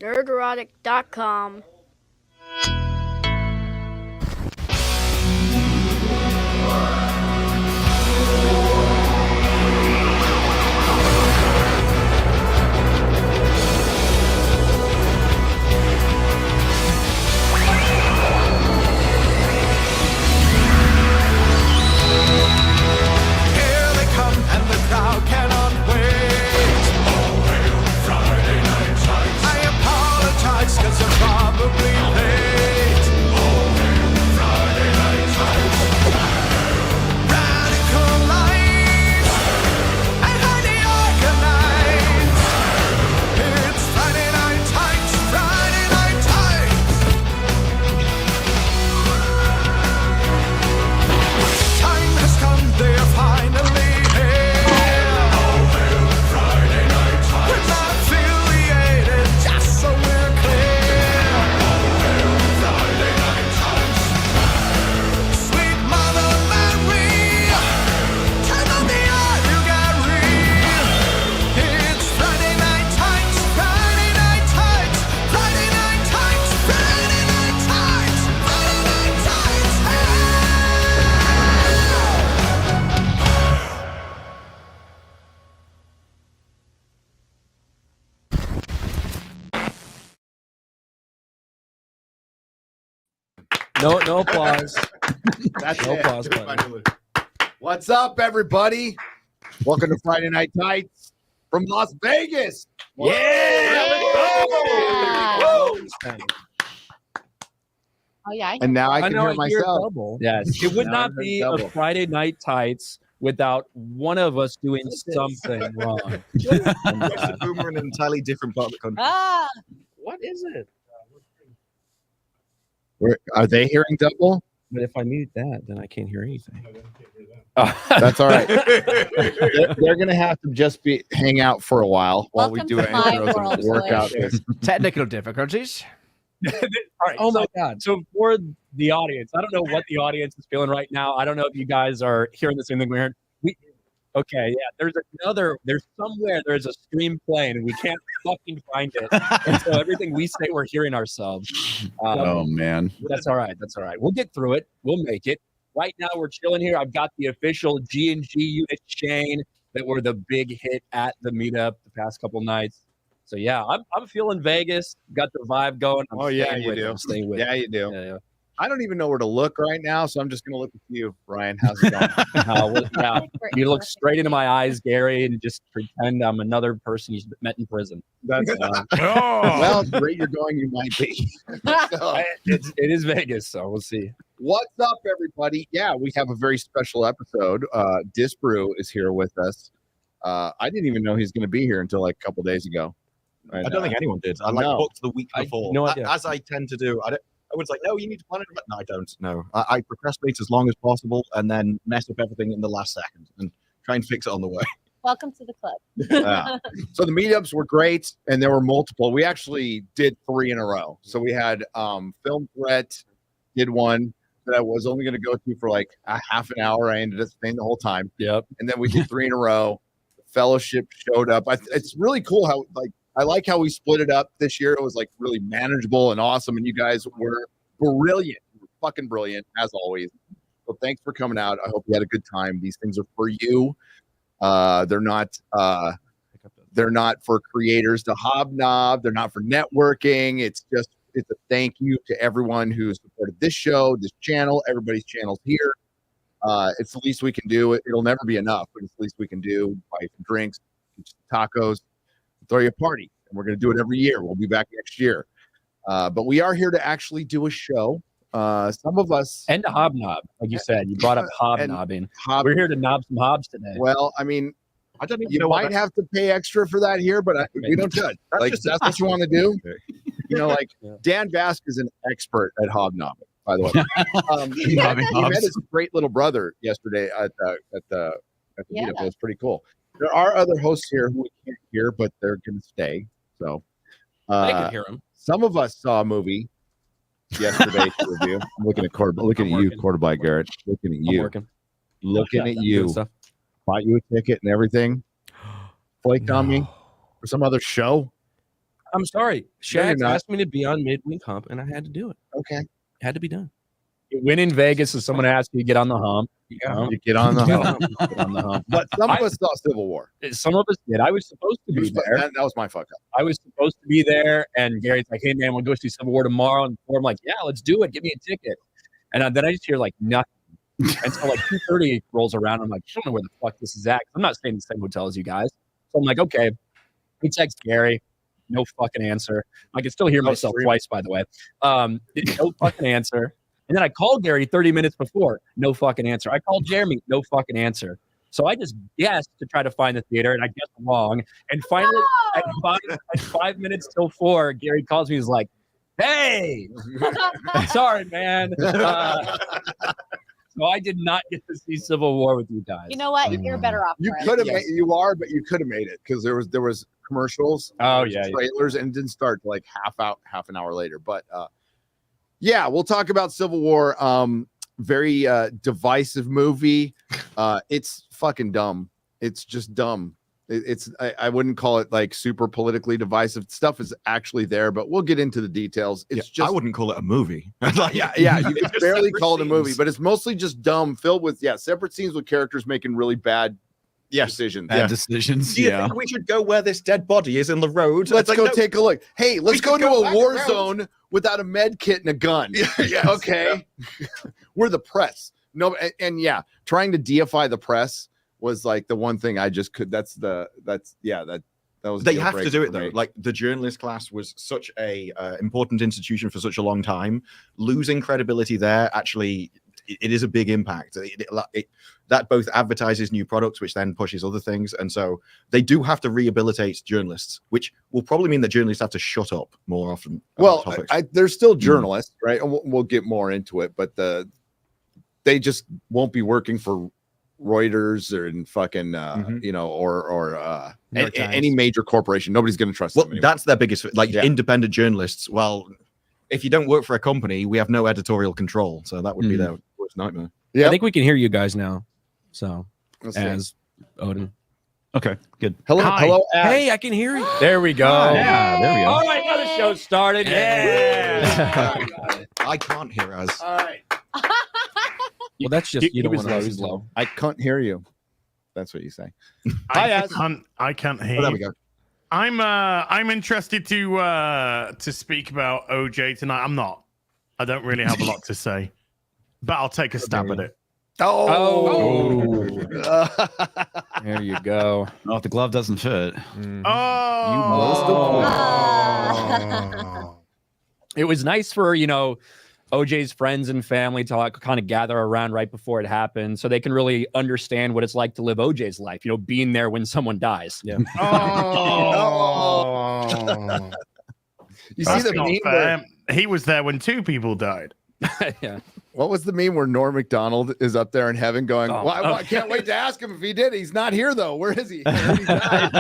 Nerdrotic.com. Crowd cannot wait. Oh, hail Friday Night Tights. I apologize cause I'm probably late. Oh, hail Friday Night Tights. Radical lights and highly organized. It's Friday Night Tights, Friday Night Tights. Time has come, they are finally No applause. That's No it. applause button. What's up, everybody? Welcome to Friday Night Tights from Las Vegas. Yeah! Oh yeah. And now I I can know hear I hear myself. double. Yes. It would Now I not heard be double. a Friday Night Tights without one of us doing something wrong. We're in an entirely different part of the country. Ah, What is it? Are they hearing double? But if I mute that, then I can't hear anything. That's all right. They're going to have to just hang out for a while we Welcome do to my intros world, and work boys. out this. Technical difficulties. All right. Oh my God. So for the audience, I don't know what the audience is feeling right now. I don't know if you guys are hearing the same thing we're hearing. Okay, yeah. There's somewhere there's a stream playing and we can't fucking find it. And so everything we say, we're hearing ourselves. Oh, man. That's all right. That's all right. We'll get through it. We'll make it. Right now, we're chilling here. I've got the official G&G unit chain that were the big hit at the meetup the past couple nights. So yeah, I'm feeling Vegas. Got the vibe going. I'm staying with it. I'm staying with it. Yeah, you do. Yeah. I don't even know where to look right now, so I'm just going to look at you, Brian. How's it going? Yeah. You look straight into my eyes, Gary, and just pretend I'm another person you met in prison. That's well, the rate you're going, you might be. So, It is Vegas, so we'll see. what's up, everybody? Yeah, we have a very special episode. Disparu is here with us. I didn't even know he's going to be here until like a couple days ago. I don't think anyone did. I No. booked the week before. no idea. As I tend to do. I was like, no, you need to plan it. No, I don't. No, I procrastinate as long as possible and then mess up everything in the last second and try and fix it on the way. welcome to the club. So the meetups were great, and there were multiple. We actually did 3 in a row. So we had Film Threat, did one that I was only going to go to for like a half an hour. I ended up staying the whole time. Yep. And then we did 3 in a row. Fellowship showed up. It's really cool how I like how we split it up this year. It was like really manageable and awesome, and you guys were brilliant. You were fucking brilliant as always. So thanks for coming out. I hope you had a good time. These things are for you. They're not for creators to hobnob. They're not for networking. It's a thank you to everyone who supported this show, this channel. Everybody's channel's here. It's the least we can do. It'll never be enough, but it's the least we can do. Buy some drinks, get some tacos, throw you a party. And we're going to do it every year. We'll be back next year. But we are here to actually do a show. Some of us And a hobnob, like you said. You brought up hobnobbing. We're here to knob some hobs today. Well, I mean, I don't even you know what might have to pay extra for that here, but we don't judge. Like, that's what you want to do. You know, like Yeah. Dan Bask is an expert at hobnobbing, by the way. He met his great little brother yesterday at the Yeah. meetup. It was pretty cool. There are other hosts here who we can't hear, but they're going to stay. So I can hear him. some of us saw a movie yesterday to review. I'm looking at looking at you, quarterback Garrett. Looking at I'm you. working. Looking at Good you. stuff. Bought you a ticket and everything. Flaked on me for some other show. I'm sorry. No, you're Shaq not. asked me to be on Midweek Hump, and I had to do it. Okay. It had to be done. You win in Vegas, and someone asks you to get on the hump. You get on the hump. Get on the hump. But some of us saw Civil War. Some of us did. I was supposed to be there. That was my fuck up. I was supposed to be there, and Gary's like, "Hey man, we'll go see Civil War tomorrow." And I'm like, "Yeah, let's do it. Give me a ticket." And then I just hear like nothing. And so like 2:30 rolls around. I'm like, I don't know where the fuck this is at. 'Cause I'm not staying in the same hotel as you guys. So I'm like, okay. We text Gary. No fucking answer. I can still hear myself twice, by the way. No fucking answer. And then I called Gary 30 minutes before. No fucking answer. I called Jeremy. No fucking answer. So I just guessed to try to find the theater, and I guessed wrong. And finally, at 5 minutes till 4, Gary calls me. He's like, "Hey, sorry, man." So I did not get to see Civil War with you guys. You know what? You're better off. You for it. could have made. You are, but you could have made it because there was commercials. Oh, there was yeah. trailers, and it didn't start till like half an hour later. But yeah, we'll talk about Civil War. Very divisive movie. It's fucking dumb. It's just dumb. I wouldn't call it like super politically divisive. Stuff is actually there, but we'll get into the details. It's just I wouldn't call it a movie. yeah, you can barely call it a movie, but it's mostly just dumb, filled with separate scenes with characters making really bad decisions. Bad decisions. Do you think we should go where this dead body is in the road? Let's It's go like, no, take a look. Hey, let's go to go a back war around. zone without a med kit and a gun. Yes. Okay. We're the press. No, and yeah, trying to deify the press was like the one thing I just could. That was. They deal have to breaker do it for though. me. Like the journalist class was such a important institution for such a long time. Losing credibility there actually it is a big impact. That both advertises new products, which then pushes other things, and so they do have to rehabilitate journalists, which will probably mean that journalists have to shut up more often. Well, topics. there's still journalists, right? And we'll get more into it, but they just won't be working for Reuters or in fucking or any major corporation. Nobody's going to trust well, them anymore. that's their biggest independent journalists. Well, if you don't work for a company, we have no editorial control, so that would be their worst nightmare. I think we can hear you guys now. So Let's see. as Odin. Okay, good. Hello. Az. Hey, I can hear you. There we go. Yeah, there we go. All right, now the show started. Yeah. I can't hear us. All right. Well, that's just you don't was want to low. listen to Low. I can't hear you. That's what you say. Hi, Az. I can't hear. Oh, there you. we go. I'm interested to speak about OJ tonight. I'm not. I don't really have a lot to say, but I'll take a stab at it. Oh. There you go. Oh, if the glove doesn't fit. Oh, It was nice for, OJ's friends and family to kind of gather around right before it happened so they can really understand what it's like to live OJ's life, being there when someone dies. Yeah. You see the meme where, he was there when 2 people died. Yeah. what was the meme where Norm Macdonald is up there in heaven going, Oh, well, I can't wait to ask him if he did. He's not here though. Where is he? He died.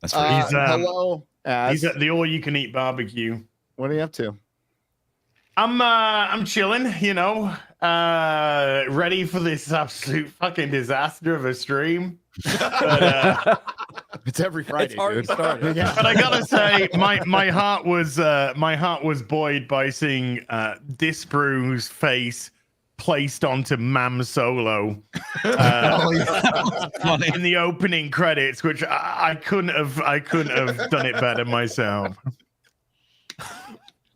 That's pretty He's, hello. Az. He's at the all-you-can-eat barbecue. What are you up to? I'm chilling, ready for this absolute fucking disaster of a stream. But, It's every Friday, hard dude. to start. but I gotta say, my heart was buoyed by seeing Disparu's face placed onto Mam Solo in the opening credits, which I couldn't have done it better myself.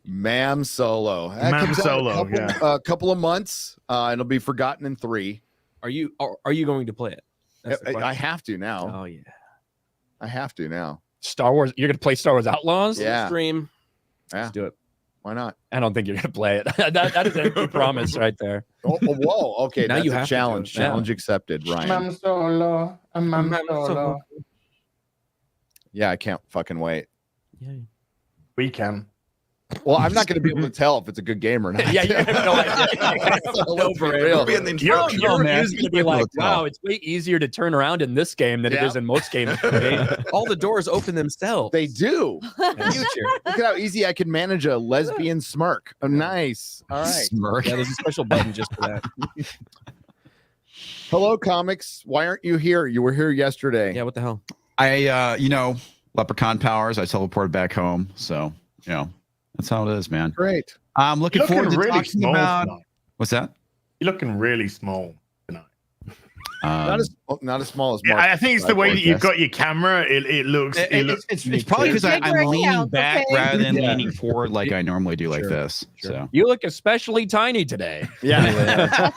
Mam Solo. That Mam comes out Solo, a couple of months. It'll be forgotten in 3. Are you going to play it? That's the I question. have to now. Oh yeah. I have to now. Star Wars. You're going to play Star Wars Outlaws? Yeah. Stream. Yeah. Let's do it. Why not? I don't think you're going to play it. that is an empty promise right there. Oh, whoa. Okay. Now That's you a have to do it. challenge. Yeah. Challenge accepted, Ryan. Solo. Mam Solo. Yeah, I can't fucking wait. Yeah. We can. Well, I'm not going to be able to tell if it's a good game or not. Yeah, you have no idea. Let's be real. Be in the You're introduction. going man. to be like, wow, it's way easier to turn around in this game than it Yeah. is in most games. All the doors open themselves. They do. Future. Look at how easy I can manage a lesbian smirk. Oh, nice. All right. Smirk. Yeah, there's a special button just for that. Hello, comics. Why aren't you here? You were here yesterday. Yeah, what the hell? I leprechaun powers. I teleported back home. So, that's how it is, man. Great. I'm looking forward to really talking small about. tonight. What's that? You're looking really small tonight. Not as small as Yeah, Mark. I think it's the way that you've got your camera. It looks. It's probably because I'm Figure it leaning out, back okay? rather than leaning forward like I normally do, like this. So You look especially tiny today. Yeah.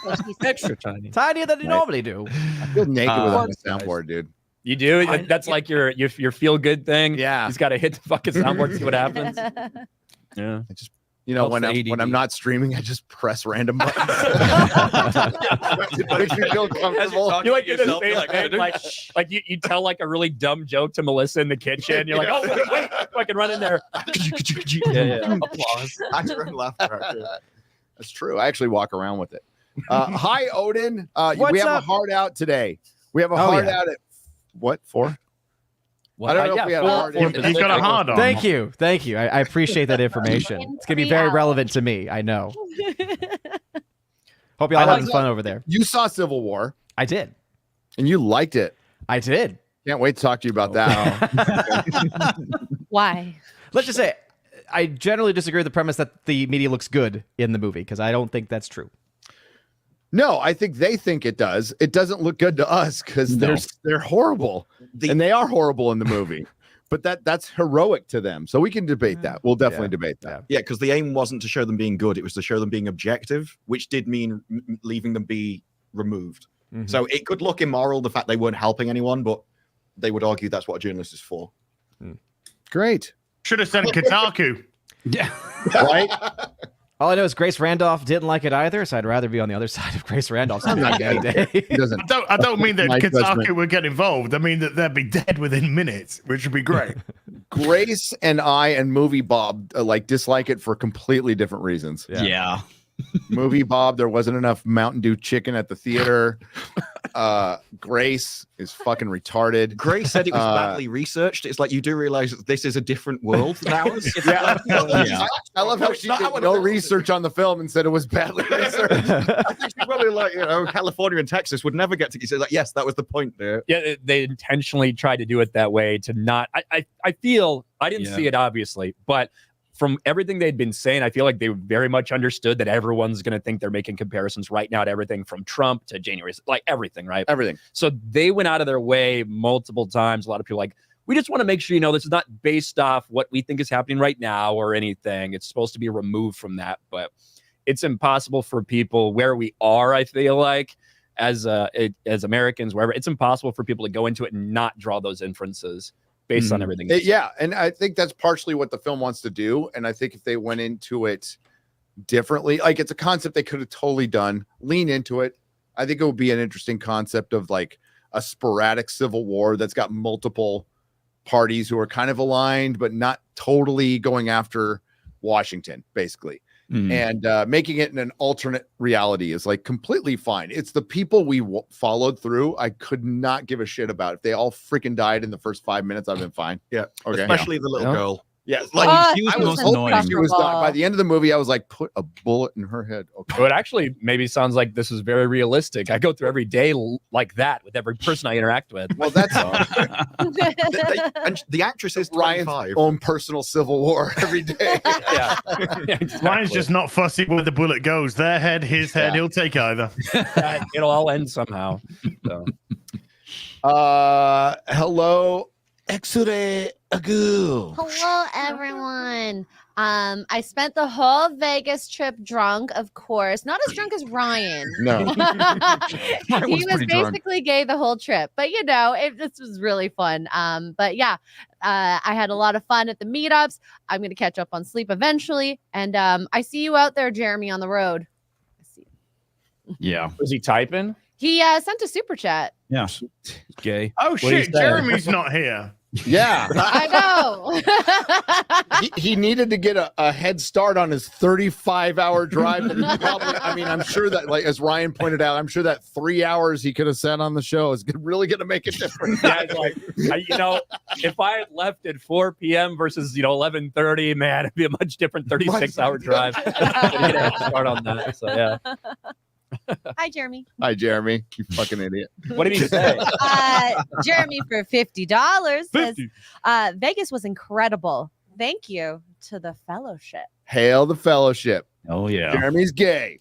Extra tiny. Tinier than you normally do. I feel naked without the soundboard, dude. You do? That's like your feel good thing. Yeah. He's got to hit the fucking soundboard to see what happens. Yeah. I just, when I'm not streaming, I just press random buttons. It makes me feel comfortable. You like do the same thing, like you tell like a really dumb joke to Melissa in the kitchen. You're like, oh wait, I can run in there. Yeah. Applause. That's true. I actually walk around with it. Hi, Odin. We What's have up? a hard out today. We have a hard out at what 4? I don't know if we had a hard out. He's got a hard on. Thank you. I appreciate that information. It's gonna be very relevant to me. I know. Hope y'all having fun over there. You saw Civil War I did. and you liked it. I did. Can't wait to talk to you about that. Why? Let's just say I generally disagree with the premise that the media looks good in the movie because I don't think that's true. No, I think they think it does. It doesn't look good to us because they're horrible, and they are horrible in the movie. But that's heroic to them. So we can debate that. We'll definitely debate that. Yeah, because the aim wasn't to show them being good; it was to show them being objective, which did mean leaving them be removed. Mm-hmm. So it could look immoral the fact they weren't helping anyone, but they would argue that's what a journalist is for. Great. Should have sent Kotaku. yeah. Right? All I know is Grace Randolph didn't like it either, so I'd rather be on the other side of Grace Randolph's any day. He doesn't. I don't mean that My Kotaku judgment. would get involved. I mean that they'd be dead within minutes, which would be great. Grace and I and Movie Bob dislike it for completely different reasons. Yeah. Movie Bob, there wasn't enough Mountain Dew chicken at the theater. Grace is fucking retarded. Grace said it was badly researched. It's like you do realize that this is a different world than ours. Yeah. Yeah. I love how she Not did how it no was. research on the film and said it was badly researched. I think she's probably like, California and Texas would never get to. He said, like, yes, that was the point there. Yeah, they intentionally tried to do it that way to not. I feel I didn't see it obviously, but from everything they'd been saying, I feel like they very much understood that everyone's going to think they're making comparisons right now to everything from Trump to January, like everything, right? Everything. So they went out of their way multiple times. A lot of people like, we just want to make sure, this is not based off what we think is happening right now or anything. It's supposed to be removed from that, but it's impossible for people where we are, I feel like, as Americans, wherever, it's impossible for people to go into it and not draw those inferences based on everything. Yeah, and I think that's partially what the film wants to do. And I think if they went into it differently, like it's a concept they could have totally done, lean into it. I think it would be an interesting concept of like a sporadic civil war that's got multiple parties who are kind of aligned, but not totally going after Washington, basically. And making it in an alternate reality is like completely fine. It's the people we followed through. I could not give a shit about. If they all freaking died in the first 5 minutes, I've been fine. Yeah, okay. Especially the little girl. Yeah, She was I the was most hoping annoying. she was done. By the end of the movie, I was like, put a bullet in her head. Okay. It actually maybe sounds like this is very realistic. I go through every day like that with every person I interact with. Well, that's And the actress is Ryan's 25. own personal civil war every day. Yeah, exactly. Ryan's just not fussy where the bullet goes. Their head, his head, he'll take either. It'll all end somehow. So. Hello, Exure Agu. Hello, everyone. I spent the whole Vegas trip drunk, of course. Not as drunk as Ryan. No. He was pretty drunk. basically gay the whole trip, but this was really fun. But yeah, I had a lot of fun at the meetups. I'm gonna catch up on sleep eventually, and I see you out there, Jeremy, on the road. I see you. Yeah. Was he typing? He sent a super chat. Yeah. Gay. Oh What are you shit, saying? Jeremy's not here. Yeah. I know. he needed to get a head start on his 35-hour drive. That he probably, I'm sure that, like as Ryan pointed out, I'm sure that 3 hours he could have sat on the show is really going to make a difference. Yeah, it's like, if I had left at 4 p.m. versus 11:30, man, it'd be a much different 36-hour drive. Get a head start on that. So yeah. I Hi, Jeremy. Hi, Jeremy. You fucking idiot. What did he say? Jeremy for $50 says, Vegas was incredible. Thank you to the fellowship. Hail the fellowship. Oh yeah. Jeremy's gay.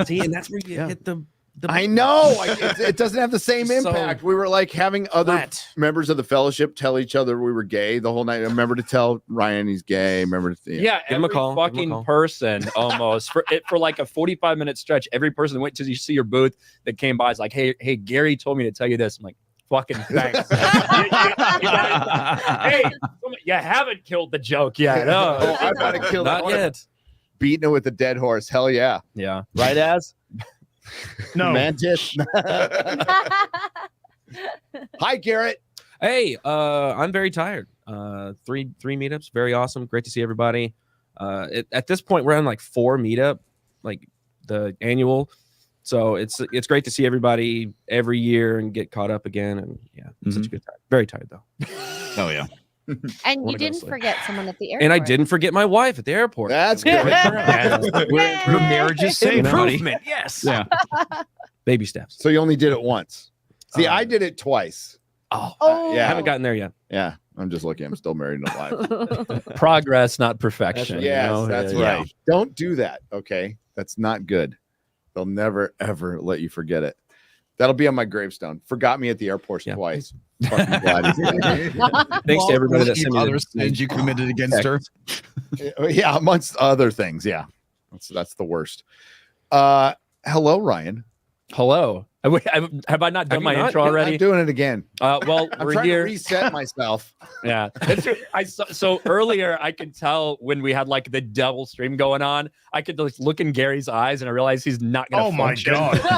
See, and that's where you hit the I know. It doesn't have the same So impact. We were like having other flat. members of the fellowship tell each other we were gay the whole night. Remember to tell Ryan he's gay. Remember to Yeah, Give him a every call, give him a fucking call. person almost for like a 45-minute stretch. Every person that went to see your booth that came by is like, hey, Gary told me to tell you this. I'm like, fucking thanks. Hey, you haven't killed the joke yet. Oh, I'm about to kill that. Not yet. Beating it with a dead horse. Hell yeah. Yeah. Right, Az? No. Mantis. Hi, Garrett. Hey, I'm very tired. Three meetups, very awesome. Great to see everybody. At this point, we're on like 4 meetup, like the annual. So it's great to see everybody every year and get caught up again. And yeah, such a good time. Very tired though. Oh yeah. And Wanna you go didn't sleep. forget someone at the airport. And I didn't forget my wife at the airport. That's good. Your marriage is safe, buddy. Improvement, yes. Yeah. Baby steps. So you only did it once. See, I did it twice. Oh, Yeah. I haven't gotten there yet. Yeah. I'm just lucky I'm still married and alive. Progress, not perfection. Yes, you know? that's Yeah. right. Don't do that. Okay. That's not good. They'll never, ever let you forget it. That'll be on my gravestone. Forgot me at the airport twice. Fucking glad he's dead. Thanks to everybody that sent me other the sins you committed against her. Yeah, amongst other things. Yeah. That's the worst. Hello, Ryan. Hello. Have I not done you my not? intro already? I'm doing it again. Well, I'm we're trying here. to reset myself. Yeah. So earlier I could tell when we had like the double stream going on, I could just look in Gary's eyes and I realized he's not gonna Oh my function. God. It's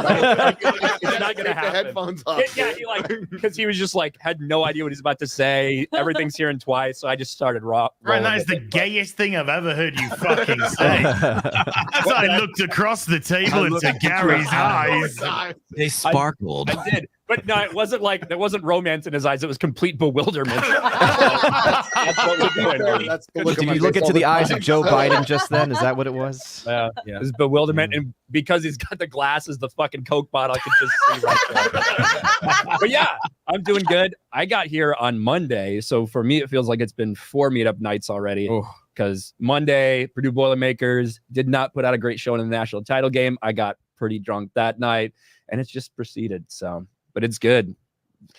not gonna Take the happen. headphones off. Yeah, he because he was just like had no idea what he's about to say. Everything's hearing twice, so I just started Right, rolling that is with the it. gayest thing I've ever heard you fucking say. As I looked across the table into Gary's eyes. They sparkled. I did, but no, it wasn't like there wasn't romance in his eyes. It was complete bewilderment. That's what we're doing. That's the look Did on my you look face into all the eyes time. of Joe Biden just then? Is that what it was? Yeah, Yeah. it's bewilderment, and because he's got the glasses, the fucking Coke bottle, I could just see right there. But yeah, I'm doing good. I got here on Monday, so for me, it feels like it's been 4 meetup nights already. Because Monday, Purdue Boilermakers did not put out a great show in the national title game. I got pretty drunk that night, and it's just proceeded. So, but it's good.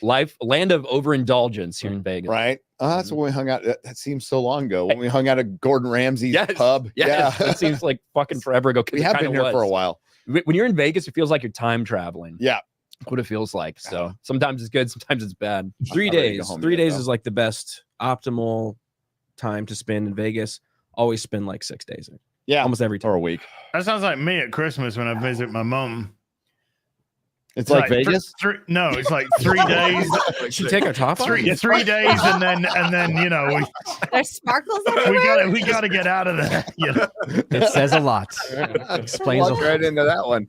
Land of overindulgence here in Vegas. Right. Oh, that's when we hung out. That seems so long ago. When we hung out at Gordon Ramsay's pub. Yes, Yeah. it seems like fucking forever ago. 'cause We it have kinda been here for a was. while. When you're in Vegas, it feels like you're time traveling. Yeah. What it feels like. So sometimes it's good, sometimes it's bad. 3 I'm ready to go days. home 3 yet, days though. is like the best optimal time to spend in Vegas. Always spend like 6 days. Yeah. Almost every time. Or a week. That sounds like me at Christmas when I visit my mum. It's like th- Vegas. no, it's like 3 days. Should take our top off? 3 days, and then you know There's sparkles everywhere. we gotta get out of there. You know? It says a lot. Explains a Walked lot. right into that one.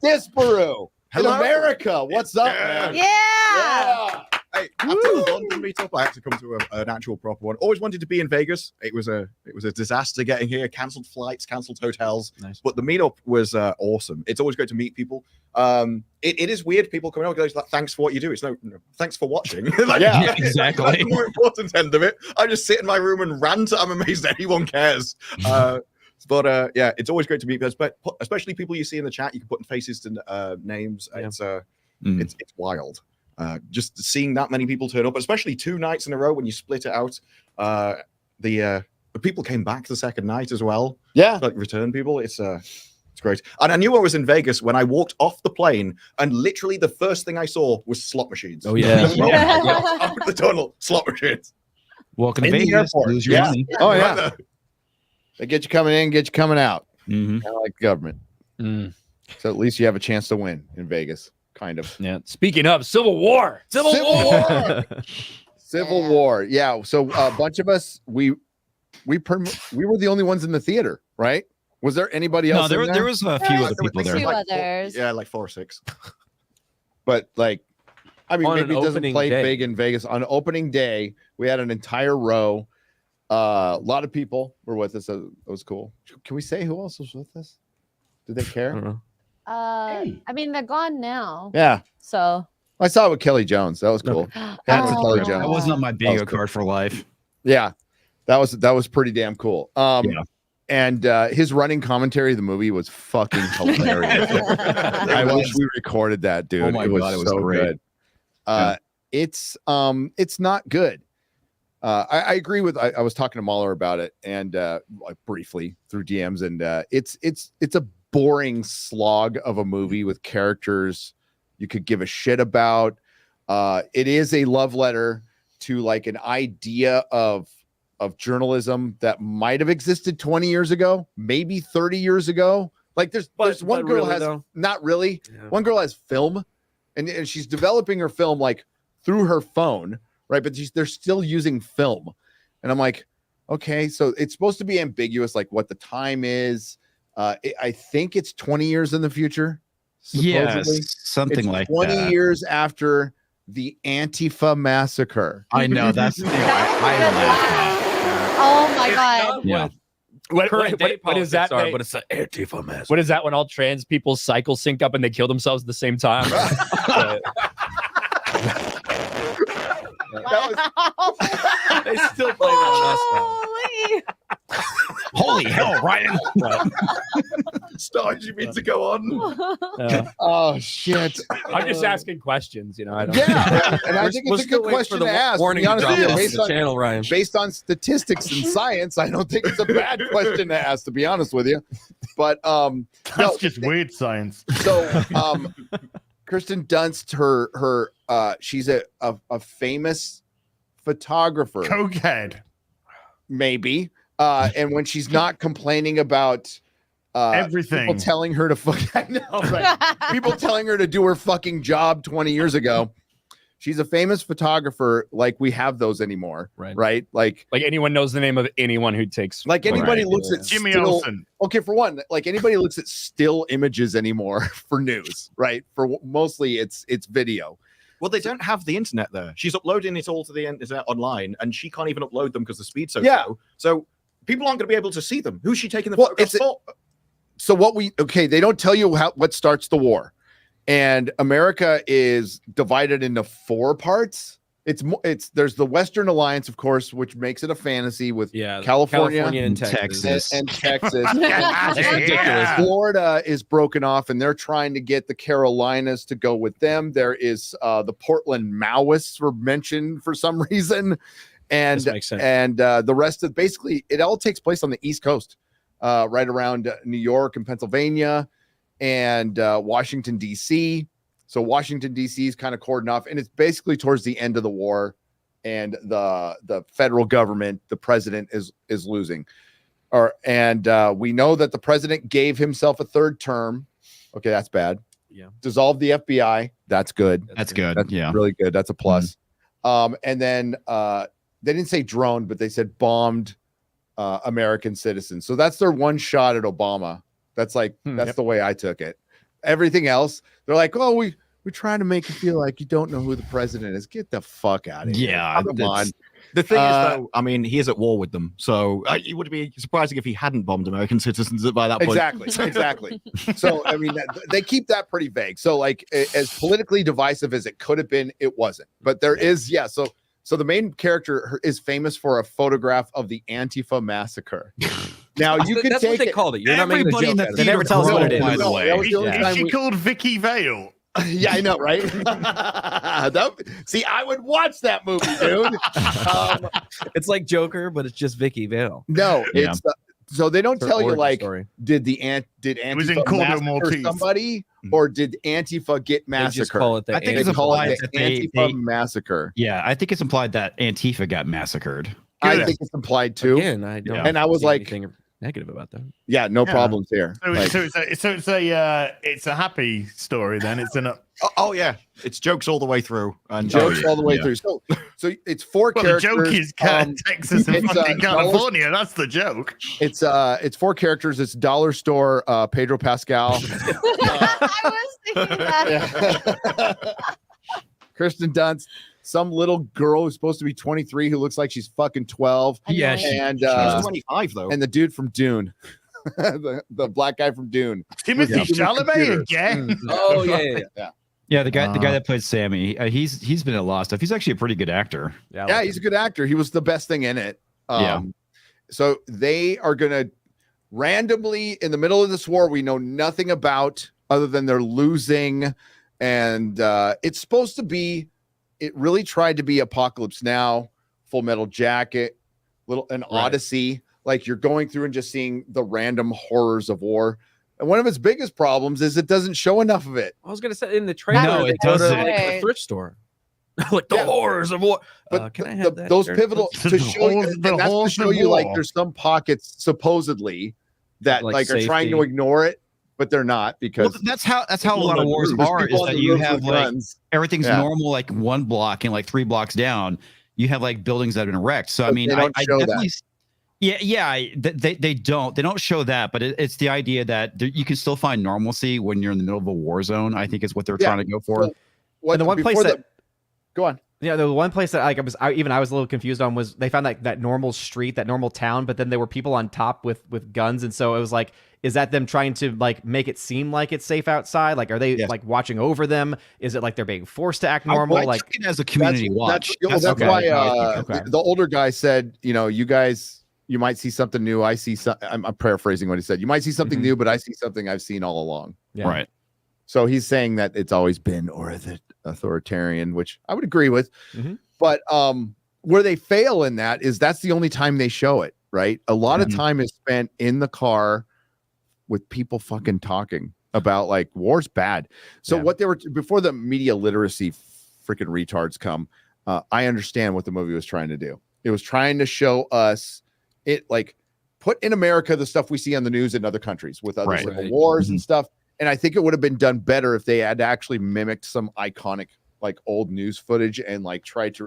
Disparu. In Hello. America. What's up, man? Yeah. Hey, after the London meetup, I had to come to an actual proper one. Always wanted to be in Vegas. It was a disaster getting here. Cancelled flights, cancelled hotels. Nice. But the meetup was awesome. It's always great to meet people. It is weird. People coming out goes like, "Thanks for what you do." It's no thanks for watching. Like, Yeah, exactly. That's the more important end of it. I just sit in my room and rant. I'm amazed anyone cares. But yeah, it's always great to meet people, especially people you see in the chat. You can put faces to names. Yeah. It's wild. Just seeing that many people turn up, especially 2 nights in a row when you split it out. The people came back the second night as well. Yeah. Like return people. It's great. And I knew I was in Vegas when I walked off the plane, and literally the first thing I saw was slot machines. Oh, yeah. Out the tunnel, slot machines. Welcome to In the Vegas. airport. Lose your Yeah. money. Oh, Right yeah. there. They get you coming in, get you coming out. Mhm. Kind of like government. So at least you have a chance to win in Vegas. Kind of. Yeah. Speaking of Civil War. Civil War. Civil War. Yeah. So a bunch of us, we were the only ones in the theater, right? Was there anybody else? No, in there was a few There other was people two there. Like others. Yeah, like 4 or 6. But like, I mean, On maybe an it doesn't opening play day. big in Vegas. On opening day, we had an entire row. A lot of people were with us. So it was cool. Can we say who else was with us? Did they I care? don't know. I mean, they're gone now. Yeah. So I saw it with Kelly Jones. That was cool. That's Oh, Kelly yeah. Jones. That wasn't on my That bingo was cool. card for life. Yeah. That was pretty damn cool. Yeah. And his running commentary of the movie was fucking hilarious. I wish we recorded that, dude. Oh my God, it was so great. good. It's not good. I agree with. I was talking to Mahler about it, and like briefly through DMs, and it's a boring slog of a movie with characters you could give a shit about. It is a love letter to like an idea of journalism that might have existed 20 years ago, maybe 30 years ago. Like there's one girl really, has though? not really. Yeah. One girl has film, and she's developing her film like through her phone, right? But they're still using film, and I'm like, okay, so it's supposed to be ambiguous, like what the time is. I think it's 20 years in the future. Supposedly. Yes, something It's like 20 that. years after the Antifa massacre. I know that's the thing. I laughed. Oh my god. Yeah. What is that? But it's an Antifa mess. What is that when all trans people cycle sync up and they kill themselves at the same time? They still play that on us now. Holy. Holy hell, Ryan! Stars you mean to go on? Oh shit! I'm just asking questions, I don't Yeah, and I We're- think we're it's a still good waiting question for the to ask. To warning be honest to with you, drop off based the on channel, Ryan. based on statistics and science, I don't think it's a bad question to ask. To be honest with you, but That's no, just weird science. So Kristen Dunst, her she's a famous photographer, Cokehead. maybe. And when she's not complaining about Everything. people telling her to fuck, I know, right? People telling her to do her fucking job 20 years ago. She's a famous photographer, like we have those anymore, right? Like anyone knows the name of anyone who takes. Like anybody looks at Jimmy still, Olsen. Okay, for one, like anybody looks at still images anymore for news, right? For mostly it's video. Well, they don't have the internet there. She's uploading it all to the internet online, and she can't even upload them because the speed's so slow. So people aren't going to be able to see them. Who's she taking the photographs for? So they don't tell you what starts the war, and America is divided into 4 parts. There's the Western Alliance, of course, which makes it a fantasy with California and Texas. And Texas. It's ridiculous. Florida is broken off, and they're trying to get the Carolinas to go with them. There is the Portland Maoists were mentioned for some reason, and This makes sense. and the rest of basically it all takes place on the East Coast, right around New York and Pennsylvania, and Washington D.C. So Washington D.C. is kind of cordoned off, and it's basically towards the end of the war, and the federal government, the president is losing, and we know that the president gave himself a 3rd term. Okay, that's bad. Yeah. Dissolved the FBI. That's good. That's good. That's Yeah. really good. That's a plus. And then they didn't say droned, but they said bombed American citizens. So that's their one shot at Obama. That's like that's the way I took it. Everything else, they're like, oh, we're trying to make you feel like you don't know who the president is. Get the fuck out of here. Yeah, Come on. The thing is, though, I mean, he is at war with them, so it would be surprising if he hadn't bombed American citizens by that point. Exactly. So, I mean, they keep that pretty vague. So, like, as politically divisive as it could have been, it wasn't. But there is, So the main character is famous for a photograph of the Antifa massacre. Now you can That's take what they it. called it. You're not making a Everybody in joke the out of They it. never tell us what it is. By the way. That was the only Is time she we- called Vicky Vale? Yeah, I know, right? See, I would watch that movie, dude. It's like Joker, but it's just Vicky Vale. No, Yeah. it's so they don't Her tell you origin like story. did Antifa was in Cordo massacre Maltese. somebody or did Antifa get They just massacred? call it the I think They it's call implied it that the they Antifa massacre. Yeah, I think it's implied that Antifa got massacred. I Good. think it's implied too. Again, I don't. Yeah. And I was see like- anything negative about that. Yeah, no Yeah. problems here. So, Like, it's a happy story then. It's an Oh yeah, it's jokes all the way through, and jokes all the way Yeah. through. So it's 4 well, the characters. joke is Texas and it's, fucking dollar- California. That's the joke. It's 4 characters. It's Dollar Store, Pedro Pascal, I was thinking that. Kristen Dunst, some little girl who's supposed to be 23 who looks like she's fucking 12, I know. Yeah, and she's 25 though. and the dude from Dune. the black guy from Dune. Timothy Chalamet again. Oh yeah. Yeah, the guy that played Sammy, he's been in a lot of stuff. He's actually a pretty good actor. Yeah, he's a good actor. He was the best thing in it. Yeah. So they are gonna randomly in the middle of this war we know nothing about other than they're losing, and it's supposed to be. It really tried to be Apocalypse Now, Full Metal Jacket, an Odyssey. Like you're going through and just seeing the random horrors of war. And one of its biggest problems is it doesn't show enough of it. I was gonna say in the trailer, No, it doesn't. Like a thrift store, like the horrors of war. But can I have that? those Jared, pivotal please? to show you, and that's to show you like there's some pockets supposedly that like are trying to ignore it, but they're not because that's how a lot of wars are. Is that you have like everything's Yeah. normal like one block and like 3 blocks down, you have like buildings that have been wrecked. So I But mean, they don't I show definitely. that. They don't show that, but it's the idea that you can still find normalcy when you're in the middle of a war zone. I think is what they're trying to go for. What, the one place that go on. Yeah, the one place that like I was a little confused on was they found that normal street, that normal town, but then there were people on top with guns, and so it was like, is that them trying to like make it seem like it's safe outside? Like, are they like watching over them? Is it like they're being forced to act normal? I like took it as a community watch. That's okay. why Okay. the older guy said, you guys, you might see something new. I see some. I'm paraphrasing what he said. You might see something new, but I see something I've seen all along. Yeah. Right. So he's saying that it's always been authoritarian, which I would agree with. Mhm. But where they fail in that is that's the only time they show it, right? A lot of time is spent in the car with people fucking talking about like war's bad. So what they were before the media literacy freaking retards come, I understand what the movie was trying to do. It was trying to show us it like put in America the stuff we see on the news in other countries with other civil wars and stuff. And I think it would have been done better if they had actually mimicked some iconic like old news footage and like tried to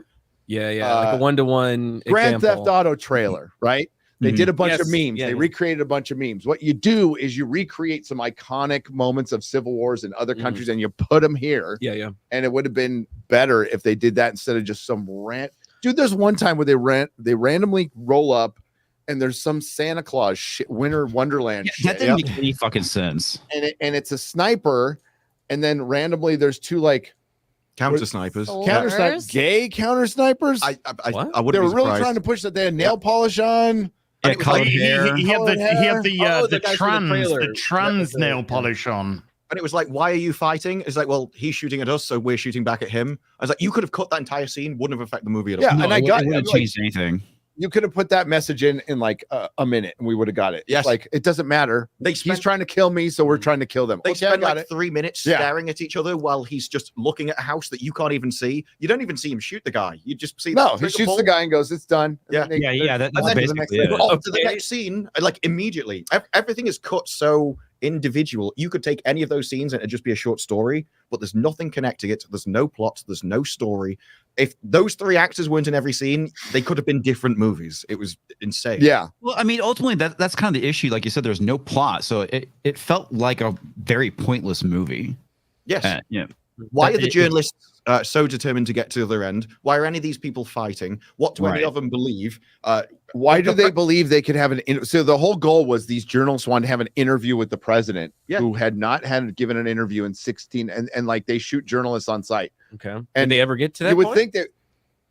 like a 1-to-1 Grand example. Theft Auto trailer, right? They did a bunch of memes. Yeah, they recreated a bunch of memes. What you do is you recreate some iconic moments of civil wars in other countries and you put them here. Yeah. And it would have been better if they did that instead of just some Dude, there's one time where they randomly roll up and there's some Santa Claus shit, Winter Wonderland shit. That didn't make any fucking sense. And it's a sniper, and then randomly there's two like counter snipers. Gay counter snipers. I wouldn't They were be really surprised. trying to push that. They had nail polish on. Yeah, colored hair. He had the guys from the trans nail polish on. And it was like, why are you fighting? It's like, well, he's shooting at us, so we're shooting back at him. I was like, you could have cut that entire scene, wouldn't have affected the movie at all. Yeah, No, and I it got wouldn't have like, changed anything. you could have put that message in like a minute and we would have got it. Yes. Like it doesn't matter. He's trying to kill me, so we're trying to kill them. They Okay, I spend got like it. 3 minutes Yeah. staring at each other while he's just looking at a house that you can't even see. You don't even see him shoot the guy. You just see No, he trigger shoots pull. the guy and goes, "It's done." And Yeah. then That's on to the basically next it. thing. Oh, to the next scene, like immediately. Everything is cut so individual. You could take any of those scenes and it'd just be a short story, but there's nothing connecting it. There's no plot. There's no story. If those 3 actors weren't in every scene, they could have been different movies. It was insane. Yeah. Well, I mean, ultimately, that's kind of the issue. Like you said, there's no plot, so it felt like a very pointless movie. Yes. Yeah. Why are the journalists so determined to get to the other end? Why are any of these people fighting? What do any Right. of them believe? Why do they believe they could have so the whole goal was these journalists wanted to have an interview with the president who had not given an interview in 16 and like they shoot journalists on site. Okay. And Did they ever get to that you would point? think that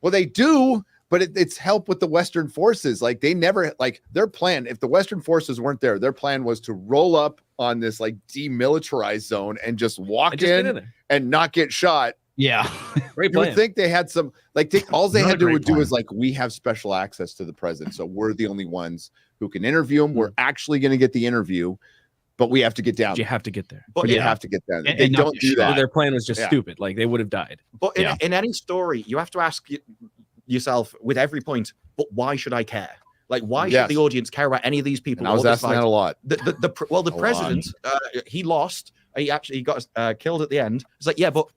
well they do, but it's help with the Western forces. Like they never like their plan, if the Western forces weren't there, their plan was to roll up on this like demilitarized zone and just walk And just get in in there. and not get shot. Yeah. Great You plan. would think they had some like all they Not a had to great do plan. is like we have special access to the president, so we're the only ones who can interview him. We're actually going to get the interview, but we have to get down. you have to get there. But But in, you have to get down. And They not don't get do shot. that. Their plan was just Yeah. stupid. Like they would have died. but in, Yeah. in any story, you have to ask yourself with every point, but why should I care? Like, why Yes. should the audience care about any of these people? And I was or this asking that fight? a lot. The A president, he lost. He actually got killed at the end. It's like, yeah, but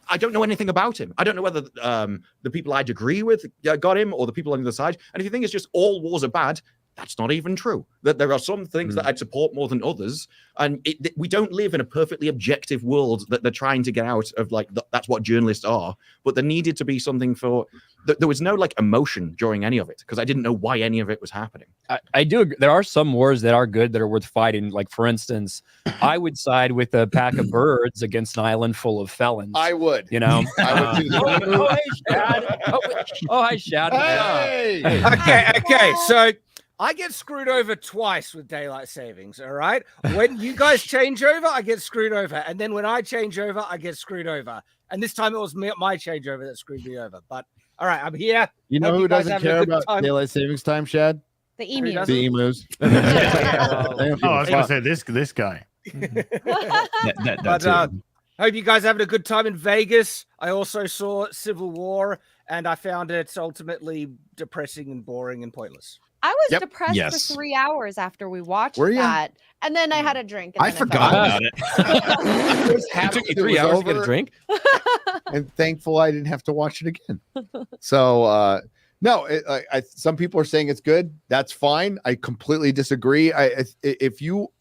I don't know anything about him. I don't know whether the people I'd agree with got him or the people on the other side. And if you think it's just all wars are bad, that's not even true. That there are some things that I'd support more than others, and we don't live in a perfectly objective world that they're trying to get out of. Like that's what journalists are, but there needed to be something for. There was no like emotion during any of it because I didn't know why any of it was happening. I do agree. There are some wars that are good that are worth fighting. Like for instance, I would side with a pack of birds against an island full of felons. I would. You know. I would do that. Hey, Shad. Hi, Shad. Hey! Okay. So I get screwed over twice with daylight savings. All right. When you guys change over, I get screwed over, and then when I change over, I get screwed over. And this time it was my changeover that screwed me over. But all right, I'm here. You know Hope who guys doesn't having a care good about time. daylight savings time, Shad? The emus. The emus. Oh, I was going to say this guy. But hope you guys having a good time in Vegas. I also saw Civil War, and I found it ultimately depressing and boring and pointless. I was Yep. depressed Yes. for 3 hours after we watched Were ya? that. And then I had a drink. And I then forgot felt about it. It took you 3 hours to get a drink. And thankful I didn't have to watch it again. So no, some people are saying it's good. That's fine. I completely disagree. If you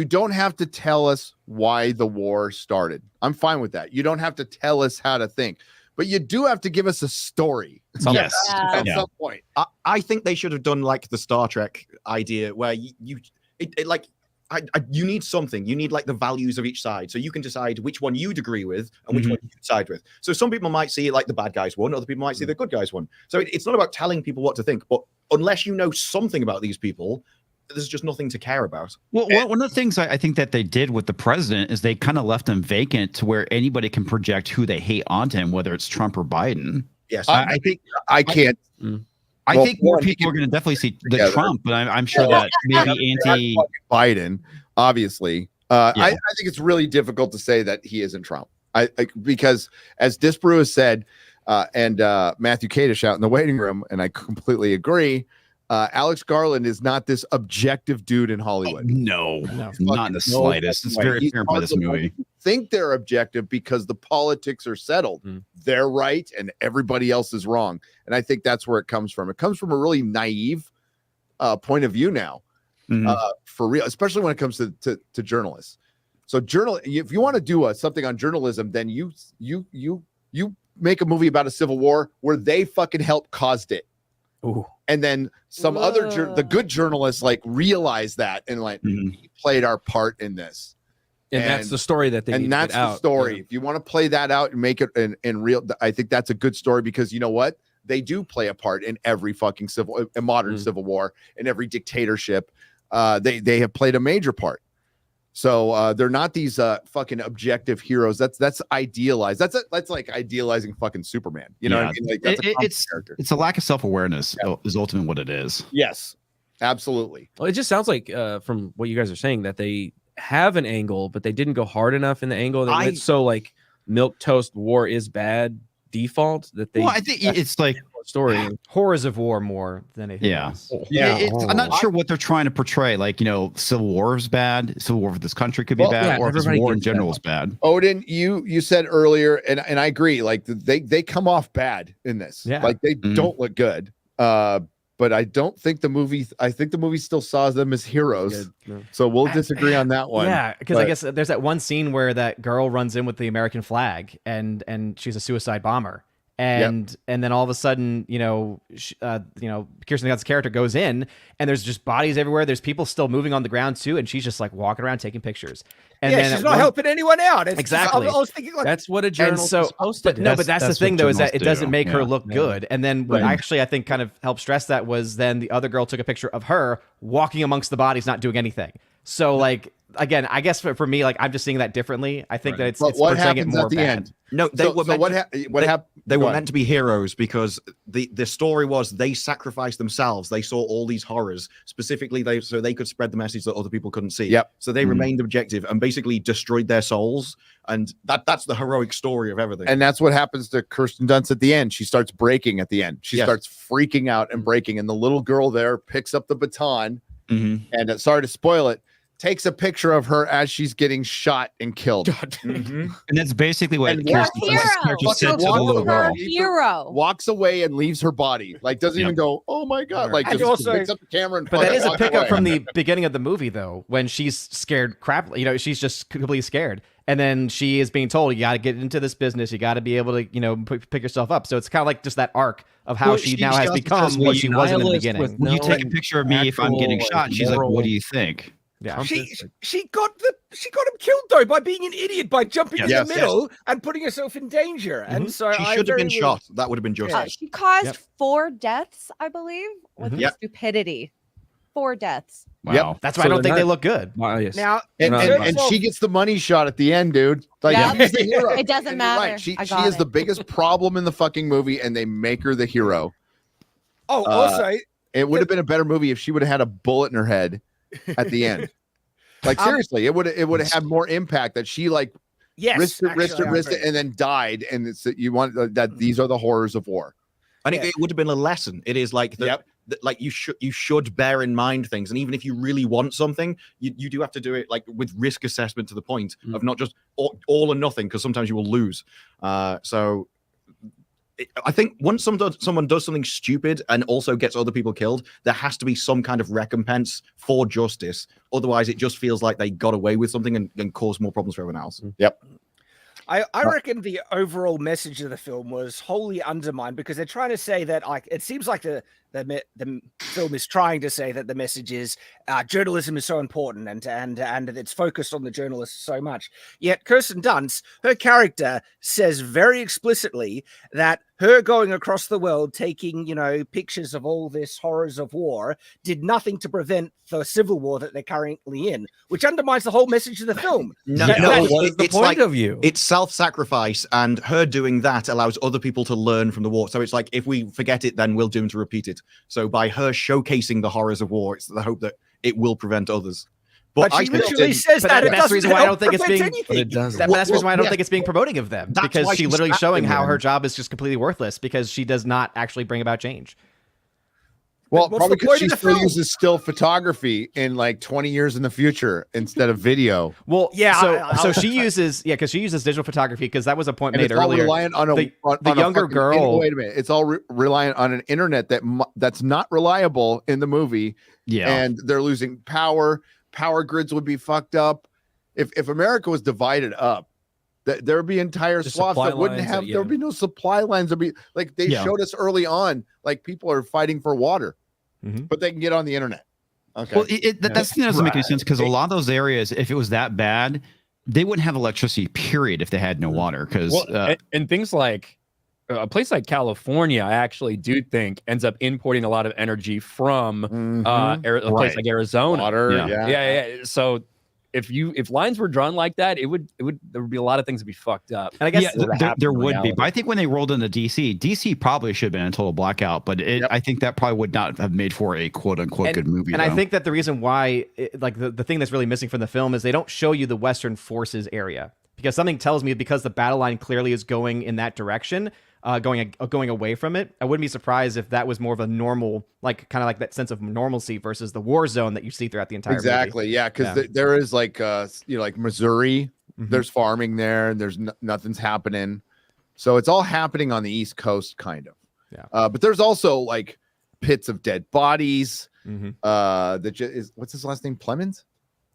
don't have to tell us why the war started. I'm fine with that. You don't have to tell us how to think, but you do have to give us a story. Yes. At Yeah. some point. I think they should have done like the Star Trek idea where you need something. You need like the values of each side, so you can decide which one you'd agree with and which one you side with. So some people might see like the bad guys won, other people might see the good guys won. So it's not about telling people what to think, but unless you know something about these people, there's just nothing to care about. Well, one of the things I think that they did with the president is they kind of left him vacant to where anybody can project who they hate onto him, whether it's Trump or Biden. Yes, I think I can't. I Well, think more one, people are going to definitely see the together. Trump, but I'm sure that maybe anti. Biden, obviously. I think it's really difficult to say that he isn't Trump. Because as Disparu has said, and Matthew Kadish out in the waiting room, and I completely agree. Alex Garland is not this objective dude in Hollywood. No, not in the slightest. It's very apparent by this movie. Think they're objective because the politics are settled. They're right and everybody else is wrong. And I think that's where it comes from. It comes from a really naive point of view now, for real, especially when it comes to journalists. So if you want to do something on journalism, then you make a movie about a civil war where they fucking helped caused it. Ooh. And then some the good journalists like realize that and like we played our part in this. And that's the story that they need and that's to get the out. story. Yeah. If you want to play that out and make it in real, I think that's a good story because you know what? They do play a part in every fucking modern civil war, in every dictatorship. They have played a major part. So they're not these fucking objective heroes. That's idealized. That's like idealizing fucking Superman. You know what I mean? Like that's a character. It's a lack of self-awareness is ultimately what it is. Yes, absolutely. Well, it just sounds like from what you guys are saying that they have an angle, but they didn't go hard enough in the angle. They went so like milk toast war is bad default that they. Well, I think it's like story horrors of war more than anything else. I'm not sure what they're trying to portray. Like, Civil War is bad. Civil War for this country could be bad, or if this war in general is bad. Odin, you said earlier, and I agree. Like they come off bad in this. Yeah. Like they don't look good. But I don't think the movie. I think the movie still saw them as heroes. So we'll disagree on that one. Yeah, because I guess there's that one scene where that girl runs in with the American flag, and she's a suicide bomber. And then all of a sudden, Kirsten Dunst's character goes in, and there's just bodies everywhere. There's people still moving on the ground too, and she's just like walking around taking pictures. And then she's not helping anyone out. It's exactly. Just, I was thinking like that's what a journalist is supposed to do. No, but that's the thing though, is that it doesn't make her look Yeah. good. And then what actually I think kind of helped stress that was then the other girl took a picture of her walking amongst the bodies, not doing anything. So like. Again, I guess for me, like I'm just seeing that differently. I think that it's what portraying it happens more at the bad. end? No, they were meant what to, happened? They were meant to be heroes because the story was they sacrificed themselves. They saw all these horrors specifically, so they could spread the message that other people couldn't see. Yep. So they remained objective and basically destroyed their souls, and that's the heroic story of everything. And that's what happens to Kirsten Dunst at the end. She starts breaking at the end. She starts freaking out and breaking, and the little girl there picks up the baton. And sorry to spoil it. takes a picture of her as she's getting shot and killed. Mhm. And that's basically what And Kirsten hero. Dunst's character said to the Walks little her- girl. Hero. Walks away and leaves her body. Like doesn't Yep. even go, oh my god. Like And just also- picks up the camera and But that fucking is a walks pickup away. from the beginning of the movie, though, when she's scared crap. You know, she's just completely scared, and then she is being told, "You got to get into this business. You got to be able to, you know, pick yourself up." So it's kind of like just that arc of how Well, she she now has just become says, what "Well, she you wasn't in the nihilist beginning. with Will you take a No picture of me if I'm getting actual, shot? And she's like, moral- what do you think? Yeah. She got him killed though by being an idiot by jumping in Yes. the middle and putting herself in danger. And so She I should have been very shot. That would have been justice. She caused Yep. 4 deaths, I believe, with her Yep. stupidity. 4 deaths. Wow. That's why So I don't they're think they not- look good. Yes. Now, And, No, and, no. and she gets the money shot at the end, dude. Like Yeah. she's the hero. It doesn't And you're matter. She I is got the it. biggest problem in the fucking movie, and they make her the hero. also, It would have been a better movie if she would have had a bullet in her head at the end. Like seriously, it would have had more impact that she like yes, risked actually, I it, agree. and then died. And it's you want that these are the horrors of war. And it would have been a lesson. It is like like you should bear in mind things, and even if you really want something, you do have to do it like with risk assessment to the point of not just all or nothing, because sometimes you will lose. So I think once someone does something stupid and also gets other people killed, there has to be some kind of recompense for justice. Otherwise, it just feels like they got away with something and caused more problems for everyone else. Yep. I reckon the overall message of the film was wholly undermined because they're trying to say that like it seems like the film is trying to say that the message is journalism is so important and it's focused on the journalists so much. Yet Kirsten Dunst, her character says very explicitly that her going across the world taking, you know, pictures of all this horrors of war did nothing to prevent the civil war that they're currently in, which undermines the whole message of the film. What is the it's point like of you? it's self-sacrifice, and her doing that allows other people to learn from the war. So it's like if we forget it, then we'll do them to repeat it. So by her showcasing the horrors of war, it's the hope that it will prevent others. But she literally says that. That's the reason why I don't think it's being. But it doesn't. That's the reason why I don't think it's being promoting of them, That's because why she's she's literally showing acting how them. her job is just completely worthless because she does not actually bring about change. Well, What's probably the because point she of the still film? uses still photography in like 20 years in the future instead of video. Well, Yeah, So she uses because she uses digital photography because that was a point And made it's all earlier. reliant on a The on a younger fucking- girl. Wait a minute, it's all reliant on an internet that's not reliable in the movie, Yeah. and they're losing power. Power grids would be fucked up if America was divided up. There would be entire The swaths supply that wouldn't lines have. that- There would be no supply lines. There'd be like they Yeah. showed us early on, like people are fighting for water, Mhm. but they can get on the internet. Okay. Well, that's the thing that doesn't make any sense, because a lot of those areas, if it was that bad, they wouldn't have electricity, period, if they had no water. Because Well, and things like a place like California, I actually do think ends up importing a lot of energy from a place Right. like Arizona. Water. Yeah. Yeah. So if lines were drawn like that, there would be a lot of things to be fucked up. And I guess yeah, there would be. But I think when they rolled into DC probably should have been a total blackout. But I think that probably would not have made for a quote unquote good movie. And though. I think that the reason why, like the thing that's really missing from the film is they don't show you the Western forces area, because something tells me because the battle line clearly is going in that direction, going away from it. I wouldn't be surprised if that was more of a normal, like kind of like that sense of normalcy versus the war zone that you see throughout the entire movie. Exactly. Yeah, because there is like like Missouri. Mhm. There's farming there, and there's nothing's happening. So it's all happening on the East Coast, kind of. Yeah. But there's also like pits of dead bodies. Mhm. What's his last name? Plemons?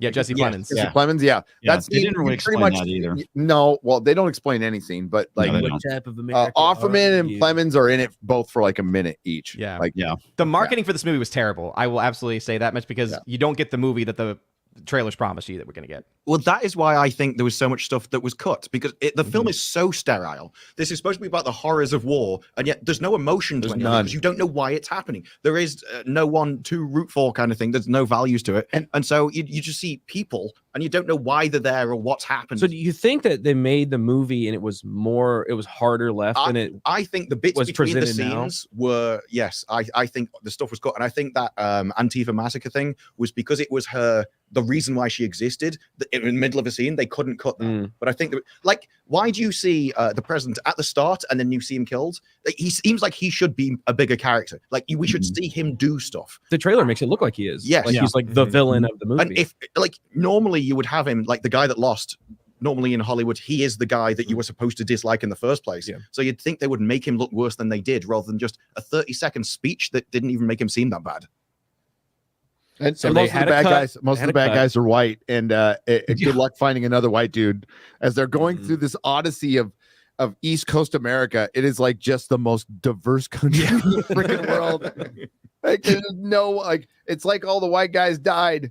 Yeah, Jesse Plemons. Jesse Plemons. Yeah. Yeah, That's they didn't really pretty explain that either. No, well, they don't explain anything, but like they What don't. type of American Offerman are and you? Plemons are in it both for like a minute each. Yeah. Like Yeah. The marketing for this movie was terrible. I will absolutely say that much, because you don't get the movie that the trailers promised you that we're going to get. Well, that is why I think there was so much stuff that was cut, because the film is so sterile. This is supposed to be about the horrors of war, and yet there's no emotion to There's any of it, none. because you don't know why it's happening. There is no one to root for kind of thing. There's no values to it. And so you just see people, and you don't know why they're there or what's happened. So do you think that they made the movie and it was harder left than it? I think the bits was between the presented now? scenes were, yes, I think the stuff was cut. And I think that Antifa massacre thing was because it was her the reason why she existed in the middle of a scene, they couldn't cut that. But I think that, like, why do you see the president at the start and then you see him killed? Like, he seems like he should be a bigger character. Like, we should see him do stuff. The trailer makes it look like he is. Yes. Like he's like the villain of the movie. And if, like, normally you would have him, like the guy that lost, normally in Hollywood, he is the guy that you were supposed to dislike in the first place. So you'd think they would make him look worse than they did, rather than just a 30-second speech that didn't even make him seem that bad. And So so they most of the had a bad cut. guys, most They of had the a bad cut. guys are white, and good luck finding another white dude as they're going through this odyssey of East Coast America. It is like just the most diverse country in the freaking world. Like, there's no, like, it's like all the white guys died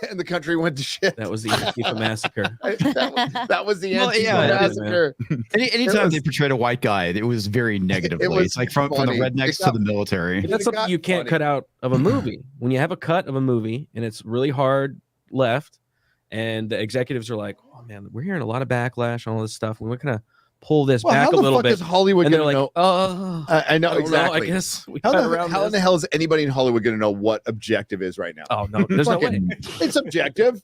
and the country went to shit. That was the Antifa massacre. that was the Well, Antifa yeah, massacre. Anytime they portrayed a white guy, it was very negatively. was It's like from the funny. rednecks to the military. That's something you can't cut out of a movie. When you have a cut of a movie and it's really hard left, and the executives are like, "Oh man, we're hearing a lot of backlash on all this stuff. We're gonna pull this Well, back how a the little fuck bit." is Hollywood And they're gonna like, know? "Oh, I know I don't exactly. know. I guess we How cut the, around how in the this." hell is anybody in Hollywood going to know what objective is right now? Oh no, there's no way. It's objective.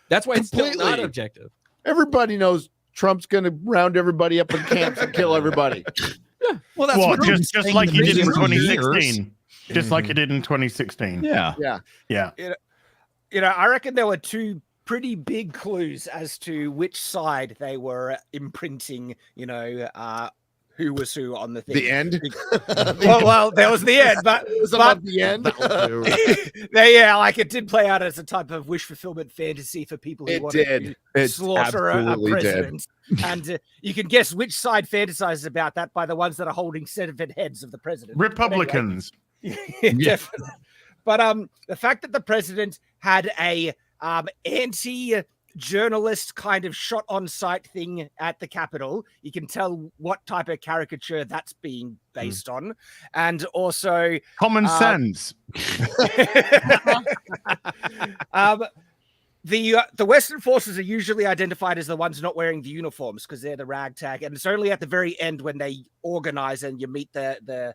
That's why it's still not Completely. objective. Everybody knows Trump's going to round everybody up in camps and kill everybody. Well, that's Well, what Trump's just saying like in he the did in video for 2016. Just like he did in 2016. Yeah. Yeah. Yeah. You know, I reckon there were two pretty big clues as to which side they were imprinting, you know, who was who on the thing. The end. well, there was the end, but It was but about the end. yeah, like it did play out as a type of wish fulfillment fantasy for people who It wanted did. to It slaughter a absolutely did. president. And you can guess which side fantasizes about that by the ones that are holding severed heads of the president. Republicans. Yeah, definitely. But the fact that the president had a anti-journalist kind of shot on sight thing at the Capitol, you can tell what type of caricature that's being based on. And also Common sense. the Western forces are usually identified as the ones not wearing the uniforms because they're the ragtag, and it's only at the very end when they organize and you meet the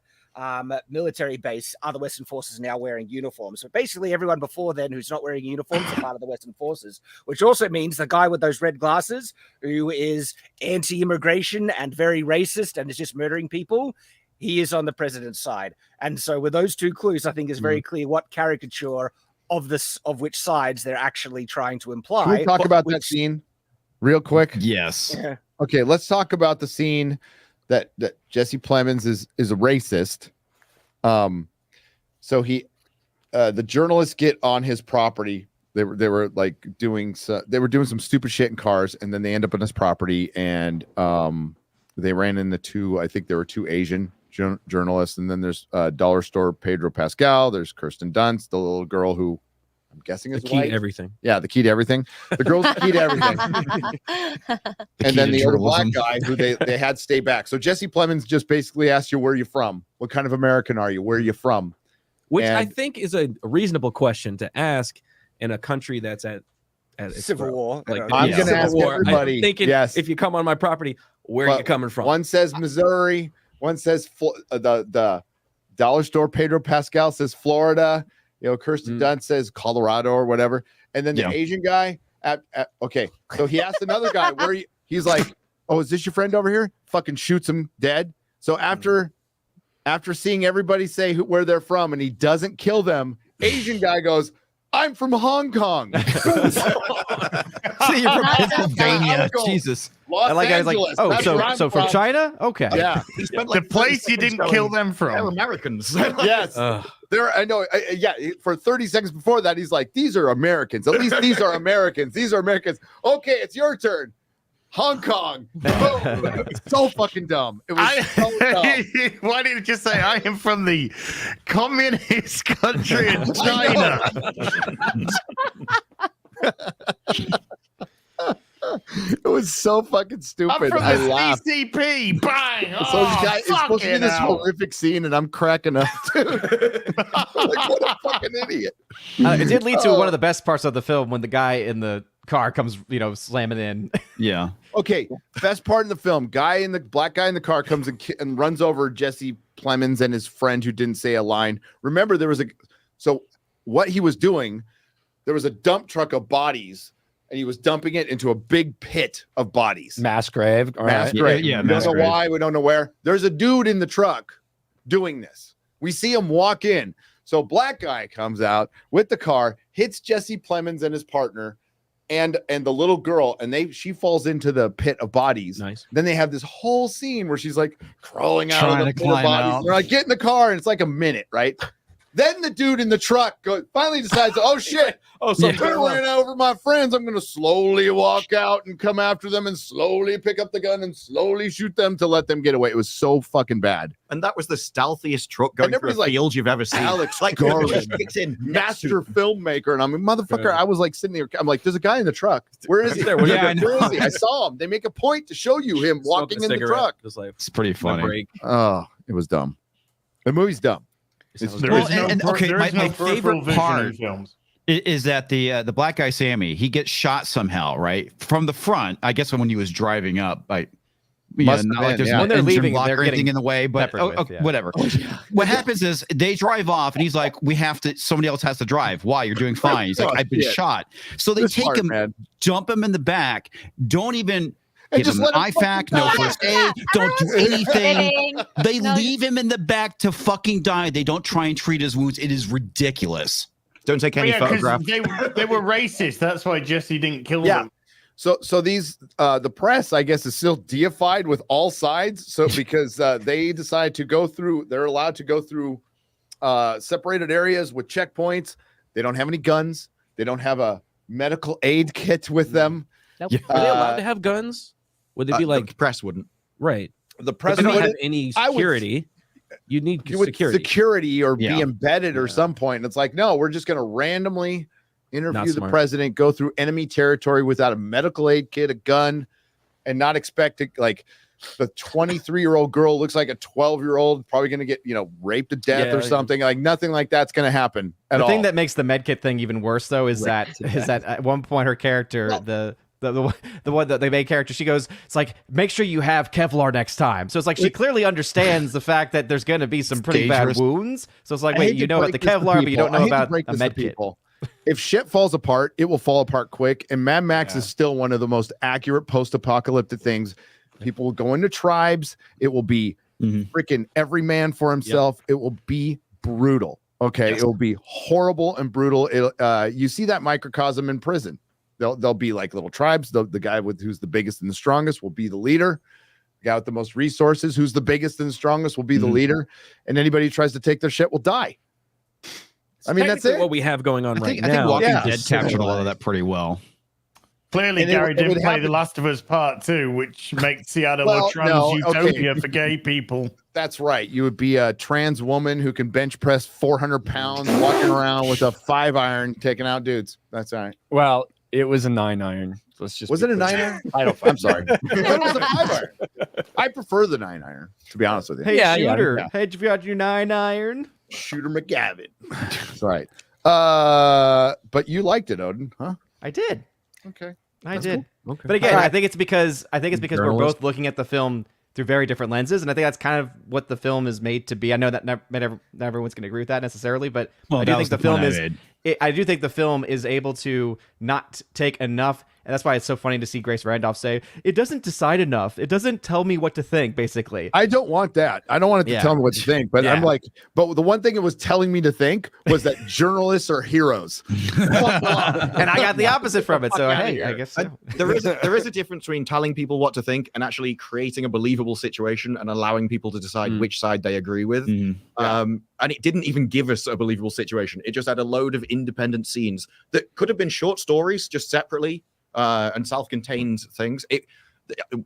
military base, other Western forces now wearing uniforms. So basically everyone before then who's not wearing uniforms are part of the Western forces, which also means the guy with those red glasses who is anti-immigration and very racist and is just murdering people, he is on the president's side. And so with those two clues, I think it's very clear what caricature of which sides they're actually trying to imply. Can we talk about that scene real quick? Yes. Yeah. Okay, let's talk about the scene that Jesse Plemons is a racist. So he the journalists get on his property. They were like doing some stupid shit in cars, and then they end up on his property, and they ran into two, I think there were two Asian journalists, and then there's Dollar Store Pedro Pascal, there's Kirsten Dunst, the little girl who I'm guessing is The key white. to everything. Yeah, the key to everything. The girl's the key to everything. And then the other black guy who they had stay back. So Jesse Plemons just basically asked you, where are you from? What kind of American are you? Where are you from? Which I And- think is a reasonable question to ask in a country that's at its Civil throat. war. Like, I'm yeah, gonna Civil ask War. everybody, I'm thinking, yes. if you come on my property, where are you But coming from? One says Missouri. One says the Dollar Store Pedro Pascal says Florida. You know, Kirsten Dunst says Colorado or whatever. And then the Asian guy, okay. So he asked another guy, where you? He's like, oh, is this your friend over here? Fucking shoots him dead. So after seeing everybody say where they're from and he doesn't kill them, Asian guy goes, I'm from Hong Kong. See, you're from Pennsylvania. Los Jesus. I like I was like, Angeles. oh, That's where I'm so from China? Okay. Yeah. He spent The place you didn't kill them They're from. Americans. Yes. There, I know. Yeah, for 30 seconds before that, he's like, "These are Americans. At least these are Americans. These are Americans." Okay, it's your turn. Hong Kong. Boom. So fucking dumb. It was so dumb. Why didn't you just say I am from the communist country of China? It was so fucking I'm stupid. from I the laughed. CCP. Bang! So this guy is supposed to be this hell. horrific scene, and I'm cracking up. Dude. I'm like, what a fucking idiot. It did lead to one of the best parts of the film when the guy in the car comes, slamming in. Yeah. Okay, best part in the film: black guy in the car comes and runs over Jesse Plemons and his friend who didn't say a line. Remember, so what he was doing. there was a dump truck of bodies, and he was dumping it into a big pit of bodies. Mass grave. Mass grave. Yeah, we don't know why. We don't know where. There's a dude in the truck doing this. We see him walk in. So black guy comes out with the car, hits Jesse Plemons and his partner, and the little girl, and she falls into the pit of bodies. Nice. Then they have this whole scene where she's like crawling out Trying of the to pit of climb bodies. out. They're like, get in the car, and it's like a minute, right? Then the dude in the truck finally decides, oh shit, they're running over my friends. I'm going to slowly walk out and come after them and slowly pick up the gun and slowly shoot them to let them get away. It was so fucking bad. And that was the stealthiest truck going through a everybody's like, field you've ever seen. Alex like Garland, just kicks in master filmmaker. And I mean, motherfucker, I was like sitting there. I'm like, there's a guy in the truck. Where is he? Yeah, Where is he? I saw him. They make a point to show you him walking in the truck. Just like, It's pretty funny. Oh, it was dumb. The movie's dumb. There is no favorite vision part in films. is that the black guy Sammy, he gets shot somehow, right, from the front. I guess when he was driving up, like, Must have not like been, there's yeah. no When they're engine leaving, block they're or anything getting in the way, but peppered with, yeah. whatever. What happens is they drive off, and he's like, somebody else has to drive. Why? You're doing fine. He's like, I've been shot. So they take him, jump him in the back, don't even And give just him an let him IFAC, no first aid, don't do anything. They No, leave him in the back to fucking die. They don't try and treat his wounds. It is ridiculous. Don't take any 'cause photographs. they were racist. That's why Jesse didn't kill Yeah. them. So these the press, I guess, is still deified with all sides. So because they decide to go through, they're allowed to go through separated areas with checkpoints. They don't have any guns. They don't have a medical aid kit with them. Nope. are they allowed to have guns? Would they be The like press wouldn't. right? The But they president don't have any I would- security. You need you would security. or Yeah. be embedded or Yeah. some point. And it's like, no, we're just going to randomly interview Not the smart. president, go through enemy territory without a medical aid kit, a gun, and not expect to, like, the 23-year-old girl looks like a 12-year-old, probably going to get, raped to death or Yeah. something. Like, nothing like that's going to happen at The all. thing that makes the medkit thing even worse, though, is Right. that at one point her character, the main character, she goes, it's like, make sure you have Kevlar next time. So it's like she clearly understands the fact that there's going to be some pretty dangerous. bad wounds. So it's like, I wait, hate you to know about the break this to Kevlar, but you people. don't I know hate to about break a this to medkit. people. If shit falls apart, it will fall apart quick. And Mad Max is still one of the most accurate post-apocalyptic things. People will go into tribes. It will be freaking every man for himself. It will be brutal. Okay, it will be horrible and brutal. You see that microcosm in prison. They'll be like little tribes. The guy who's the biggest and the strongest will be the leader. The guy with the most resources, who's the biggest and the strongest, will be the leader. And anybody who tries to take their shit will die. I mean, that's it. What we have going on right I think now. Walking Yeah. Dead captured a lot of that pretty well. Clearly, And Gary it would didn't play happen- The Last of Us Part 2, which makes Seattle Well, a trans no, utopia okay. for gay people. That's right. You would be a trans woman who can bench press 400 pounds, walking around with a 5-iron, taking out dudes. That's all right. Well, it was a 9-iron. Let's just Was be it a clear. 9-iron? I don't. I'm sorry. It was a 5-iron. I prefer the 9-iron, to be honest with you. Hey, Yeah, shooter. yeah. Hey, you got your 9-iron? Shooter McGavin. That's right. But you liked it, Odin, huh? I did. Okay. I did. Cool. Okay. But again, All right. I think it's because we're Journalist. both looking at the film through very different lenses, and I think that's kind of what the film is made to be. I know that not everyone's going to agree with that necessarily, but Well, I do that think was the the film point I is. made. I do think the film is able to not take enough, and that's why it's so funny to see Grace Randolph say, "It doesn't decide enough. It doesn't tell me what to think." Basically, I don't want that. I don't want it to Yeah. tell me what to think, but I'm Yeah. like, but the one thing it was telling me to think was that journalists are heroes. and I got the opposite from it. So Fuck outta hey, here. I guess so. There is a difference between telling people what to think and actually creating a believable situation and allowing people to decide which side they agree with. And it didn't even give us a believable situation. It just had a load of independent scenes that could have been short stories just separately and self-contained things.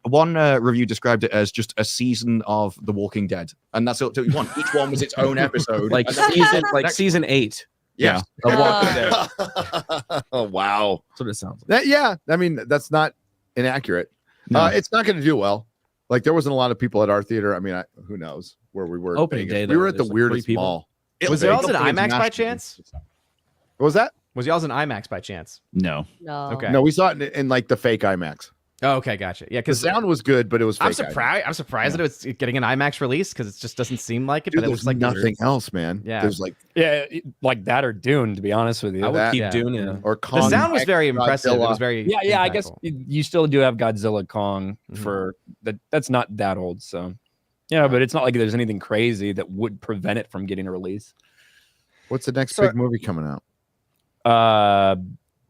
One review described it as just a season of The Walking Dead, and that's what you want. Each one was its own episode, like and then- season 8 yeah. of Walking Dead. Oh wow. That's what it sounds like. Yeah, I mean that's not inaccurate. It's not going to do well. Like there wasn't a lot of people at our theater. I mean, who knows where we were? in Opening Vegas. day, we though, were at the there's like weirdest 3 people. mall. Was there Vegas. also an IMAX by International. chance? What was that? Was y'all's an IMAX by chance? No. No. Okay. No, we saw it in like the fake IMAX. Oh, okay, gotcha. Yeah, The because sound was good, but it was. I'm fake surprised. I'm surprised that it's getting an IMAX release because it just doesn't seem like it. Dude, but it there's looks like nothing else, man. Yeah. There's like like that or Dune. To be honest with you, I would that- keep yeah. Dune in. or the Kong sound was X very impressive. It Godzilla. was very yeah. I guess impactful. you still do have Godzilla Kong for that. That's not that old, so yeah. But it's not like there's anything crazy that would prevent it from getting a release. What's the next So- big movie coming out?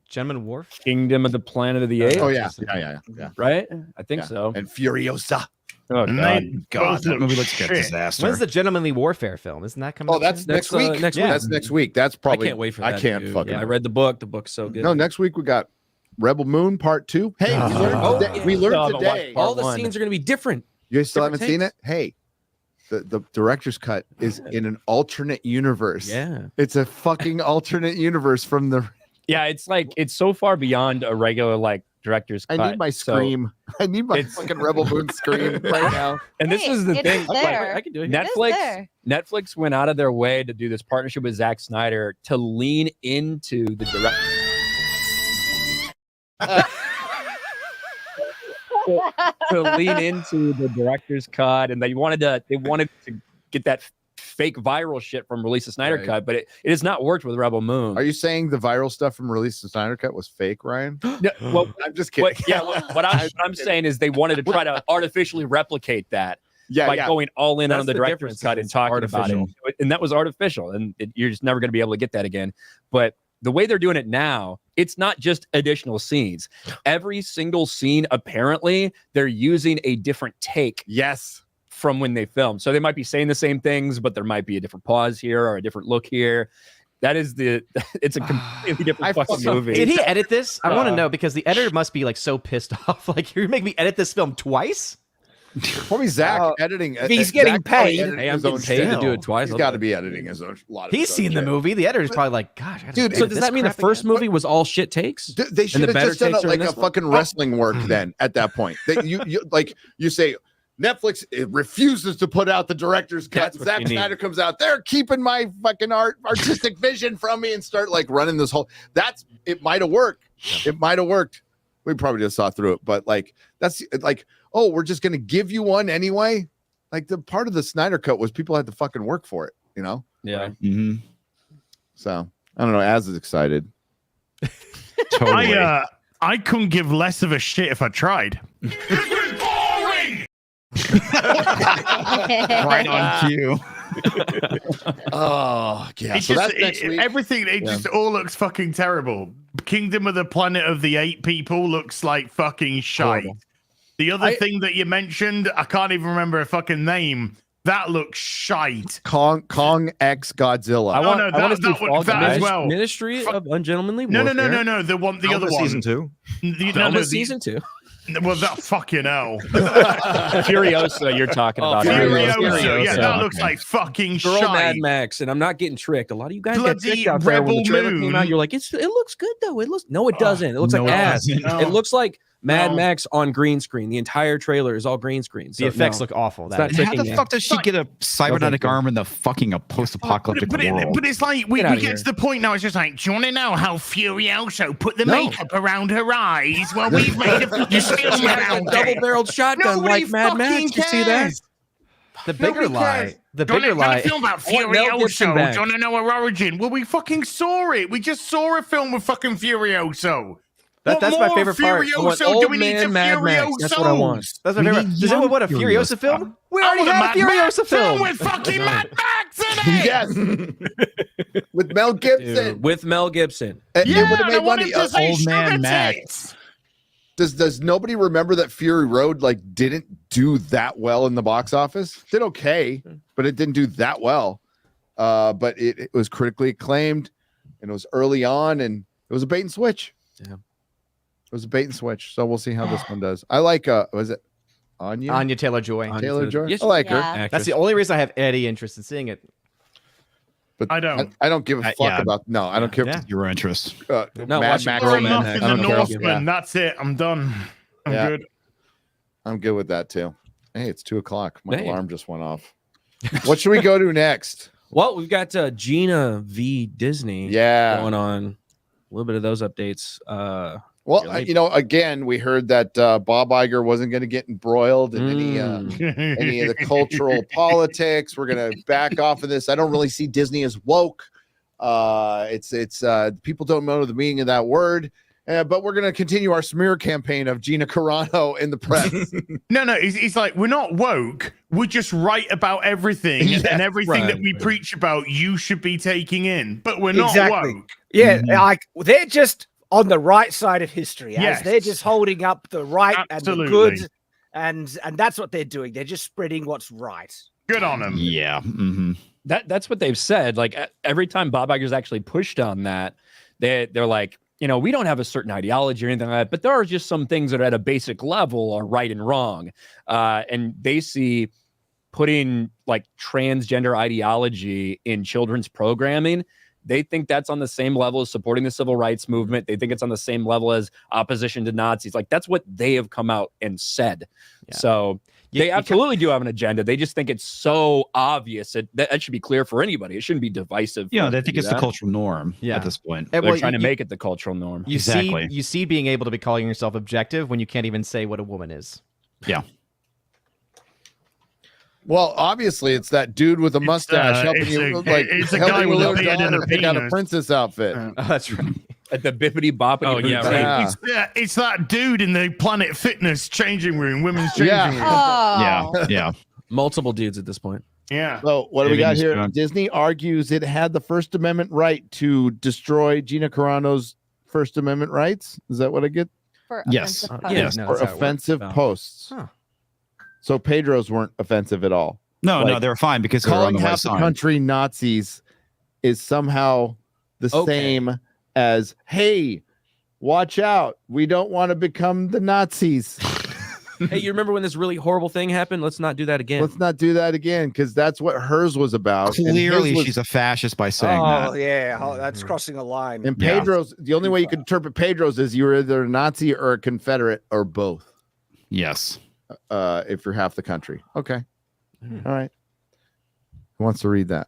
Gentleman Wharf. Kingdom of the Planet of the Apes. Oh yeah. Right. I think Yeah. so. And Furiosa. Oh And god. they God, both that look movie looks like a shit. disaster. When's the Gentlemanly Warfare film? Isn't that coming? Oh, out that's soon? next week. next week. That's next week. That's probably. I can't wait for I that. can't dude. fucking. I read the book. The book's so good. No, next week we got Rebel Moon Part 2. Hey, we learned Oh, today. yeah. We learned Still haven't today. watched all the Part one. scenes are going to be different. You guys still haven't different seen it? Hey, the director's cut is in an alternate universe. Yeah. It's a fucking alternate universe from the. Yeah, it's like it's so far beyond a regular like director's I cut. need my so- scream. I need my it's- fucking Rebel Moon scream right now. and this Hey, is the it thing. is like, there. I can do it. It is Netflix there. Netflix went out of their way to do this partnership with Zack Snyder to lean into the direct to lean into the director's cut, and they wanted to get that fake viral shit from Release the Snyder Right. Cut, but it has not worked with Rebel Moon. Are you saying the viral stuff from Release the Snyder Cut was fake, Ryan? No, well, I'm just kidding. what I'm saying is they wanted to try to artificially replicate that yeah, by yeah. going all in That's on the the director's difference. cut and It's talking about artificial. it. And that was artificial, and you're just never going to be able to get that again. But the way they're doing it now, it's not just additional scenes. Every single scene, apparently, they're using a different take Yes. from when they filmed. So they might be saying the same things, but there might be a different pause here or a different look here. That is it's a completely different I fucking fucking movie. Did he edit this? I want to Uh, know because the editor must be like so pissed off. Like you're making me edit this film twice. Probably Zach Oh, editing. if he's getting Zach probably paid- edited Hey, I'm his own getting paid to shit. do it twice. He's I'll got do to it. be editing his own. A lot of He's his own seen the shit. movie. The editor's probably like, gosh, I gotta Dude, edit So does this that mean the crap first again. movie was all shit takes? They should the have better just done takes it are in like a this one? fucking wrestling work then at that point. That you like you say Netflix it refuses to put out the director's cut. That's what Zack you need. Snyder comes out. They're keeping my fucking artistic vision from me and start like running this whole. It might have worked. It might have worked. We probably just saw through it, but like that's like oh we're just gonna give you one anyway. Like the part of the Snyder cut was people had to fucking work for it, you know. Yeah. Mhm. So I don't know. Az is excited. Totally. I couldn't give less of a shit if I tried. Right on cue. Oh yeah. It's So just, that's next week. everything. It just all looks fucking terrible. Kingdom of the Planet of the Eight People looks like fucking shite. Horrible. The other thing that you mentioned, I can't even remember a fucking name. That looks shite. Kong X Godzilla. I want, no, I want to that see would- Fall that Guys. as well. Ministry of Ungentlemanly No, Warfare. no. The one, the Alpha other one. season 2. Velma season 2. Well, that fucking hell. Furiosa, you're talking Oh, about. Furiosa. Furiosa. Yeah, that Okay. looks like fucking Girl shite. Mad Max, and I'm not getting tricked. A lot of you guys Bloody get tricked out there when the Rebel trailer came Moon. out. You're like, it looks good though. It doesn't. It looks No, like it ass. doesn't. No. It looks like Mad No. Max on green screen. The entire trailer is all green screen. The So, effects no. look awful. It's That not is- How tricking the you. fuck does she get a cybernetic you. arm in the fucking post-apocalyptic world? But it's like we Get outta get here. to the point now. It's just like, do you want to know how Furioso put the No. makeup around her eyes? Well, we've made a fucking film She has a around it. double-barreled shotgun Nobody like Mad Max. fucking You see that? cares. the bigger Nobody lie. cares. The Do you bigger want lie. a film about I want Mel Gibson Furioso? back. Do you want to know her origin? Well, we fucking saw it. We just saw a film with fucking Furioso. What That's my more favorite part. I want Furioso do old we need to man Mad Max. That's what I want. Furiosos? That's my We favorite. need Is it young what a Furiosa. Furiosa film? We Oh, already the had a Mad Max Furiosa film. with fucking Mad Max in it. Yes. With Mel Gibson. Dude, with Mel Gibson. And it Yeah, would have I made wanted money. to say Old Man sugar Max. tits. Does nobody remember that Fury Road like didn't do that well in the box office? Did okay, but it didn't do that well. But it was critically acclaimed, and it was early on, and it was a bait and switch. Yeah. It was a bait and switch. So we'll see how this one does. I like was it Anya? Anya Taylor-Joy. Taylor-Joy? Yes, I like her. Yeah. That's the only reason I have any interest in seeing it. But I don't. I don't give a fuck yeah. about. No, I don't care. Yeah. Your interest. Not Mad watching Max. Girl Throw Mad enough Max. in I the don't care. Northman. That's it. I'm done. I'm Yeah. good. I'm good with that too. Hey, it's 2:00. My Hey. alarm just went off. What should we go to next? Well, we've got Gina v Disney Yeah. going on. A little bit of those updates. Well, Well, again, we heard that Bob Iger wasn't going to get embroiled in any of the cultural politics. We're going to back off of this. I don't really see Disney as woke. It's people don't know the meaning of that word. But we're going to continue our smear campaign of Gina Carano in the press. No, it's like we're not woke. We're just right about everything, and everything that we preach about, you should be taking in. But we're not woke. Yeah, like they're just on the right side of history. As they're just holding up the right and the good, and that's what they're doing. They're just spreading what's right. Good on them. Yeah, that's what they've said. Like every time Bob Iger's actually pushed on that, they're like, we don't have a certain ideology or anything like that, but there are just some things that at a basic level are right and wrong. And they see putting like transgender ideology in children's programming. They think that's on the same level as supporting the civil rights movement. They think it's on the same level as opposition to Nazis. Like that's what they have come out and said. Yeah. So they absolutely do have an agenda. They just think it's so obvious that should be clear for anybody. It shouldn't be divisive. Yeah, they think it's the cultural norm at this point. They're trying to make it the cultural norm. You see being able to be calling yourself objective when you can't even say what a woman is. Yeah. Well, obviously, it's that dude with a mustache helping you, it's a guy with a beard and a pick out a princess outfit. Oh, that's right. At the bippity boppity. Oh, yeah, right. It's that dude in the Planet Fitness changing room, women's changing room. Oh. Yeah. Multiple dudes at this point. Yeah. So what do we got here? Disney argues it had the First Amendment right to destroy Gina Carano's First Amendment rights. Is that what I get? For Yes. offensive posts. For offensive posts. Huh. So Pedro's weren't offensive at all. No, they were fine because they were on calling the right half the side. country Nazis is somehow the same as, hey, watch out. We don't want to become the Nazis. Hey, you remember when this really horrible thing happened? Let's not do that again. Let's not do that again, because that's what hers was about. Clearly, she's a fascist by saying that. Oh, yeah. That's crossing a line. And Pedro's, the only way you can interpret Pedro's is you're either a Nazi or a Confederate or both. Yes. If you're half the country. Okay. All right. Who wants to read that?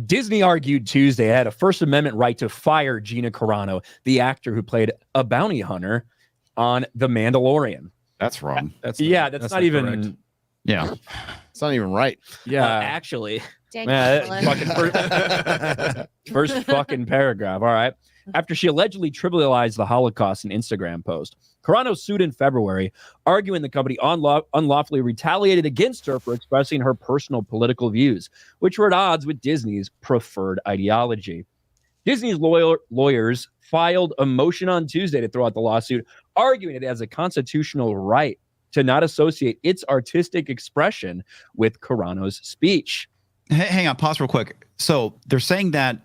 Disney argued Tuesday it had a First Amendment right to fire Gina Carano, the actor who played a bounty hunter on The Mandalorian. That's wrong. That's not even correct. Yeah. It's not even right. Yeah. Actually. First fucking paragraph. All right. After she allegedly trivialized the Holocaust in an Instagram post, Carano sued in February, arguing the company unlawfully retaliated against her for expressing her personal political views, which were at odds with Disney's preferred ideology. Disney's lawyers filed a motion on Tuesday to throw out the lawsuit, arguing it has a constitutional right to not associate its artistic expression with Carano's speech. Hang on, pause real quick. So they're saying that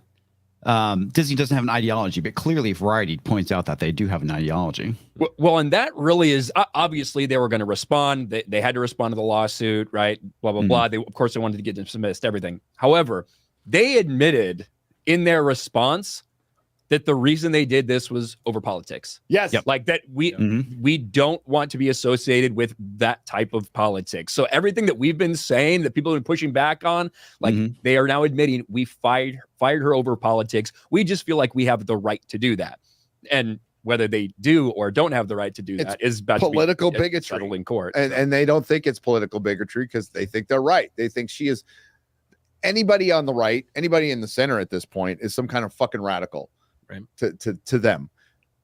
Disney doesn't have an ideology, but clearly Variety points out that they do have an ideology. Well, and that really is obviously they were going to respond. They had to respond to the lawsuit, right? Blah, blah, blah. Of course, they wanted to get dismissed, everything. However, they admitted in their response that the reason they did this was over politics. Yes. Yep. Like that we don't want to be associated with that type of politics. So everything that we've been saying that people have been pushing back on, like they are now admitting we fired her over politics. We just feel like we have the right to do that. And whether they do or don't have the right to do that is about political to be bigotry settled in court. And they don't think it's political bigotry because they think they're right. They think she is anybody on the right, anybody in the center at this point is some kind of fucking radical. Right. To them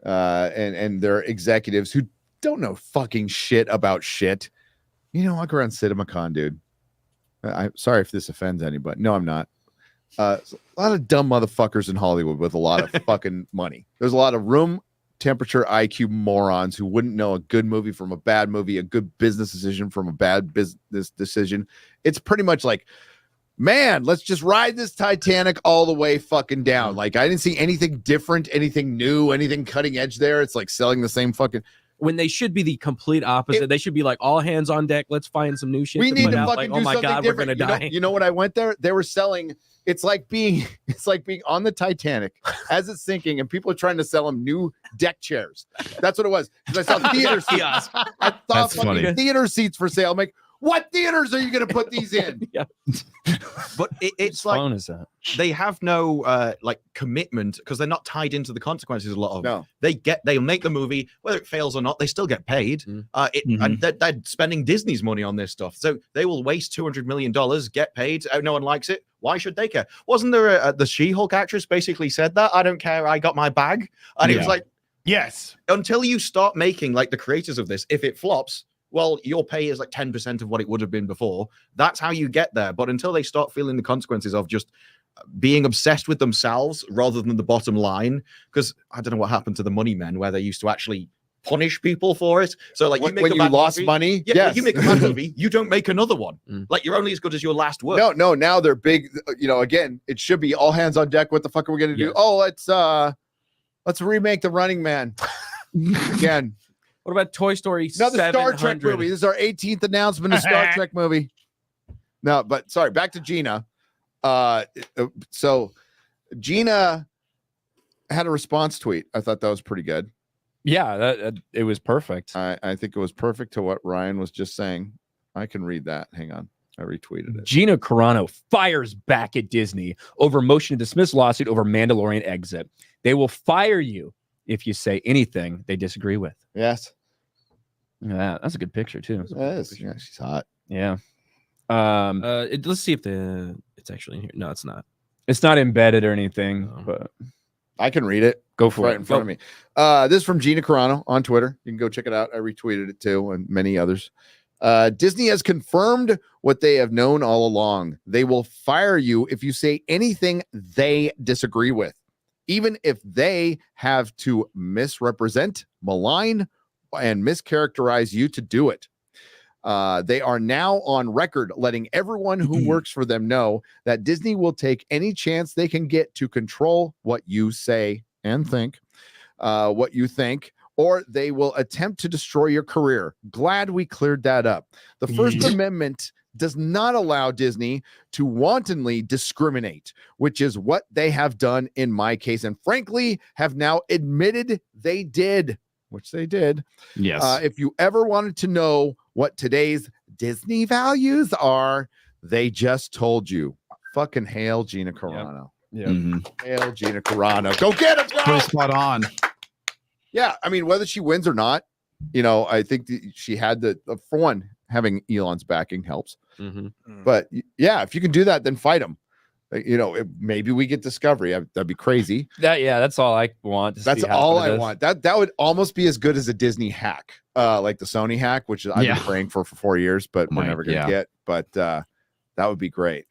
and their executives who don't know fucking shit about shit. Walk around CinemaCon, dude. I'm sorry if this offends anybody. No, I'm not. A lot of dumb motherfuckers in Hollywood with a lot of fucking money. There's a lot of room temperature IQ morons who wouldn't know a good movie from a bad movie, a good business decision from a bad business decision. It's pretty much like, man, let's just ride this Titanic all the way fucking down. Like, I didn't see anything different, anything new, anything cutting edge there. It's like selling the same fucking. When they should be the complete opposite. They should be like, all hands on deck. Let's find some new shit. We need to fucking like, do oh my something God, different. we're going to die. You know what? I went there. They were selling. It's like being on the Titanic as it's sinking, and people are trying to sell them new deck chairs. That's what it was. Because I saw theater seats. I saw fucking theater seats for sale. I'm like, What theaters are you going to put these in? Yeah. But it's like phone is that? they have no like commitment because they're not tied into the consequences. A lot of No. they'll make the movie whether it fails or not. They still get paid. And they're spending Disney's money on this stuff, so they will waste $200 million, get paid. No one likes it. Why should they care? Wasn't there the She-Hulk actress basically said that? I don't care. I got my bag, and it was like, yes. Until you start making like the creators of this, if it flops, well, your pay is like 10% of what it would have been before. That's how you get there. But until they start feeling the consequences of just being obsessed with themselves rather than the bottom line, because I don't know what happened to the Money Men where they used to actually punish people for it. So like when you lost money, you make a bad movie, you don't make another one. Like you're only as good as your last work. No, now they're big. Again, it should be all hands on deck. What the fuck are we gonna do? Oh, let's remake The Running Man again. What about Toy Story? Another Star Trek movie. This is our 18th announcement of Star Trek movie. No, but sorry, back to Gina. So Gina had a response tweet. I thought that was pretty good. Yeah, it was perfect. I think it was perfect to what Ryan was just saying. I can read that. Hang on. I retweeted it. Gina Carano fires back at Disney over motion to dismiss lawsuit over Mandalorian exit. They will fire you if you say anything they disagree with. Yes. Yeah, that's a good picture too. It is. Yeah, she's hot. Yeah. Let's see if it's actually in here. No, it's not. It's not embedded or anything, but I can read it. Go for right it. in front of me. This is from Gina Carano on Twitter. You can go check it out. I retweeted it too, and many others. Disney has confirmed what they have known all along. They will fire you if you say anything they disagree with, even if they have to misrepresent, malign, and mischaracterize you to do it. They are now on record letting everyone who works for them know that Disney will take any chance they can get to control what you say and think, what you think, or they will attempt to destroy your career. Glad we cleared that up. The First Amendment does not allow Disney to wantonly discriminate, which is what they have done in my case, and frankly have now admitted they did, which they did. Yes. If you ever wanted to know what today's Disney values are, they just told you. Fucking hail Gina Carano. yeah. Hail Gina Carano. Go get it, bro. Pretty spot on. Yeah, I mean, whether she wins or not, I think she had for one, having Elon's backing helps. But yeah, if you can do that, then fight him. Maybe we get Discovery. That'd be crazy. That's all I want. That's all I want. That would almost be as good as a Disney hack, like the Sony hack, which I've been praying for 4 years, but we're never gonna get. But that would be great.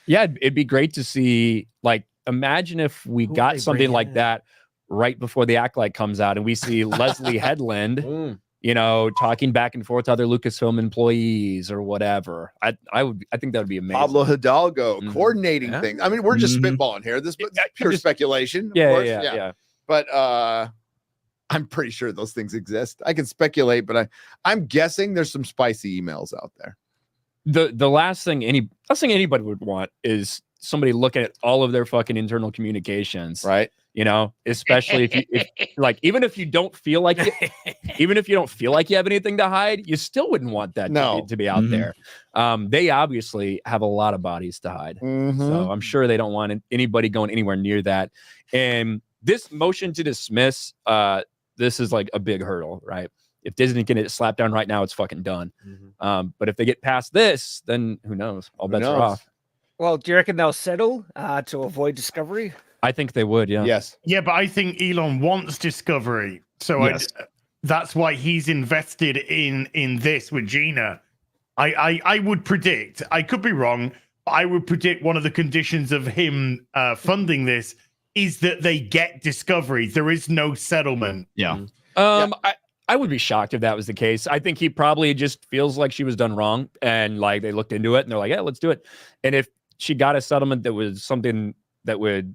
Yeah, it'd be great to see. Like, imagine if we got something like that right before the Acolyte comes out, and we see Leslie Headland, talking back and forth to other Lucasfilm employees or whatever. I think that would be amazing. Pablo Hidalgo coordinating things. I mean, we're just spitballing here. This is pure speculation. Yeah. But I'm pretty sure those things exist. I can speculate, but I'm guessing there's some spicy emails out there. The last thing anybody would want is somebody looking at all of their fucking internal communications, right? Especially if even if you don't feel like you have anything to hide, you still wouldn't want that to be out there. They obviously have a lot of bodies to hide, so I'm sure they don't want anybody going anywhere near that. And this motion to dismiss, this is like a big hurdle, right? If Disney can get it slapped down right now, it's fucking done. But if they get past this, then who knows? All bets are off. Well, do you reckon they'll settle to avoid Discovery? I think they would, yeah. Yes. Yeah, but I think Elon wants Discovery. So that's why he's invested in this with Gina. I would predict, I could be wrong, but I would predict one of the conditions of him funding this is that they get Discovery. There is no settlement. Yeah. I would be shocked if that was the case. I think he probably just feels like she was done wrong, and like they looked into it and they're like, yeah, let's do it. And if she got a settlement that was something that would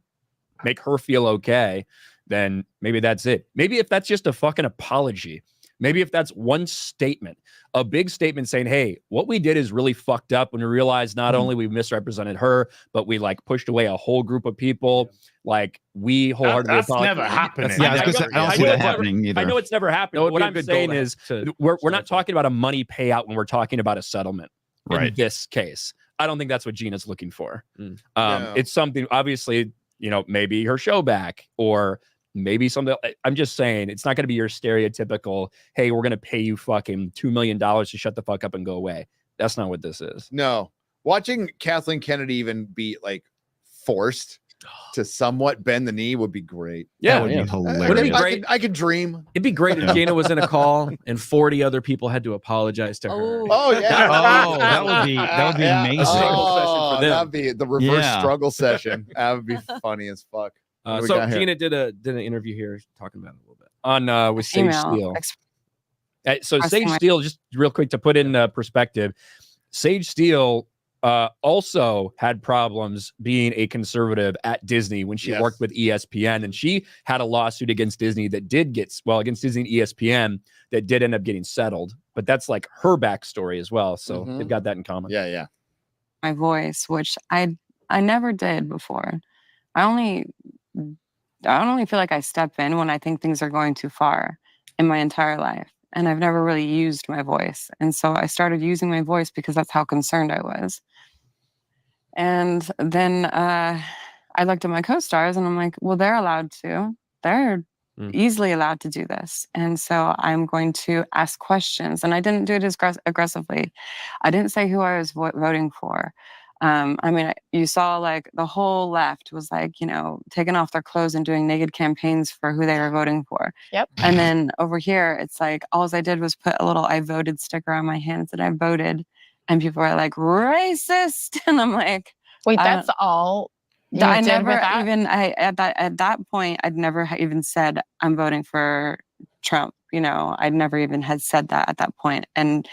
make her feel okay, then maybe that's it. Maybe if that's just a fucking apology, maybe if that's one statement, a big statement saying, hey, what we did is really fucked up when we realized not only we misrepresented her, but we like pushed away a whole group of people. Like we wholeheartedly that's never happening. I don't see that happening either. I know it's never happened. What I'm saying is we're not talking about a money payout when we're talking about a settlement. in this case. I don't think that's what Gina's looking for. No. It's something, obviously, maybe her show back, or maybe something. I'm just saying, it's not going to be your stereotypical, hey, we're going to pay you fucking $2 million to shut the fuck up and go away. That's not what this is. No. Watching Kathleen Kennedy even be like forced to somewhat bend the knee would be great. Yeah, That would be hilarious. Would it be great? I could dream. It'd be great if Gina was in a call and 40 other people had to apologize to her. Oh yeah. Oh, that would be amazing. Oh, for them. that'd be the reverse Yeah. struggle session. That would be funny as fuck. What do we So got here? Gina did an interview here talking about it a little bit. On with Sage Female Steele. So expressing Sage my- Steele, just real quick to put in perspective, Sage Steele also had problems being a conservative at Disney when she Yes. worked with ESPN, and she had a lawsuit against Disney that did get against Disney and ESPN that did end up getting settled. But that's like her backstory as well, so Mhm. they've got that in common. Yeah. my voice, which I never did before. I only feel like I step in when I think things are going too far in my entire life. And I've never really used my voice. And so I started using my voice because that's how concerned I was. And then I looked at my co-stars and I'm like, well, they're allowed to. They're easily allowed to do this. And so I'm going to ask questions. And I didn't do it as aggressively. I didn't say who I was voting for. I mean, you saw like the whole left was like, taking off their clothes and doing naked campaigns for who they were voting for. Yep. And then over here, it's like, all I did was put a little I voted sticker on my hands that I voted. And people are like, racist. And I'm like, Wait, I that's all you I did never with that? even, at that point, I'd never even said I'm voting for Trump. I'd never even had said that at that point. And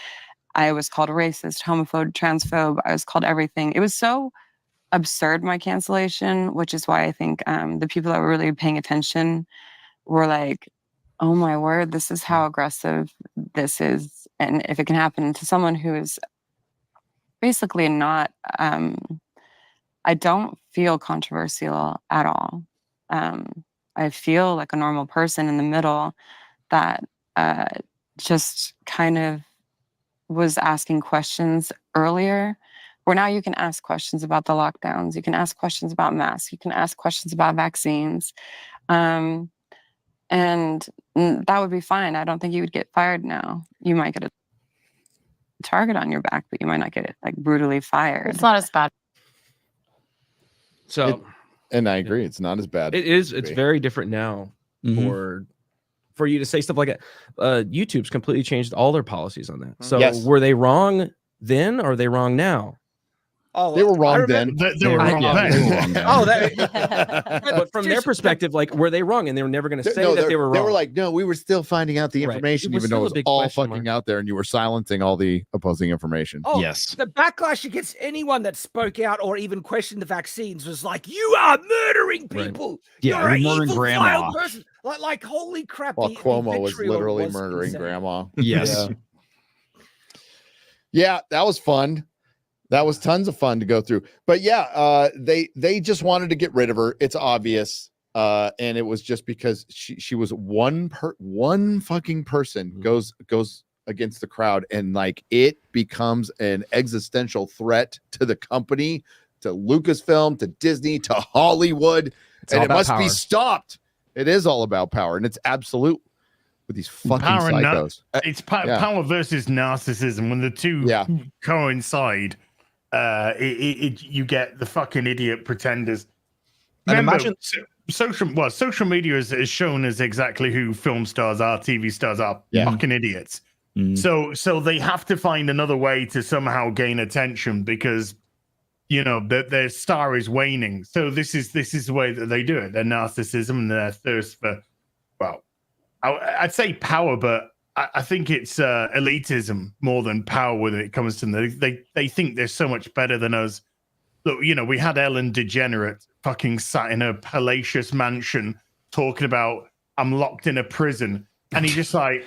I was called a racist, homophobe, transphobe. I was called everything. It was so absurd, my cancellation, which is why I think the people that were really paying attention were like, oh my word, this is how aggressive this is. And if it can happen to someone who is basically not, I don't feel controversial at all. I feel like a normal person in the middle that just kind of was asking questions earlier, where now you can ask questions about the lockdowns, you can ask questions about masks, you can ask questions about vaccines, and that would be fine. I don't think you would get fired now. You might get a target on your back, but you might not get like brutally fired. It's not as bad. So, and I agree, it's not as bad. it is. It's very different now for you to say stuff like that. YouTube's completely changed all their policies on that. So Yes. were they wrong then, or are they wrong now? Oh, They were wrong I remember- then. They were wrong then. Oh, that, But from their perspective, like, were they wrong? And they were never going to say No, that they were wrong. They were like, no, we were still finding out the Right. information, It was even though still a it was big all question fucking mark. out there, and you were silencing all the opposing information. oh, Yes. the backlash against anyone that spoke out or even questioned the vaccines was like, you are murdering Right. people. Yeah, You're an you're murdering evil, grandma. vile person. Like, holy crap. While the Cuomo was vitriol literally was murdering insane. grandma. Yes. Yeah, that was fun. That was tons of fun to go through. But yeah, they just wanted to get rid of her. It's obvious. And it was just because she was one fucking person goes against the crowd, and like it becomes an existential threat to the company, to Lucasfilm, to Disney, to Hollywood, It's all and it about must be power. stopped. It is all about power, and it's absolute with these fucking Power and psychos. It's Yeah. power versus narcissism. When the two coincide, you get the fucking idiot pretenders. And Remember, imagine- social media is shown as exactly who film stars are, TV stars are. Yeah. Fucking idiots. So they have to find another way to somehow gain attention because their star is waning. So this is the way that they do it. Their narcissism and their thirst for, well, I'd say power, but I think it's elitism more than power when it comes to them. They think they're so much better than us. Look, we had Ellen DeGenerate fucking sat in a palatial mansion talking about I'm locked in a prison, and he just like,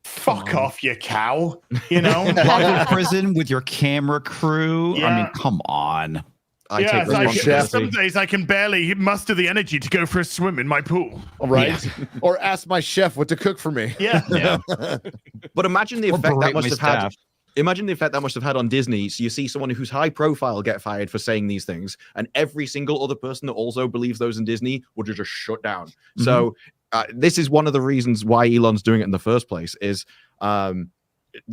fuck off, you cow, Lockwood prison with your camera crew. I Yeah. mean, come on. yeah, it's like, responsibility. some days I can barely muster the energy to go for a swim in my pool. Right? Or ask my chef what to cook for me. Yeah. Yeah. But imagine the Or effect that berate must my have had. staff. Imagine the effect that must have had on Disney. So you see someone who's high profile get fired for saying these things, and every single other person that also believes those in Disney would just shut down. Mm-hmm. So this is one of the reasons why Elon's doing it in the first place. Is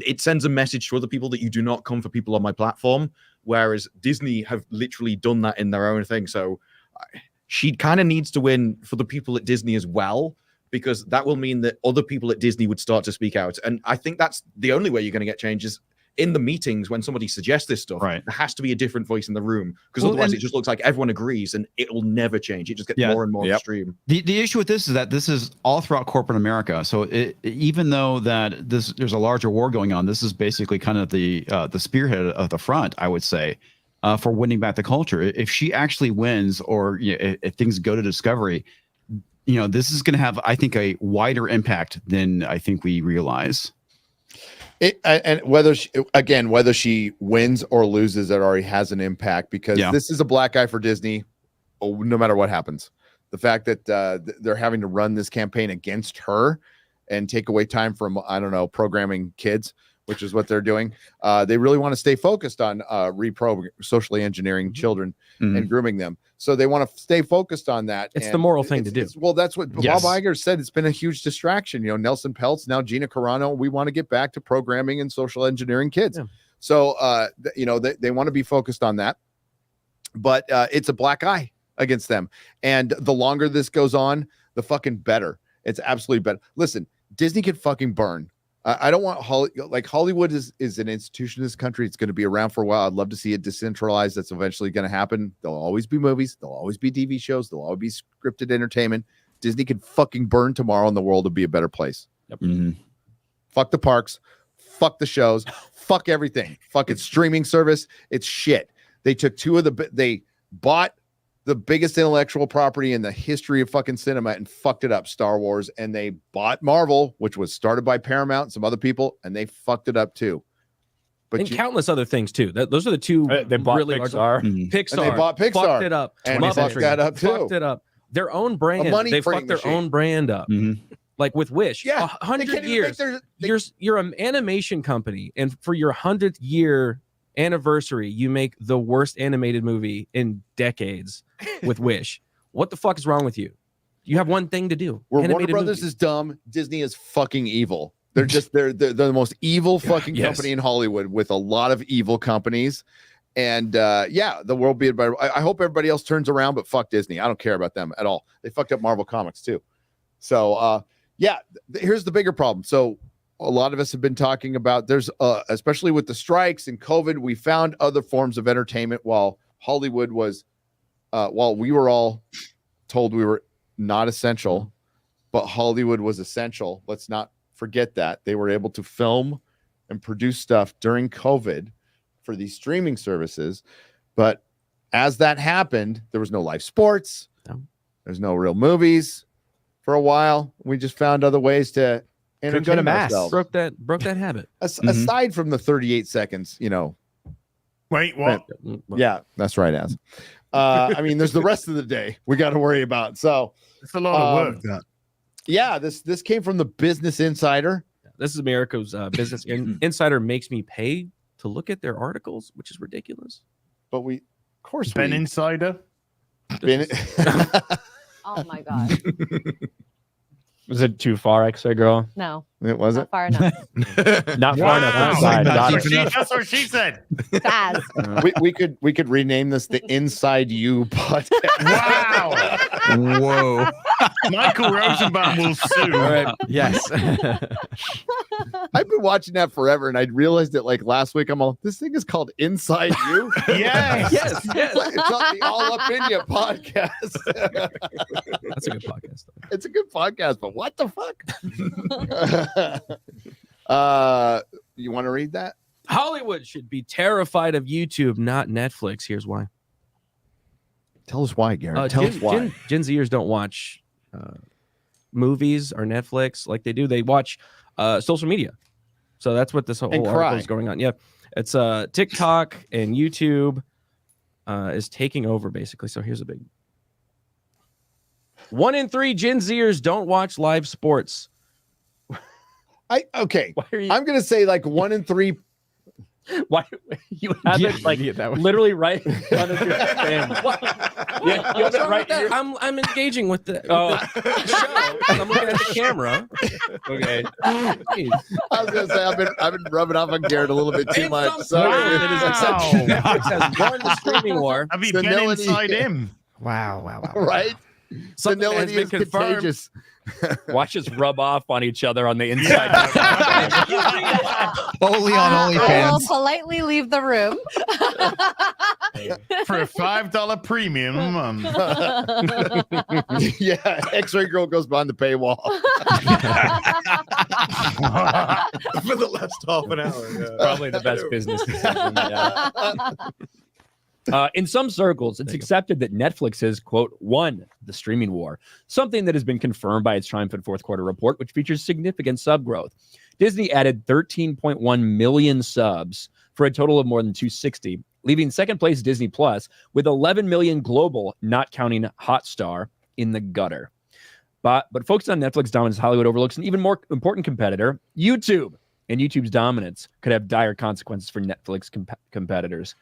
it sends a message to other people that you do not come for people on my platform, whereas Disney have literally done that in their own thing. So she kind of needs to win for the people at Disney as well, because that will mean that other people at Disney would start to speak out. And I think that's the only way you're going to get changes. In the meetings, when somebody suggests this stuff, there has to be a different voice in the room, because otherwise it just looks like everyone agrees and it will never change. It just gets more and more extreme. The issue with this is that this is all throughout corporate America. So even though that there's a larger war going on, this is basically kind of the spearhead of the front, I would say, for winning back the culture. If she actually wins, or if things go to Discovery, this is going to have, I think, a wider impact than I think we realize. And whether she wins or loses, it already has an impact, because this is a black eye for Disney. No matter what happens, the fact that they're having to run this campaign against her and take away time from, I don't know, programming kids, which is what they're doing. They really want to stay focused on socially engineering children and grooming them. So they want to stay focused on that. It's the moral thing to do. Well, that's what Bob Iger said. It's been a huge distraction. Nelson Peltz, now Gina Carano. We want to get back to programming and social engineering kids. Yeah. So, they want to be focused on that. But it's a black eye against them. And the longer this goes on, the fucking better. It's absolutely better. Listen, Disney can fucking burn. I don't want Hollywood is an institution in this country. It's going to be around for a while. I'd love to see it decentralized. That's eventually going to happen. There'll always be movies. There'll always be TV shows. There'll always be scripted entertainment. Disney can fucking burn tomorrow, and the world will be a better place. Yep. Mm-hmm. Fuck the parks. Fuck the shows. Fuck everything. Fuck its streaming service. It's shit. They took they bought the biggest intellectual property in the history of fucking cinema and fucked it up, Star Wars, and they bought Marvel, which was started by Paramount and some other people, and they fucked it up too. But countless other things too. Those are the two. They bought really Pixar. Pixar. And they bought Pixar. Fucked it up. And they fucked that up too. Fucked it up. Their own brand. They fucked their own brand up. Mm-hmm. Like with Wish. Yeah. 100 years. You're an animation company, and for your 100th year anniversary, you make the worst animated movie in decades with Wish. What the fuck is wrong with you? You have one thing to do. Warner Brothers is dumb. Disney is fucking evil. They're the most evil fucking company in Hollywood, with a lot of evil companies. And the world will be better. I hope everybody else turns around, but fuck Disney. I don't care about them at all. They fucked up Marvel Comics too. So here's the bigger problem. So a lot of us have been talking about there's especially with the strikes and COVID, we found other forms of entertainment while Hollywood was while we were all told we were not essential, but Hollywood was essential. Let's not forget that. They were able to film and produce stuff during COVID for these streaming services. But as that happened, there was no live sports. No. There's no real movies for a while. We just found other ways to go to mass. Broke that habit. Aside from the 38 seconds, Wait, what? Yeah, that's right, Az. I mean, there's the rest of the day we got to worry about. So it's a lot of work. Yeah, this came from the Business Insider. This is America's Business Insider makes me pay to look at their articles, which is ridiculous. But of course, Ben Insider. Oh my god. Was it too far, X-Ray Girl? No. It wasn't. Not far enough. Not far enough. Outside. That's what she said. Baz. we could rename this the Inside You podcast. Wow. Whoa. Michael Rosenbaum will sue. All right. Yes. I've been watching that forever, and I realized it like last week. I'm all, this thing is called Inside You. Yes. Yes. It's on the All Up In You podcast. That's a good podcast. It's a good podcast, but what the fuck? You want to read that? Hollywood should be terrified of YouTube, not Netflix. Here's why. Tell us why, Garrett. Tell us why. Gen Zers don't watch movies or Netflix like they do. They watch social media. So that's what this whole article is going on. Yeah. It's TikTok and YouTube is taking over, basically. So here's a big 1 in 3 Gen Zers don't watch live sports. I'm gonna say like 1 in 3 Why you have Yeah, it like yeah, that was- literally right in front of your stand? Yeah, you have it right here. I'm engaging with the, Oh. the show. I'm looking at the camera. Okay. Jeez. I was gonna say I've been rubbing off on Garrett a little bit too In much. some So circles, it is accepted. Wow. Netflix has won the streaming war. Have you been Senility. inside him? Wow. right? Something that has Senility been is confirmed. contagious. Watch us rub off on each other on the inside. Only on I will OnlyFans. politely leave the room. For a $5 premium a month. Yeah, X-Ray Girl goes behind the paywall. For the last half an hour. Yeah. Probably the best business decision. Yeah. In some circles, it's accepted that Netflix has, quote, won the streaming war, something that has been confirmed by its triumphant fourth quarter report, which features significant sub growth. Disney added 13.1 million subs for a total of more than 260, leaving second place Disney Plus with 11 million global, not counting Hotstar, in the gutter. But focusing on Netflix dominance, Hollywood overlooks an even more important competitor, YouTube. And YouTube's dominance could have dire consequences for Netflix competitors.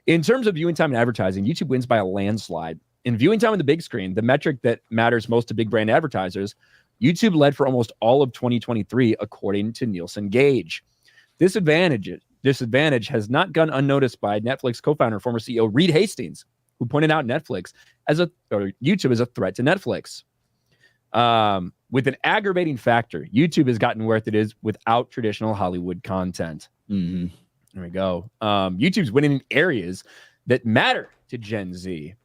In terms of viewing time and advertising, YouTube wins by a landslide. In viewing time on the big screen, the metric that matters most to big brand advertisers, YouTube led for almost all of 2023, according to Nielsen Gauge. This disadvantage has not gone unnoticed by Netflix co-founder, former CEO Reed Hastings, who pointed out YouTube as a threat to Netflix. With an aggravating factor, YouTube has gotten where it is without traditional Hollywood content. Mhm. There we go. YouTube's winning in areas that matter to Gen Z.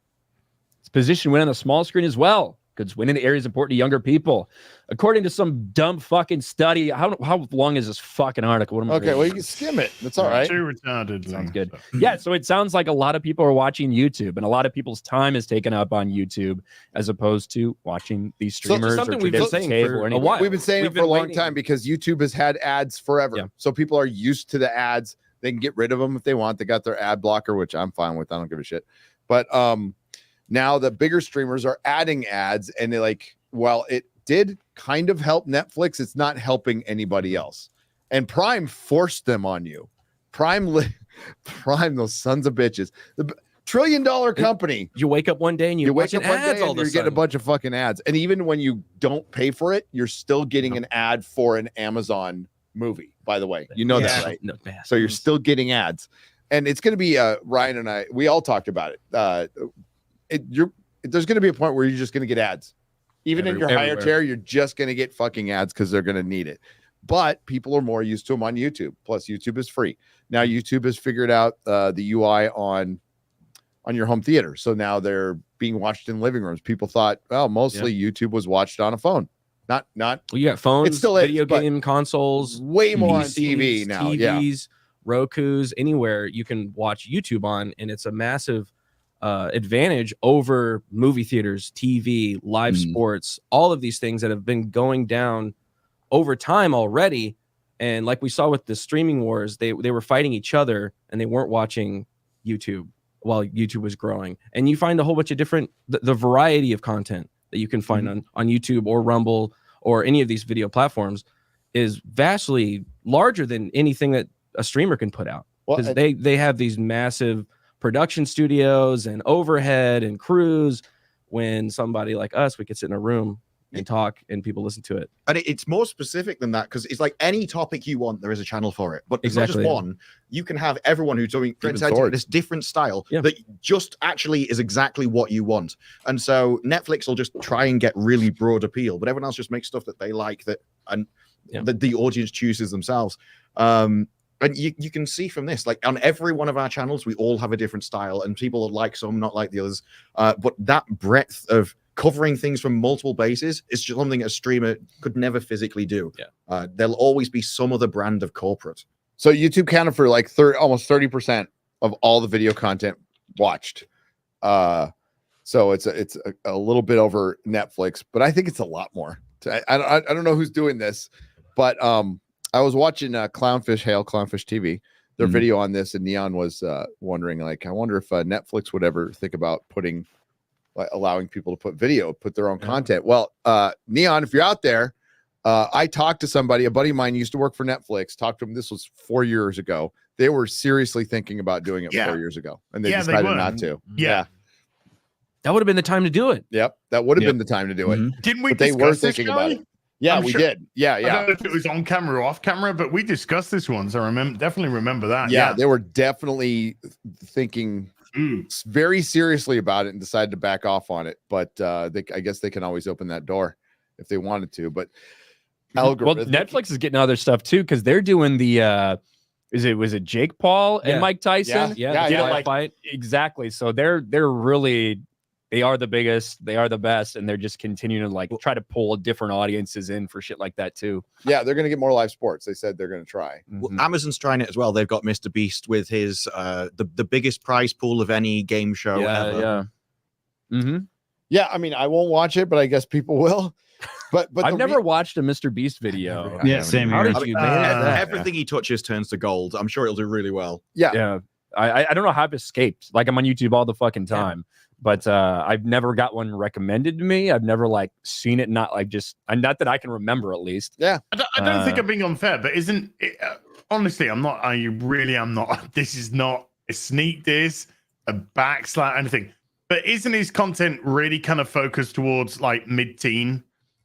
Its position win on the small screen as well. It's winning in areas important to younger people. According to some dumb fucking study, how long is this fucking article? What am I Okay, reading? well, you can skim it. That's all right. Too retarded. Sounds good. Yeah, so it sounds like a lot of people are watching YouTube, and a lot of people's time is taken up on YouTube as opposed to watching these streamers. something or we've been traditional saying cable for or a anything. while. We've been saying We've it for a been long waiting. time because YouTube has had ads forever. Yeah. So people are used to the ads. They can get rid of them if they want. They got their ad blocker, which I'm fine with. I don't give a shit. But now the bigger streamers are adding ads, and they well, it did kind of help Netflix. It's not helping anybody else. And Prime forced them on you. Prime, those sons of bitches. The $1 trillion company. You wake up one day and You wake watching up one ads day all and of a you're getting a sudden. bunch of fucking ads. And even when you don't pay for it, you're still getting an ad for an Amazon movie, by the way. You know that, right? No, man. So you're still getting ads. And it's going to be Ryan and I, we all talked about it. There's going to be a point where you're just going to get ads. Even in your higher everywhere. chair, you're just going to get fucking ads because they're going to need it. But people are more used to them on YouTube. Plus, YouTube is free. Now, YouTube has figured out the UI on your home theater. So now they're being watched in living rooms. People thought, well, mostly YouTube was watched on a phone. Not Well, you got phones, It still is, video but game consoles, way more on PCs, TV now. TVs, Roku's, anywhere you can watch YouTube on, and it's a massive advantage over movie theaters, TV, live sports, all of these things that have been going down over time already. And like we saw with the streaming wars, they were fighting each other and they weren't watching YouTube while YouTube was growing. And you find a whole bunch of different the variety of content that you can find on YouTube or Rumble or any of these video platforms is vastly larger than anything that a streamer can put out, because they have these massive production studios and overhead and crews. When somebody like us, we could sit in a room and talk and people listen to it. And it's more specific than that, because it's like any topic you want, there is a channel for it. But it's not Exactly. just one. You can have everyone who's doing this different style that just actually is exactly what you want. And so Netflix will just try and get really broad appeal, but everyone else just makes stuff that they like, that and the audience chooses themselves. And you can see from this, like on every one of our channels, we all have a different style, and people like some, not like the others. But that breadth of covering things from multiple bases is just something a streamer could never physically do. There'll always be some other brand of corporate. So YouTube counted for like almost 30% of all the video content watched. So it's a little bit over Netflix, but I think it's a lot more. I don't know who's doing this, but I was watching Clownfish TV, their video on this, and Neon was wondering, like, I wonder if Netflix would ever think about allowing people to put their own content. Well, Neon, if you're out there, I talked to somebody, a buddy of mine used to work for Netflix, talked to him. This was 4 years ago. They were seriously thinking about doing it 4 years ago, and they decided not to. Yeah. That would have been the time to do it. Yep. That would have been the time to do it. Didn't we But they were discuss this, thinking about Joey? it. Yeah, I'm we sure- did. Yeah, I yeah. don't know if it was on camera or off camera, but we discussed this once. I definitely remember that. Yeah, they were definitely thinking very seriously about it and decided to back off on it. But I guess they can always open that door if they wanted to. But Well, Netflix is getting other stuff too because they're doing the was it Jake Paul and Mike Tyson? Yeah, fight. Exactly. So they're really they are the biggest, they are the best, and they're just continuing to like try to pull different audiences in for shit like that too. Yeah, they're gonna get more live sports. They said they're gonna try. Well, Amazon's trying it as well. They've got Mr. Beast with his the biggest prize pool of any game show ever. Yeah, I mean, I won't watch it, but I guess people will. But I've never watched a Mr. Beast video. Yeah, same How here. did you manage that? Everything he touches turns to gold. I'm sure he'll do really well. Yeah. I don't know how I've escaped. Like I'm on YouTube all the fucking time. But I've never got one recommended to me. I've never like seen it, not like just not that I can remember at least. Yeah. I don't think I'm being unfair, but isn't it, honestly, I'm not. I really am not. This is not a sneak diss, a backslap, anything. But isn't his content really kind of focused towards like mid-teen?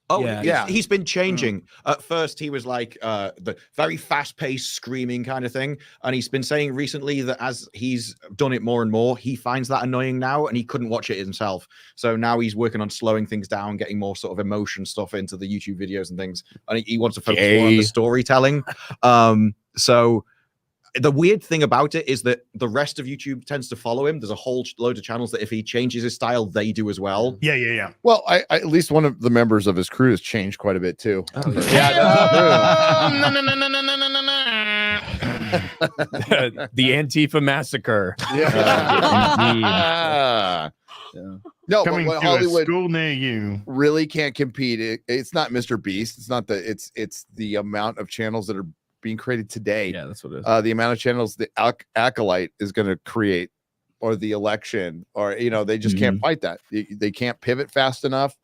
Oh, he's been changing. At first, he was like the very fast-paced, screaming kind of thing. And he's been saying recently that as he's done it more and more, he finds that annoying now, and he couldn't watch it himself. So now he's working on slowing things down, getting more sort of emotion stuff into the YouTube videos and things. And he wants to focus more on the storytelling. So the weird thing about it is that the rest of YouTube tends to follow him. There's a whole load of channels that if he changes his style, they do as well. Yeah. Well, I at least one of the members of his crew has changed quite a bit too. Oh, the Antifa massacre. No, Coming but what to a Hollywood school near you really can't compete. It's not Mr. Beast. It's not it's the amount of channels that are being created today. Yeah, that's what it is. The amount of channels the Acolyte is going to create, or the election, or they just can't fight that. They can't pivot fast enough.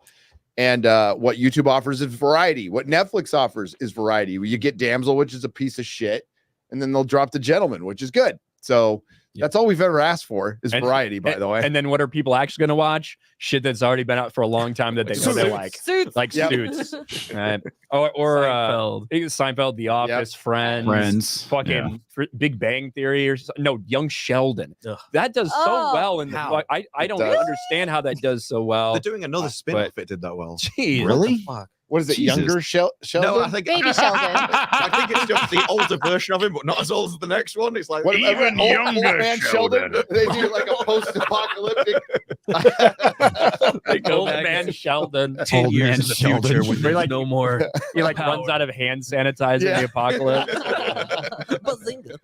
And what YouTube offers is variety. What Netflix offers is variety. You get Damsel, which is a piece of shit, and then they'll drop The Gentleman, which is good. So that's all we've ever asked for is variety, by the way. And then what are people actually going to watch? Shit that's already been out for a long time that they know they like. Suits. Like Suits. Or Seinfeld, The Office, Friends. Fucking Big Bang Theory or Young Sheldon. Ugh. That does so well. And How? I don't understand how that does so well. They're doing another spin-off. It did that well. Jeez, Really? What What is it? Jesus. Younger Sheldon? No, I think Baby Sheldon. I think it's just the older version of him, but not as old as the next one. It's like Even younger old man Sheldon. Sheldon. They do like a post-apocalyptic. Like old man Sheldon. 10 Old years man in the Sheldon. future when We're there's like- no more. He like runs out of hand sanitizer in the apocalypse. Bazinga.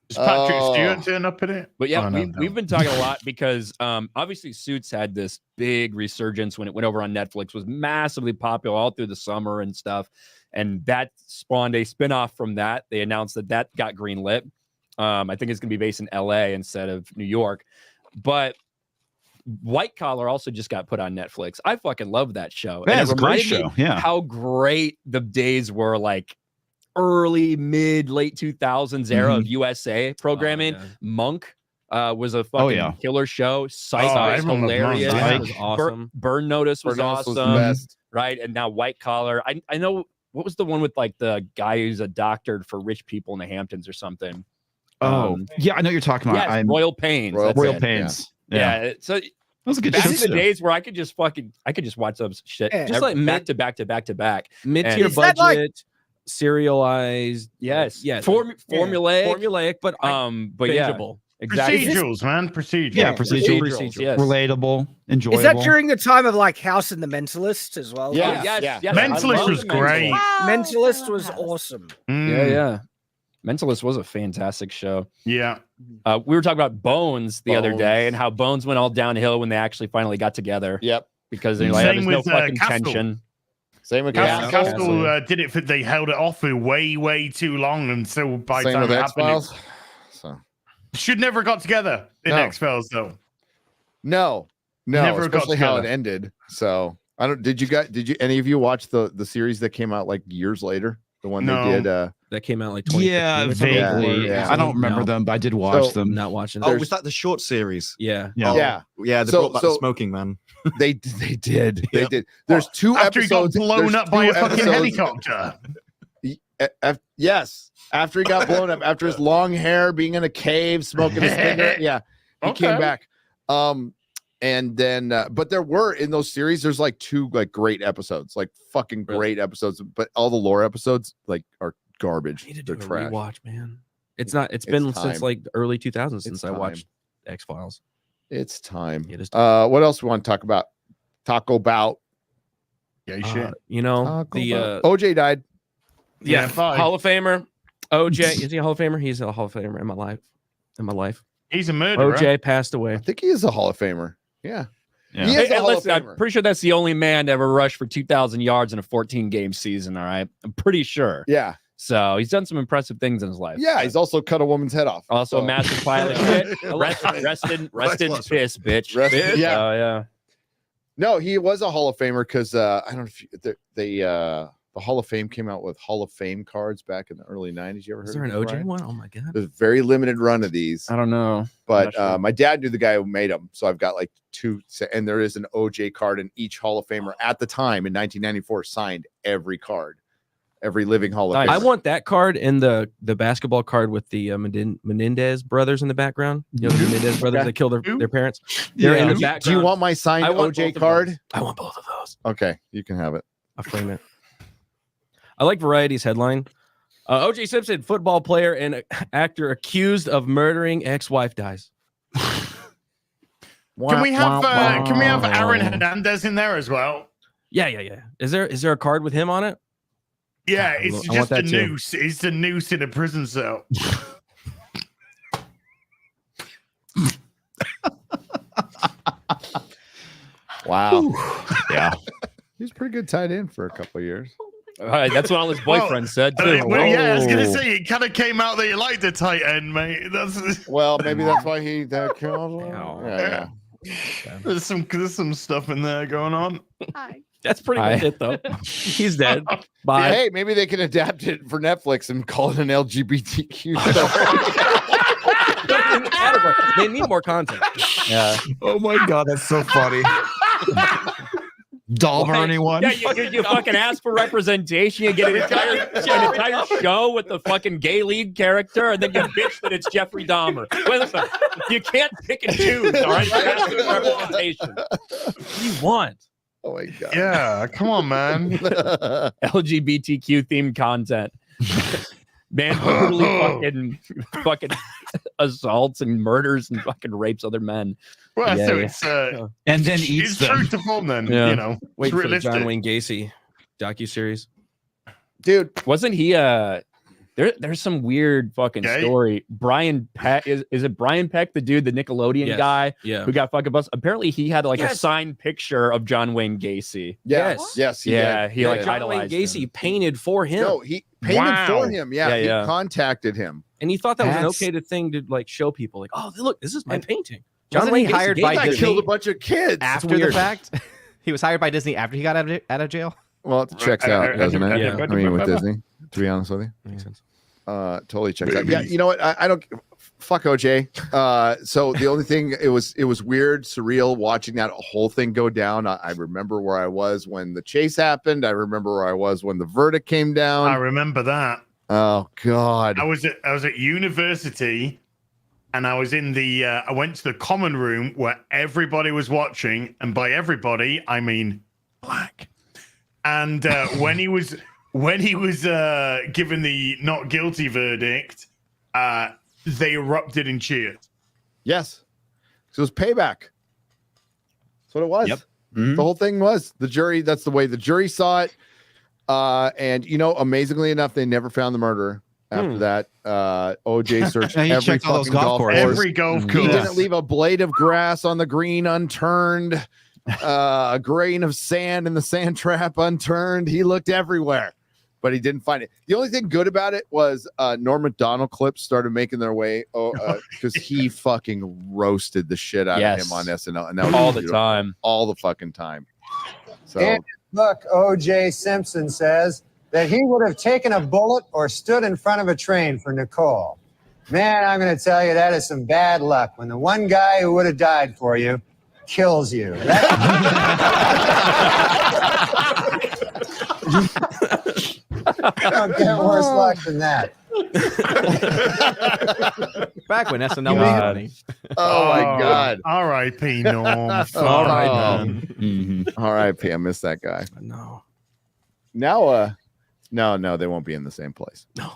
Does Patrick Oh. Stewart turn up in it? But yeah, Oh, no, we've been talking a lot because obviously Suits had this big resurgence when it went over on Netflix, was massively popular all through the summer and stuff. And that spawned a spinoff from that. They announced that got greenlit. I think it's going to be based in LA instead of New York. But White Collar also just got put on Netflix. I fucking love that show. Yeah, And it's it a great reminded me show. Yeah. how great the days were, like early, mid, late 2000s era of USA programming. yeah. Monk was a fucking killer show. Psych was everyone loved hilarious. Monk. Psych was awesome. Burn Notice was Burn Notice was the awesome. best. Right. And now White Collar. I know, what was the one with like the guy who's a doctor for rich people in the Hamptons or something? Oh, yeah, I know what you're talking about. Yes, Royal Pains. Royal that's Royal it. Pains. Yeah. So That was a good back show. in the too. days where I could just watch those shit Yeah. Just like back to back to back to back. Mid-tier Is that budget, like- serialized. Yes. Yes. Formulaic. but But yeah, bingeable. exactly. Procedurals, man. Procedurals. Yeah, procedural, Procedurals, yes. relatable, enjoyable. Is that during the time of like House and the Mentalist as well? Yeah. Yes. Mentalist I love was The great. Mentalist was awesome. Mm, Yeah. Mentalist was a fantastic show. Yeah. We were talking about Bones the other Bones. day and how Bones went all downhill when they actually finally got together Yep. because they're like, Same there's no with, fucking Castle. tension. Same with Castle, Castle. Castle did it for, they held it off for way too long, and so by the Same time with it X happened, Files. So it should never got together in No. X Files though. no, No, Never got especially how it together. ended. So I don't. Did you any of you watch the series that came out like years later? The one No. they did. That came out like Yeah, 2015 or something? vaguely. Yeah. I don't remember No. them, but I did watch So- them. Not watching. Oh, was that the short series? Yeah. Yeah. Yeah, Yeah, they So- brought back the so- smoking man. they did. They Yep. did. There's two After he got episodes. blown there's up by two a fucking episodes- helicopter. Yes, after he got blown up, after his long hair, being in a cave, smoking a cigarette. Yeah, he came Okay. back. And then, but there were in those series, there's like two like great episodes, like fucking Really? great episodes. But all the lore episodes like are garbage. I need to They're do a trash. rewatch, man. It's not. It's been time. since like the early 2000s since I time. watched X Files. It's time. It is What else we want to talk about? Taco Bout. Yeah, shit. You know Taco the Bout. OJ died. yeah, bye. Hall of Famer. OJ is he a Hall of Famer? He's a Hall of Famer in my life. In my life, He's a murderer. OJ passed away. I think he is a Hall of Famer. Yeah. Yeah. He is Hey, a Hall listen, of I'm Famer. pretty sure that's the only man to ever rush for 2,000 yards in a 14-game season. All right, I'm pretty sure. Yeah. So he's done some impressive things in his life. Yeah. He's also cut a woman's head off. Also So- a massive pile of shit. Rest in piss, bitch. Rest- yeah. Oh yeah. No, he was a Hall of Famer because I don't know if the Hall of Fame came out with Hall of Fame cards back in the early 90s. You ever heard Is there an of these, OJ Brian? one? Oh my god. There's a very limited run of these, I don't know. but not sure. my dad knew the guy who made them. So I've got like two, and there is an OJ card, and each Hall of Famer at the time in 1994 signed every card, every living Hall of Nice. Famer. I want that card and the basketball card with the Menendez brothers in the background. You know, the Menendez brothers Okay. that killed Who? their parents. They're in the Do background. you want my signed I want OJ both of card? those. I want both of those. Okay, you can have it. I'll frame it. I like Variety's headline. OJ Simpson, football player and actor accused of murdering ex-wife dies. Can we have Aaron Hernandez in there as well? Yeah. Is there a card with him on it? Yeah, I it's want just a that too. noose. It's a noose in a prison cell. Wow. Yeah. He's pretty good tight end for a couple of years. That's what all his boyfriends said too. Yeah, I was gonna Whoa. say it kind of came out that you liked the tight end, mate. That's Well, maybe that's why he killed him. Yeah. there's some stuff in there going on. Hi. That's pretty much it though. He's dead. Bye. Hey, maybe they can adapt it for Netflix and call it an LGBTQ. Category. They need more content. Yeah. Oh my god, that's so funny. Dollar anyone? Yeah, you fucking ask for representation. You get an entire show with the fucking gay lead character, and then you bitch that it's Jeffrey Dahmer. Well, listen, you can't pick and choose. All right, you're asking for representation. What do you want? Oh my god. Yeah, come on, man. LGBTQ themed content. Man brutally fucking assaults and murders and fucking rapes other men. Well, Yeah, so yeah. it's And then eats it's them. true to form then, Yeah. you know. Wait it's for the realistic. John Wayne Gacy docuseries. Dude, Wasn't he there's some weird fucking Gay? story. Brian Peck is it Brian Peck, the dude, the Nickelodeon Yes. guy Yeah. who got fucking busted? Apparently he had like a Yes. signed picture of John Wayne Gacy. yes. Yes. Yeah, he like John Wayne idolized Gacy him. painted for him. No, he painted Wow. for him. Yeah, Yeah, he yeah. contacted him. And he thought that was an That's- okay thing to like show people, like, oh, look, this is my And painting. wasn't he hired by That guy Disney killed a bunch of kids. after the weird. fact? He was hired by Disney after he got out of jail. Well, it checks out, doesn't it? Yeah. I mean, with Disney, to be honest with you, Makes sense. totally checks out. Yeah, you know what? I don't fuck OJ. So the only thing it was weird, surreal watching that whole thing go down. I remember where I was when the chase happened. I remember where I was when the verdict came I down. remember that. Oh God. I was at university, and I was in the I went to the common room where everybody was watching, and by everybody I mean black. And when he was given the not guilty verdict, they erupted in cheers. Yes. So it was payback. That's what it was. Yep. The whole thing was the jury. That's the way the jury saw it. And you know, amazingly enough, they never found the murderer after that. OJ searched Yeah, he every checked all those fucking golf golf courses. course. Every golf He course. didn't leave a blade of grass on the green unturned, a grain of sand in the sand trap unturned. He looked everywhere. but he didn't find it. The only thing good about it was Norm Macdonald clips started making their way because he fucking roasted the shit out of him on SNL, and that was all the beautiful. time. All the fucking time. So And look, O.J. Simpson says that he would have taken a bullet or stood in front of a train for Nicole. Man, I'm going to tell you, that is some bad luck when the one guy who would have died for you kills you. You don't get worse luck than that. Back when SNL was funny. Oh my God. R.I.P. Norm. All right. R.I.P. I miss that guy. No. Now, no, they won't be in the same place. No.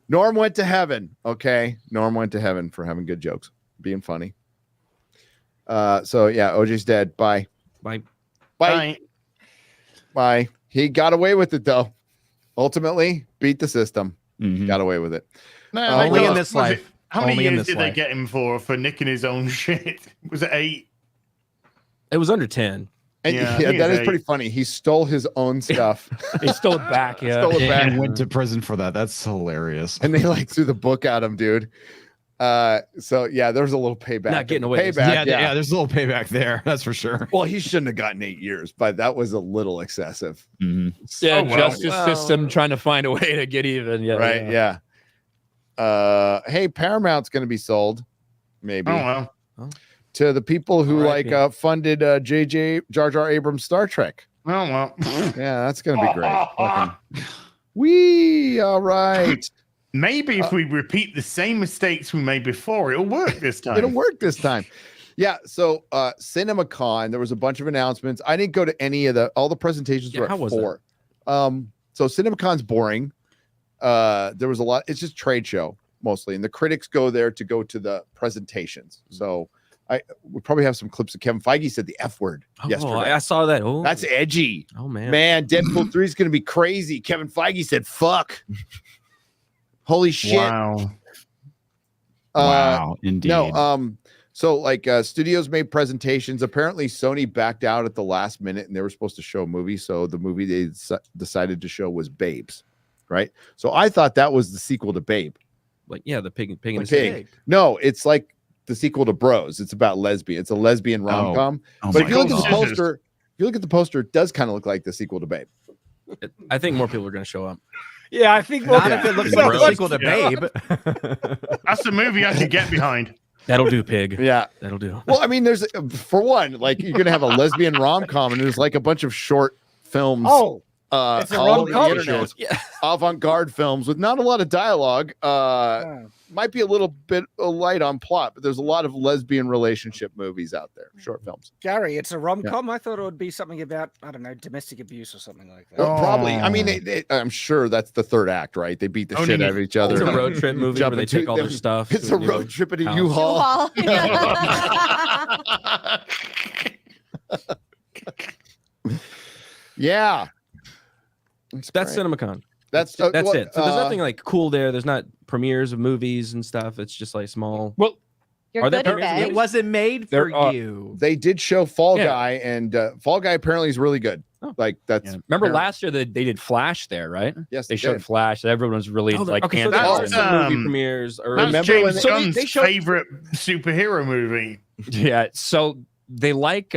Norm went to heaven. Okay. Norm went to heaven for having good jokes, being funny. So yeah, OJ's dead. Bye. Bye. Bye. Bye. He got away with it though. Ultimately, beat the system. Got away with it. No, Only in this life. How many Only in years this did they life. get him for nicking his own shit? Was it 8? It was under 10. And Yeah, yeah, he that is is pretty funny. He stole his own stuff. He stole it back. Yeah. Stole it back. And went to prison for that. That's hilarious. And they like threw the book at him, dude. So yeah, there's a little payback. Not getting away. Payback. Yeah, there's a little payback there. That's for sure. Well, he shouldn't have gotten 8 years, but that was a little excessive. Yeah, Oh, well. justice system trying to find a way to get even. Yeah, Right? Yeah. Hey, Paramount's going to be sold, maybe. Oh, well. To the people who R.I.P. funded J.J. Jar Jar Abrams' Star Trek. Oh, well. Yeah, that's going to be great. Wee, all right. Maybe if we repeat the same mistakes we made before, it'll work this time. It'll work this time. Yeah, so CinemaCon, there was a bunch of announcements. I didn't go to any of all the presentations were how at was 4. So CinemaCon's boring. There was a lot, it's just trade show mostly, and the critics go there to go to the presentations. So we probably have some clips of Kevin Feige said the F word yesterday. I saw that. Oh, That's edgy. Oh man. Man, Deadpool 3 is going to be crazy. Kevin Feige said, fuck. Holy shit. Wow. Wow, indeed. No, so studios made presentations. Apparently Sony backed out at the last minute and they were supposed to show a movie. So the movie they decided to show was Babes, right? So I thought that was the sequel to Babe. Like, yeah, the pig and The Pig. No, it's like the sequel to Bros. It's about lesbian. It's a lesbian rom-com. Oh But my if you look at the God. poster, it does kind of look like the sequel to Babe. I think more people are going to show up. Yeah, I think Not if it looks like the sequel to Babe. That's the movie I can get behind. That'll do, pig. Yeah. That'll do. Well, I mean, there's for one, like you're gonna have a lesbian rom-com, and there's like a bunch of short films. Oh, it's a all over the rom-com? internet, avant-garde films with not a lot of dialogue. Might be a little bit light on plot, but there's a lot of lesbian relationship movies out there, short films. Gary, it's a rom-com. I thought it would be something about, I don't know, domestic abuse or something like that. Well, probably. I mean, I'm sure that's the third act, right? They beat the shit out of each other. It's a road trip movie where Jump they into take all their them. stuff. It's to a new road trip at a house. U-Haul. Yeah. That's great. CinemaCon. That's it. So well, there's nothing like cool there. There's not premieres of movies and stuff. It's just like small. Well, You're Are there good at premieres of that. It wasn't made There for are- you. They did show Fall Yeah. Guy, and Fall Guy apparently is really good. Oh. Like that's yeah. Remember last year that they did Flash there, right? yes, They showed did. Flash. Everyone was really like, okay, so anti- that's That's, some movie um, premieres. Or That's Remember when James they- Gunn's they showed- favorite superhero movie. Yeah. So they like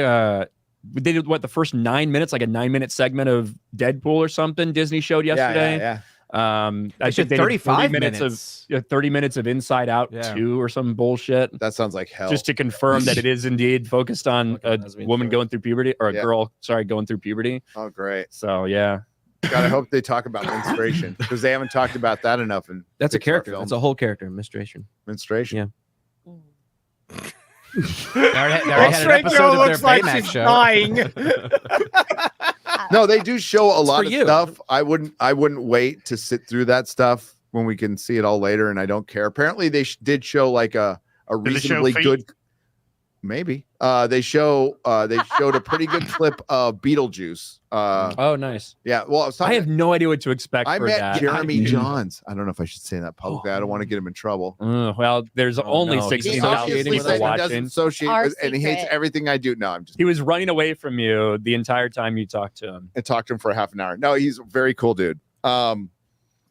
they did what the first 9 minutes, like a 9-minute segment of Deadpool or something Disney showed yesterday. Yeah. I They think should they did 35 minutes of 30 minutes of Inside Out Yeah. 2 or some bullshit. That sounds like hell. Just to confirm that it is indeed focused on a Fucking lesbian woman story. going through puberty or a Yeah. girl, sorry, going through puberty. Oh, great. So yeah. God, I hope they talk about menstruation because they haven't talked about that enough in that's a Pixar character. films. That's a whole character. Menstruation. Menstruation. Yeah. They already That had an straight episode girl of their looks like Baymax she's show. dying. No, they do show a lot for of you. stuff. I wouldn't wait to sit through that stuff when we can see it all later, and I don't care. Apparently, they did show like a Did they show reasonably feet? good. Maybe. They showed a pretty good clip of Beetlejuice. Oh, nice. Yeah. Well, I have no idea what to expect. I for met that. Jeremy Johns. I don't know if I should say that publicly. I don't want to get him in trouble. Well, there's only no. He's 16,000 Obviously people said he doesn't watching. associate Our with, and he hates secret. everything I do. No, I'm just. He was running away from you the entire time you talked to him. I talked to him for a half an hour. No, he's a very cool dude.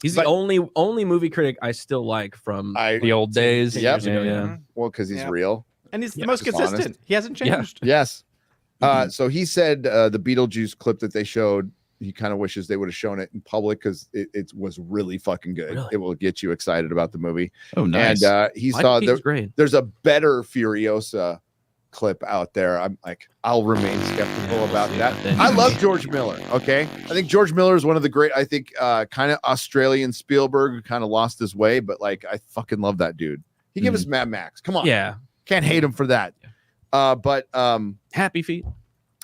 He's But- the only movie critic I still like from The old days. Yep. Yeah. Well, because he's Yep. real. And he's the Yeah, most just consistent. honest. He hasn't Yeah. changed. Yes. So he said the Beetlejuice clip that they showed, he kind of wishes they would have shown it in public because it was really fucking good. Really? It will get you excited about the movie. Oh, nice. And he Michael saw Keaton's great. there's a better Furiosa clip out there. I'm like, I'll remain skeptical about that. I love George Miller. Okay. I think George Miller is one of the great, I think, kind of Australian Spielberg who kind of lost his way, but like, I fucking love that dude. He gave us Mad Max. Come on. Yeah. Can't hate him for that. But Happy Feet.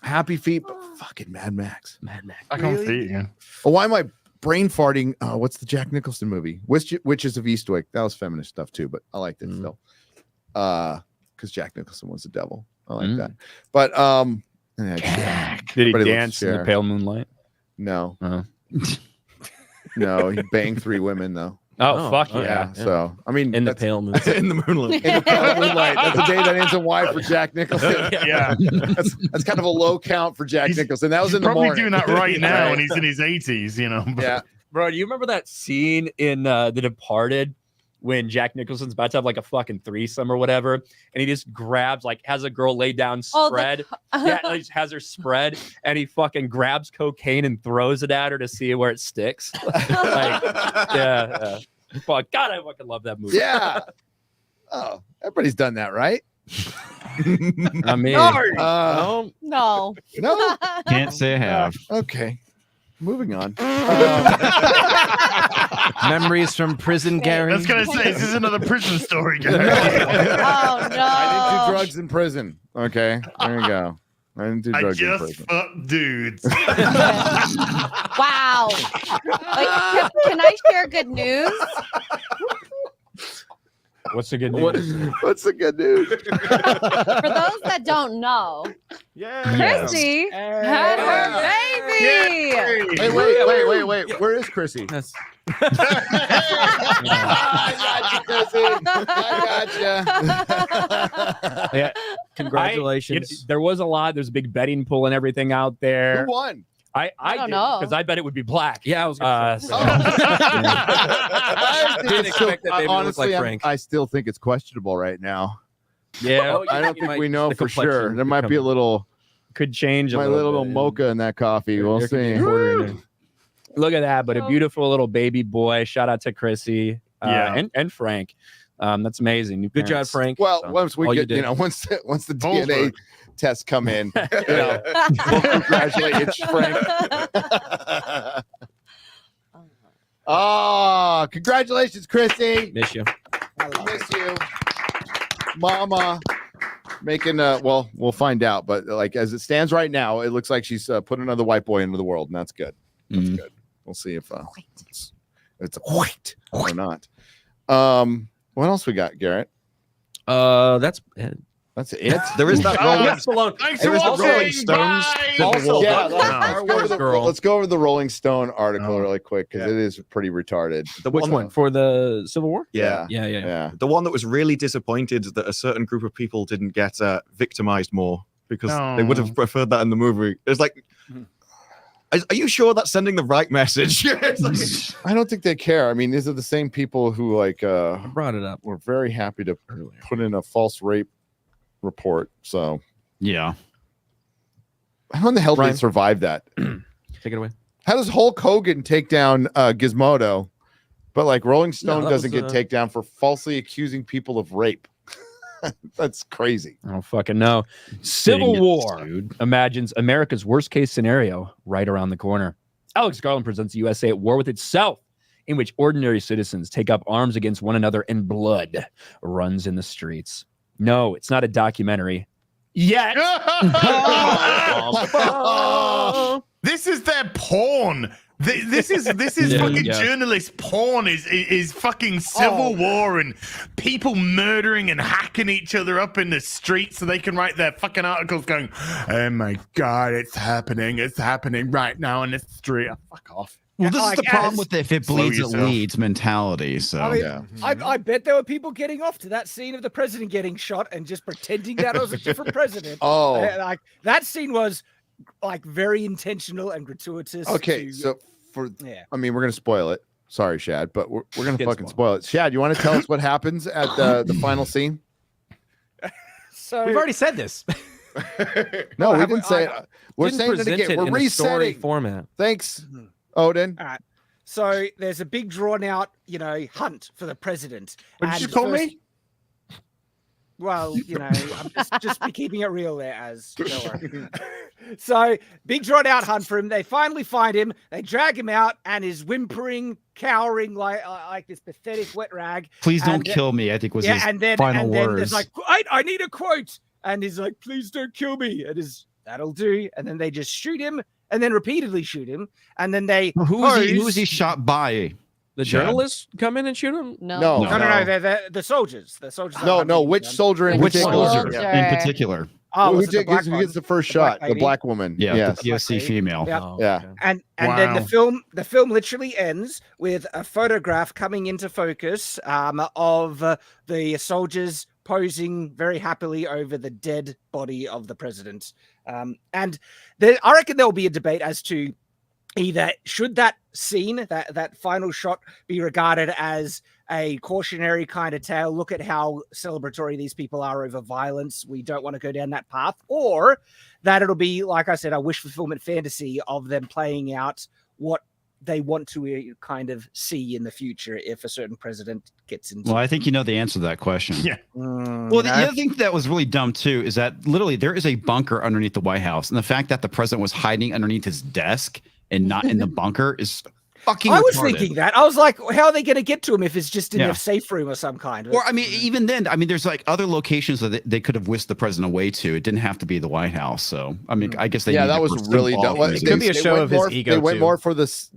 Happy Feet, but fucking Mad Max. Mad Max. I can't see it again. Oh, why am I brain farting? What's the Jack Nicholson movie? Witches of Eastwick. That was feminist stuff too, but I liked it still. Because Jack Nicholson was the devil. I like that. But yeah, Did he everybody loves dance in the Cher. pale moonlight? No. Oh. No, he banged 3 women though. Oh, fuck Yeah. yeah. So I mean, In the that's- pale moon. in the moonlight. in the pale moonlight. That's a day that ends in Y for Jack Nicholson. Yeah. That's kind of a low count for Jack Nicholson. That was He's in the probably morning. doing that right now when he's in his 80s, you know. but- Yeah. Bro, do you remember that scene in The Departed when Jack Nicholson's about to have like a fucking threesome or whatever, and he just grabs, like, has a girl lay down Oh, spread. Yeah, like, just has her spread, and he fucking grabs cocaine and throws it at her to see where it sticks. Like, yeah. Fuck, God, I fucking love that movie. Yeah. Oh, everybody's done that, right? I mean, No. No. No. Can't say I have. Okay. Moving on. Memories from prison, Gary. I was going to say, this is another prison story, Gary. Oh no. I didn't do drugs in prison. Okay. There you go. I didn't do I drugs in just prison. fucked dudes. Wow. Like, can I share good news? what's the good news? What's the good news? For those that don't know, Chrissy had her baby. Hey, wait. Where is Chrissy? That's I got you, Chrissy. I got you. Yeah. congratulations. There was a lot. There's a big betting pool and everything out there. Who won? I don't know. because I bet it would be black. yeah, I was gonna say. So- I Didn't expect that baby to look honestly, like Frank. I still think it's questionable right now. yeah, Oh, I don't you think might- we know the for complexion sure. There might be a become- little, could change a my little, little bit. mocha in that coffee. We'll There could be see. a quarter in there. Look at that, but a Oh. beautiful little baby boy. Shout out to Chrissy, Yeah. and Frank. That's amazing. New Good job, parents. Frank. Well, So, once we all you get, did. once the Both DNA work. tests come in, we'll congratulate you, Frank. Oh, congratulations, Chrissy. Miss you. Miss you, Mama. Making well, we'll find out, but like as it stands right now, it looks like she's put another white boy into the world, and that's good. That's good. We'll see if it's a white or not. What else we got, Garrett? That's That's it. There is that Rolling, Thanks there for is the watching. Rolling Stones. Bye. Also, Yeah, Star Wars girl. let's go over the Rolling Stone article Oh. really quick because Yeah. it is pretty retarded. The Which one for the Civil War? Yeah. Yeah. Yeah. The one that was really disappointed that a certain group of people didn't get victimized more because they would have preferred that in the movie. It's like, are you sure that's sending the right message? It's like, I don't think they care. I mean, these are the same people who like I brought it up. were very happy to put in a false rape report. So Yeah. how in the hell did Ryan. they survive that? Take it away. How does Hulk Hogan take down Gizmodo, but like Rolling Stone that doesn't was, get taken down for falsely accusing people of rape? That's crazy. I don't fucking know. Civil Idiots, War dude. imagines America's worst case scenario right around the corner. Alex Garland presents the USA at war with itself, in which ordinary citizens take up arms against one another and blood runs in the streets. No, it's not a documentary. Yet. This is their porn. This is fucking journalist porn. Is fucking civil war and people murdering and hacking each other up in the streets so they can write their fucking articles going, "Oh my god, it's happening right now in the street." Oh, fuck off. Well, this is the problem with if it bleeds, it leads mentality. So I mean, I bet there were people getting off to that scene of the president getting shot and just pretending that was a different president. Like that scene was like very intentional and gratuitous. Okay, so I mean, we're gonna spoil it. Sorry, Shad, but we're gonna fucking spoil it. Shad, you want to tell us what happens at the final scene? So we've already said this. No, we didn't say it. We're saying it again. We're resetting format. Thanks, Odin. All right. So there's a big drawn out, hunt for the president. What did you call me? Well, I'm just be keeping it real there, as So big drawn out hunt for him. They finally find him. They drag him out, and he's whimpering, cowering like this pathetic wet rag. Please don't kill me, I think was his final words. There's like, I need a quote, and he's like, please don't kill me. That'll do. And then they just shoot him, and then repeatedly shoot him, and then they who is he shot by? The journalists come in and shoot him? No. They're the soldiers. The soldiers. No. Which soldier in particular? In particular. Oh, who gets the first shot? The black woman. Yeah, the POC female. Yep. Oh, yeah. And then the film literally ends with a photograph coming into focus of the soldiers posing very happily over the dead body of the president. And I reckon there'll be a debate as to either should that scene, that final shot, be regarded as a cautionary kind of tale? Look at how celebratory these people are over violence. We don't want to go down that path. Or that it'll be, like I said, a wish fulfillment fantasy of them playing out what they want to kind of see in the future if a certain president gets into. Well, I think you know the answer to that question. Yeah. Well, the other thing that was really dumb too is that literally there is a bunker underneath the White House, and the fact that the president was hiding underneath his desk and not in the bunker is fucking I was retarded. thinking that. I was like, how are they going to get to him if it's just in a safe room or some kind? Or, I mean, even then, there's like other locations that they could have whisked the president away to. It didn't have to be the White House. So, I mean, I guess they. Yeah, that was really dumb. It could be a show of his ego. They went more for this.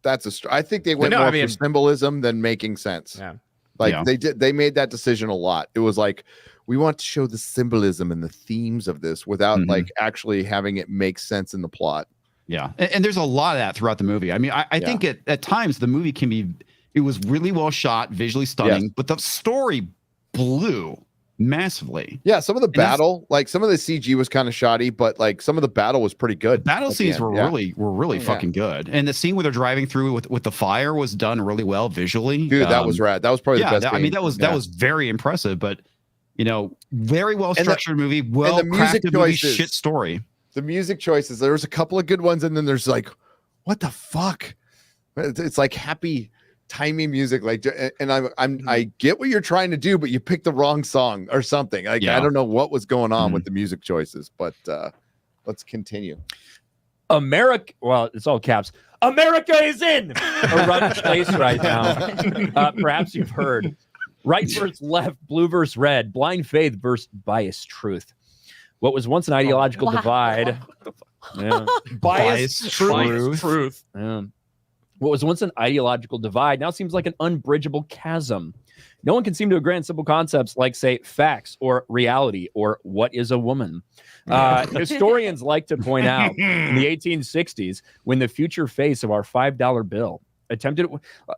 I think they went more for symbolism than making sense. Yeah. Like they made that decision a lot. It was like, we want to show the symbolism and the themes of this without like actually having it make sense in the plot. Yeah, and there's a lot of that throughout the movie. I mean, I think at times the movie it was really well shot, visually stunning, but the story blew massively. Yeah, some of the battle, like some of the CG was kind of shoddy, but like some of the battle was pretty good. The battle scenes were really fucking good. And the scene where they're driving through with the fire was done really well visually. Dude, that was rad. That was probably the best. I mean, that was very impressive, but very well structured movie, well crafted movie, shit story. The music choices, there was a couple of good ones, and then there's like, what the fuck? It's like happy timey music, like, and I get what you're trying to do, but you picked the wrong song or something. Like I don't know what was going on with the music choices, but let's continue. America, well, it's all caps. America is in a rough place right now. Perhaps you've heard right versus left, blue versus red, blind faith versus biased truth. What was once an ideological divide, biased truth. Yeah. What was once an ideological divide now seems like an unbridgeable chasm. No one can seem to agree on simple concepts like, say, facts or reality or what is a woman. Historians like to point out in the 1860s, when the future face of our $5 bill attempted,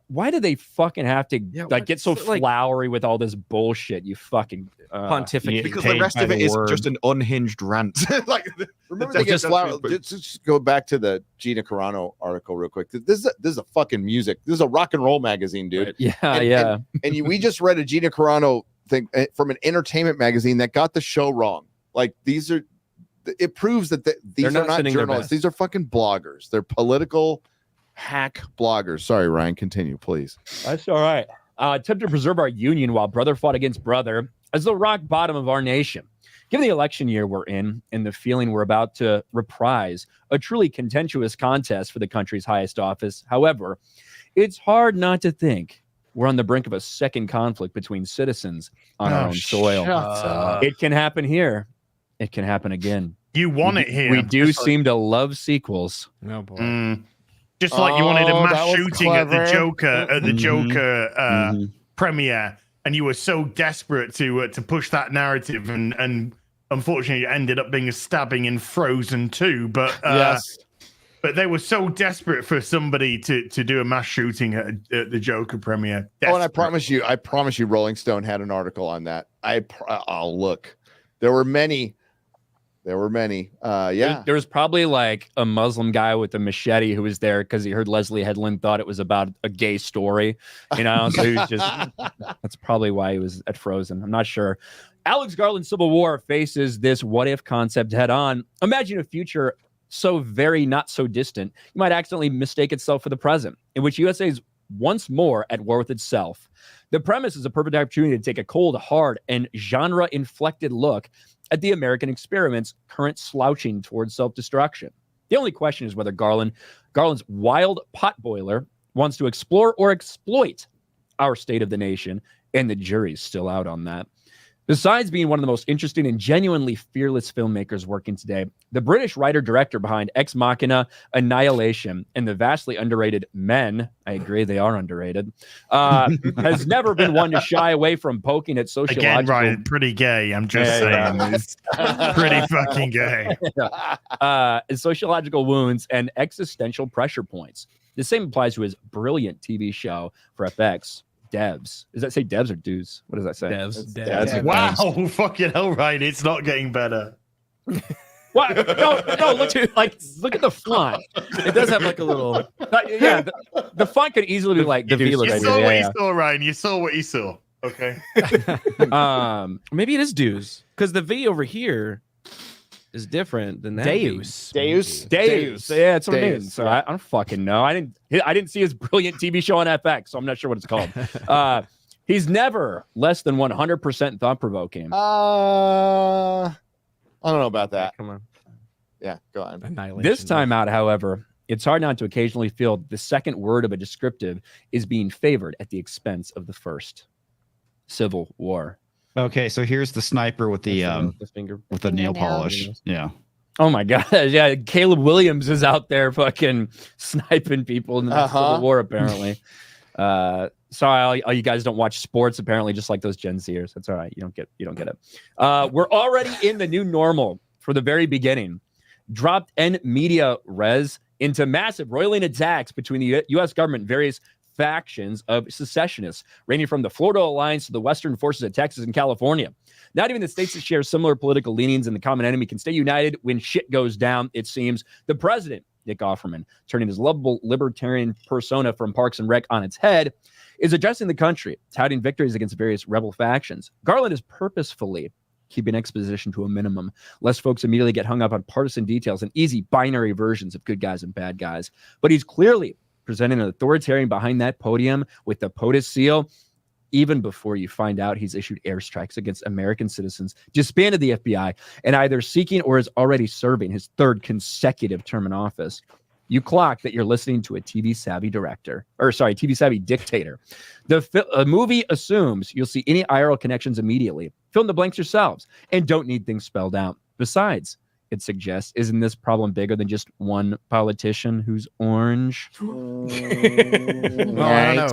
why do they fucking have to get so flowery with all this bullshit? You fucking pontificate, because the rest of it is just an unhinged rant. Like, remember they get flowery. Just go back to the Gina Carano article real quick. This is a fucking music. This is a rock and roll magazine, dude. Right. We just read a Gina Carano thing from an entertainment magazine that got the show wrong. Like it proves that these are not journalists. These are fucking bloggers. They're political hack bloggers. Sorry, Ryan, continue, please. That's all right. Attempt to preserve our union while brother fought against brother as the rock bottom of our nation. Given the election year we're in and the feeling we're about to reprise a truly contentious contest for the country's highest office, however, it's hard not to think we're on the brink of a second conflict between citizens on our own soil. It can happen here. It can happen again. You want it here. We do seem to love sequels. Oh boy. Just like you wanted a Oh, that mass was shooting at the clever. Joker premiere, and you were so desperate to push that narrative, and unfortunately, it ended up being a stabbing in Frozen 2. But Yes. but they were so desperate for somebody to do a mass shooting at the Joker premiere. Oh, and I Desperate. promise you, Rolling Stone had an article on that. I'll look. There were many. Yeah. There was probably like a Muslim guy with a machete who was there because he heard Leslie Headland thought it was about a gay story, you know? So he was just, that's probably why he was at Frozen. I'm not sure. Alex Garland's Civil War faces this what if concept head on. Imagine a future so very not so distant, you might accidentally mistake itself for the present, in which USA is once more at war with itself. The premise is a perfect opportunity to take a cold, hard, and genre-inflected look at the American experiment's current slouching towards self-destruction. The only question is whether Garland's wild potboiler wants to explore or exploit our state of the nation, and the jury's still out on that. Besides being one of the most interesting and genuinely fearless filmmakers working today, the British writer-director behind Ex Machina, Annihilation, and the vastly underrated Men, I agree they are underrated, has never been one to shy away from poking at sociological... Again, Ryan, pretty gay. I'm just saying. It's pretty fucking gay. Sociological wounds and existential pressure points. The same applies to his brilliant TV show for FX, Devs. Does that say devs or dudes? What does that say? Devs. Wow, fucking hell, right. It's not getting better. What? No, look at the font. It does have like a little. The font could easily be like the V look. You saw what you saw, Ryan. You saw what you saw. Okay. Maybe it is dues because the V over here is different than that. Deus. Yeah, it's what I mean. So I don't fucking know. I didn't see his brilliant TV show on FX, so I'm not sure what it's called. He's never less than 100% thought provoking. I don't know about that. Come on. Yeah, go on. Annihilation. This time out, however, it's hard not to occasionally feel the second word of a descriptive is being favored at the expense of the first. Civil War. Okay, so here's the sniper with the finger with the nail Fingernail. polish. Yeah. Oh my god, yeah, Caleb Williams is out there fucking sniping people in the next Civil War, apparently. Sorry, all you guys don't watch sports, apparently, just like those Gen Zers. That's all right. You don't get it. We're already in the new normal for the very beginning. Dropped N media res into massive roiling attacks between the U.S. government and various factions of secessionists, ranging from the Florida Alliance to the Western forces of Texas and California. Not even the states that share similar political leanings and the common enemy can stay united when shit goes down, it seems. The president, Nick Offerman, turning his lovable libertarian persona from Parks and Rec on its head, is addressing the country, touting victories against various rebel factions. Garland is purposefully keeping exposition to a minimum, lest folks immediately get hung up on partisan details and easy binary versions of good guys and bad guys. But he's clearly presenting an authoritarian behind that podium with the POTUS seal, even before you find out he's issued airstrikes against American citizens, disbanded the FBI, and either seeking or is already serving his third consecutive term in office. You clock that you're listening to a TV-savvy TV-savvy dictator. The movie assumes you'll see any IRL connections immediately. Fill in the blanks yourselves and don't need things spelled out. Besides, it suggests, isn't this problem bigger than just one politician who's orange? Well, I don't know.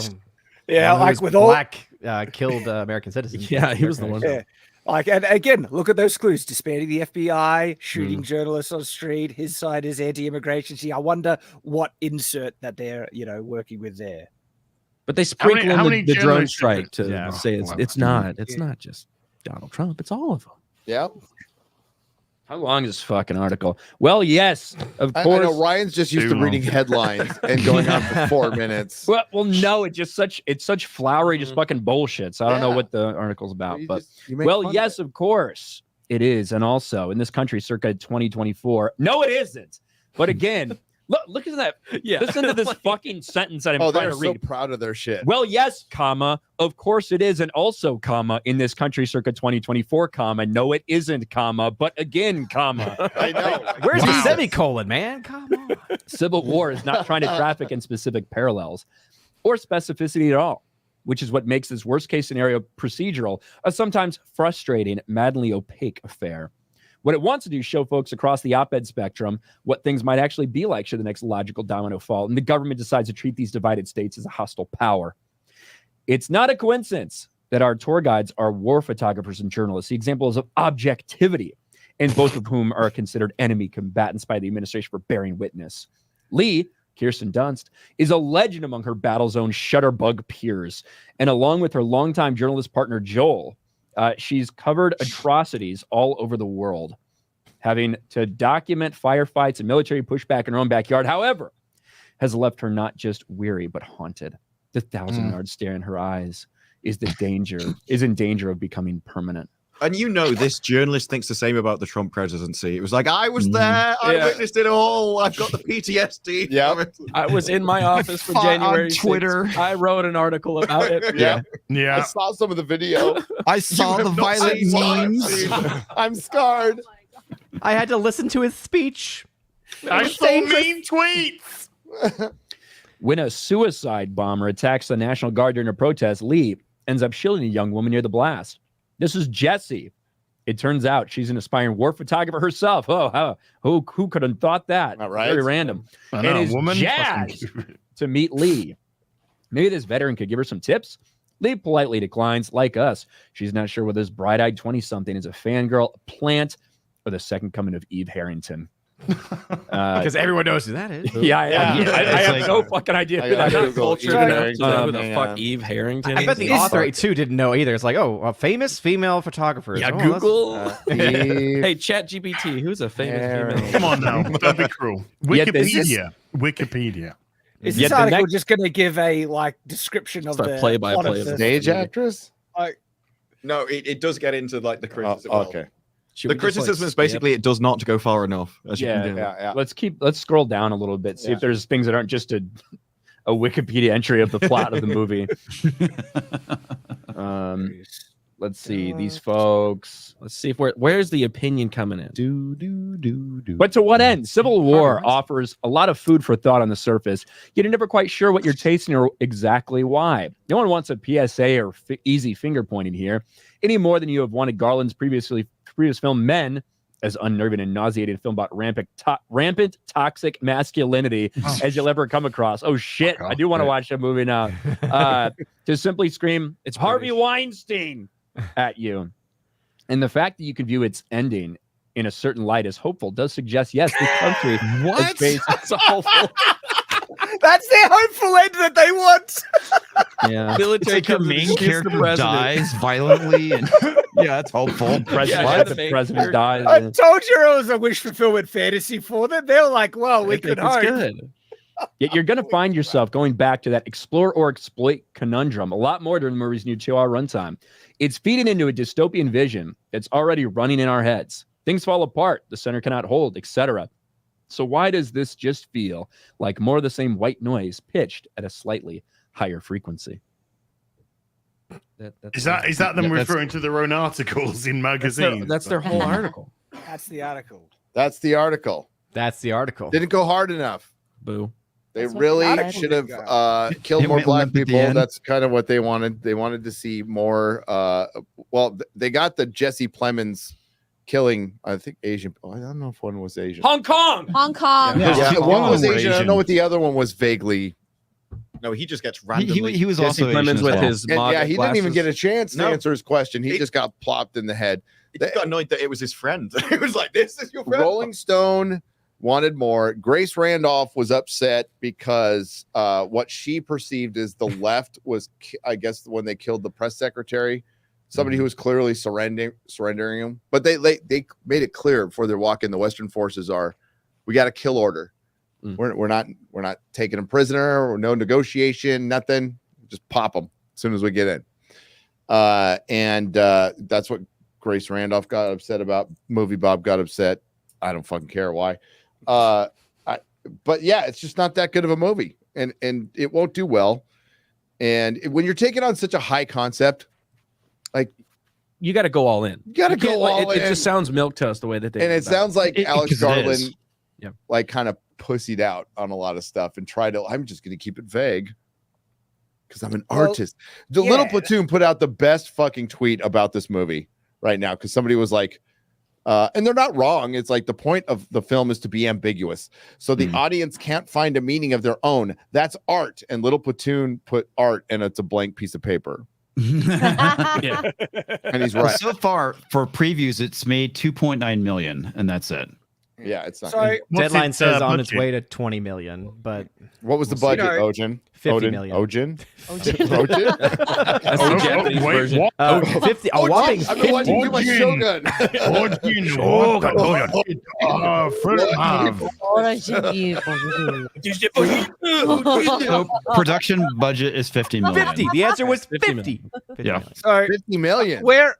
Yeah, One like who's with all black killed American citizens. Yeah, he was the one. Yeah. Like, and again, look at those clues: disbanding the FBI, shooting journalists on the street. His side is anti-immigration. See, I wonder what insert that they're working with there. But they sprinkle how in many the drone journalists strike to Yeah. say it's not just Donald Trump. It's all of them. Yeah. How long is this fucking article? Well, yes, of I course. know Ryan's just used Too to long. reading headlines and going on for 4 minutes. Well, no, it's such flowery, just fucking bullshit. So I don't know Yeah. what the article's about. You But just- you make fun of yes, it. of course it is, and also in this country, circa 2024. No, it isn't. But again, look at that. Yeah. Listen to this fucking sentence that I'm Oh, trying they're to so read. proud of their shit. Well, yes, comma, of course it is, and also, comma, in this country, circa 2024, comma, no, it isn't, comma, but again, comma. I know. Where's the semicolon, man? Come on. Civil War is not trying to traffic in specific parallels or specificity at all, which is what makes this worst case scenario procedural a sometimes frustrating, madly opaque affair. What it wants to do is show folks across the op-ed spectrum what things might actually be like should the next logical domino fall, and the government decides to treat these divided states as a hostile power. It's not a coincidence that our tour guides are war photographers and journalists, the examples of objectivity, and both of whom are considered enemy combatants by the administration for bearing witness. Lee, Kirsten Dunst, is a legend among her Battlezone Shutterbug peers, and along with her longtime journalist partner Joel, she's covered atrocities all over the world, having to document firefights and military pushback in her own backyard. However, has left her not just weary but haunted. The 1,000-yard stare in her eyes is in danger of becoming permanent. And this journalist thinks the same about the Trump presidency. It was like, I was there. I witnessed it all. I've got the PTSD. Yeah. I was in my office for January on Twitter. 6th. I wrote an article about it. Yeah. I saw some of the video. I saw the violent memes. I'm scarred. I had to listen to his speech. I saw mean tweets. When a suicide bomber attacks the National Guard during a protest, Lee ends up shielding a young woman near the blast. This is Jessie. It turns out she's an aspiring war photographer herself. Oh, who could have thought that? Not right. Very random. I know, and is woman. jazzed to meet Lee. Maybe this veteran could give her some tips. Lee politely declines. Like us, she's not sure whether this bright-eyed 20-something is a fangirl, a plant, or the second coming of Eve Harrington. Because everyone knows who that is. I have no fucking idea who that is. Who the fuck Eve Harrington? I bet the author too didn't know either. It's like, a famous female photographer. Yeah, Google. Hey, ChatGPT, who's a famous female? Come on now, don't be cruel. Wikipedia. Is this article just going to give a description of the play-by-play of the stage actress? No, it does get into the criticism. Okay. The criticism is basically it does not go far enough. Yeah. Let's scroll down a little bit, see if there's things that aren't just a Wikipedia entry of the plot of the movie. Let's see these folks. Let's see if where's the opinion coming in. But to what end? Civil War offers a lot of food for thought on the surface. You're never quite sure what you're tasting or exactly why. No one wants a PSA or easy finger pointing here, any more than you have wanted Garland's previous film Men, as unnerving and nauseating film about rampant toxic masculinity as you'll ever come across. Oh shit, I do want to watch that movie now. To simply scream, "It's Harvey Weinstein!" at you. And the fact that you can view its ending in a certain light as hopeful does suggest, yes, this country is based on hopeful. That's the hopeful end that they want. Yeah, military your main character dies violently, and that's hopeful. The president dies. I told you it was a wish fulfillment fantasy for them. They were like, "Well, we could hope." Good. Yet you're going to find yourself going back to that explore or exploit conundrum a lot more during the movie's new 2-hour runtime. It's feeding into a dystopian vision that's already running in our heads. Things fall apart, the center cannot hold, etc. So why does this just feel like more of the same white noise pitched at a slightly higher frequency? Is that them referring to their own articles in magazines? That's their whole article. That's the article. That's the article. Didn't go hard enough. Boo. They really should have killed more black people. That's kind of what they wanted. They wanted to see more. They got the Jesse Plemons killing, I think, Asian. I don't know if one was Asian. Hong Kong. Yeah, one was Asian. I don't know what the other one was vaguely. No, he just gets randomly. He was Jesse also Plemons with his he didn't even get a chance to answer his question. He just got plopped in the head. He got annoyed that it was his friend. It was like, this is your friend. Rolling Stone wanted more. Grace Randolph was upset because what she perceived as the left was, I guess, when they killed the press secretary, somebody who was clearly surrendering him. But they made it clear before they walk in, the Western forces we got a kill order. We're not taking him prisoner, or no negotiation, nothing. Just pop them as soon as we get in. And that's what Grace Randolph got upset about. Movie Bob got upset. I don't fucking care why. But yeah, it's just not that good of a movie, and it won't do well. And when you're taking on such a high concept, like, you got to go all in. You got to go all in. It just sounds milquetoast the way that they. And it sounds like Alex Garland, yeah, like kind of pussied out on a lot of stuff and tried to. I'm just going to keep it vague because I'm an artist. Little Platoon put out the best fucking tweet about this movie right now because somebody was like, And they're not wrong. It's like the point of the film is to be ambiguous. So the audience can't find a meaning of their own. That's art. And Little Platoon put art and it's a blank piece of paper. Yeah. And he's right. So far for previews, it's made 2.9 million, and that's it. Yeah, it's not. So Deadline says on its way to 20 million, but what was the budget, Odin? 50 million. Odin? That's the Japanese version. 50, a whopping 50. I've been watching too much Shogun. So production budget is 50 million. 50. The answer was 50. Yeah. So 50 million. Where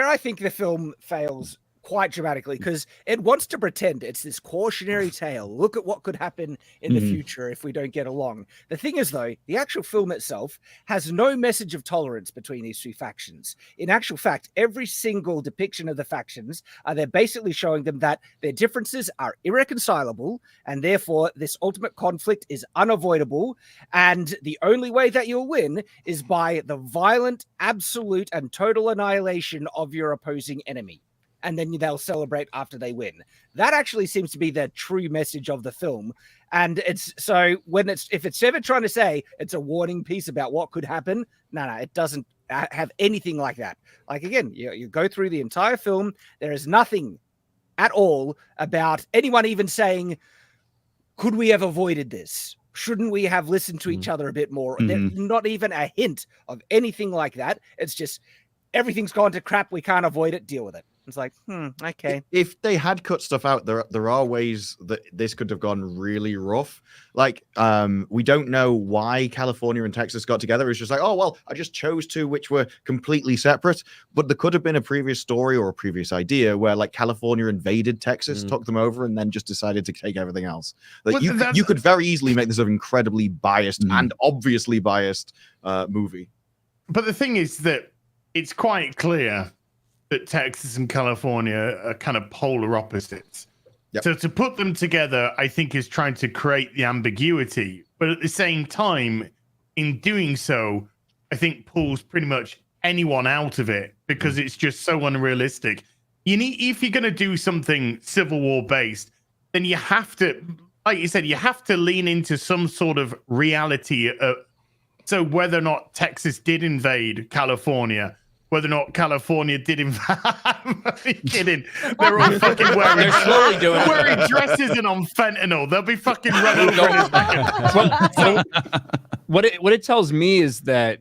I think the film fails quite dramatically, because it wants to pretend it's this cautionary tale. Look at what could happen in the future if we don't get along. The thing is, though, the actual film itself has no message of tolerance between these two factions. In actual fact, every single depiction of the factions they're basically showing them that their differences are irreconcilable, and therefore this ultimate conflict is unavoidable. And the only way that you'll win is by the violent, absolute, and total annihilation of your opposing enemy. And then they'll celebrate after they win. That actually seems to be the true message of the film. And it's so if it's ever trying to say it's a warning piece about what could happen, no, it doesn't have anything like that. Like, again, you go through the entire film, there is nothing at all about anyone even saying, could we have avoided this? Shouldn't we have listened to each other a bit more? There's not even a hint of anything like that. It's just everything's gone to crap. We can't avoid it. Deal with it. It's like, okay. If they had cut stuff out, there are ways that this could have gone really rough. Like, we don't know why California and Texas got together. It's just like, oh, well, I just chose two which were completely separate. But there could have been a previous story or a previous idea where, like, California invaded Texas, took them over, and then just decided to take everything else. Like, you could very easily make this an incredibly biased and obviously biased movie. But the thing is that it's quite clear that Texas and California are kind of polar opposites. Yep. So to put them together, I think, is trying to create the ambiguity. But at the same time, in doing so, I think pulls pretty much anyone out of it because it's just so unrealistic. If you're going to do something Civil War based, then you have to, like you said, you have to lean into some sort of reality. So whether or not Texas did invade California, whether or not California did invade, I'm kidding. They're all fucking wearing dresses and on fentanyl. They'll be fucking running over in a second. Well, so what it tells me is that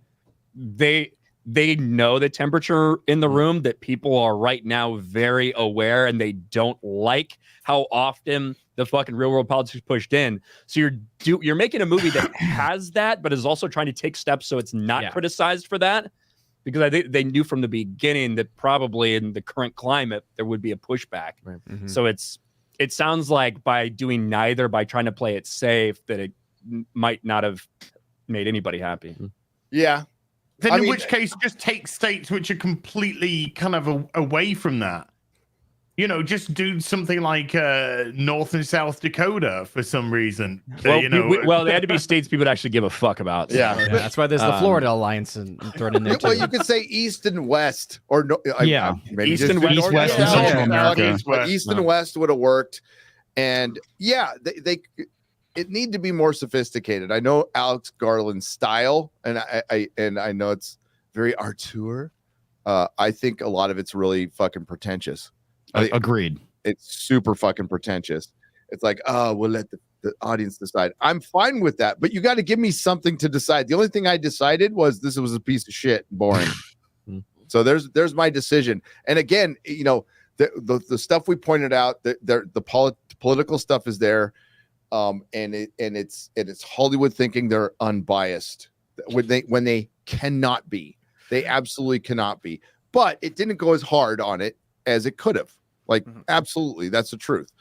they know the temperature in the room, that people are right now very aware, and they don't like how often the fucking real world politics is pushed in. So you're making a movie that has that, but is also trying to take steps so it's not criticized for that. Because I think they knew from the beginning that probably in the current climate there would be a pushback. Right. So it sounds like by doing neither, by trying to play it safe, that it might not have made anybody happy. Yeah. Then in which case, just take states which are completely kind of away from that. Just do something like North and South Dakota for some reason. Well, they had to be states people would actually give a fuck about. So. Yeah, that's why there's the Florida Alliance and thrown in there too. Well, you could say East and West, or East and West, East, West, and Central America. East and West would have worked, and it need to be more sophisticated. I know Alex Garland's style, and I know it's very auteur. I think a lot of it's really fucking pretentious. Agreed. It's super fucking pretentious. It's like, oh, we'll let the audience decide. I'm fine with that, but you got to give me something to decide. The only thing I decided was this was a piece of shit, boring. So there's my decision. And again, the stuff we pointed out, the political stuff is there, and it's Hollywood thinking they're unbiased when they cannot be. They absolutely cannot be. But it didn't go as hard on it as it could have. Like, absolutely, that's the truth.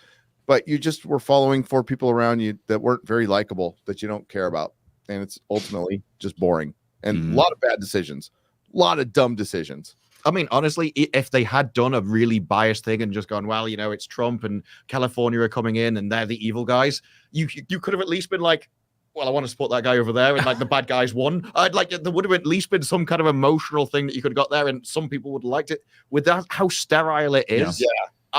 But you just were following four people around you that weren't very likable, that you don't care about. And it's ultimately just boring. And a lot of bad decisions, a lot of dumb decisions. I mean, honestly, if they had done a really biased thing and just gone, well, it's Trump and California are coming in and they're the evil guys, you could have at least been like, well, I want to support that guy over there, and like the bad guys won. I'd like there would have at least been some kind of emotional thing that you could have got there, and some people would have liked it. With that, how sterile it is.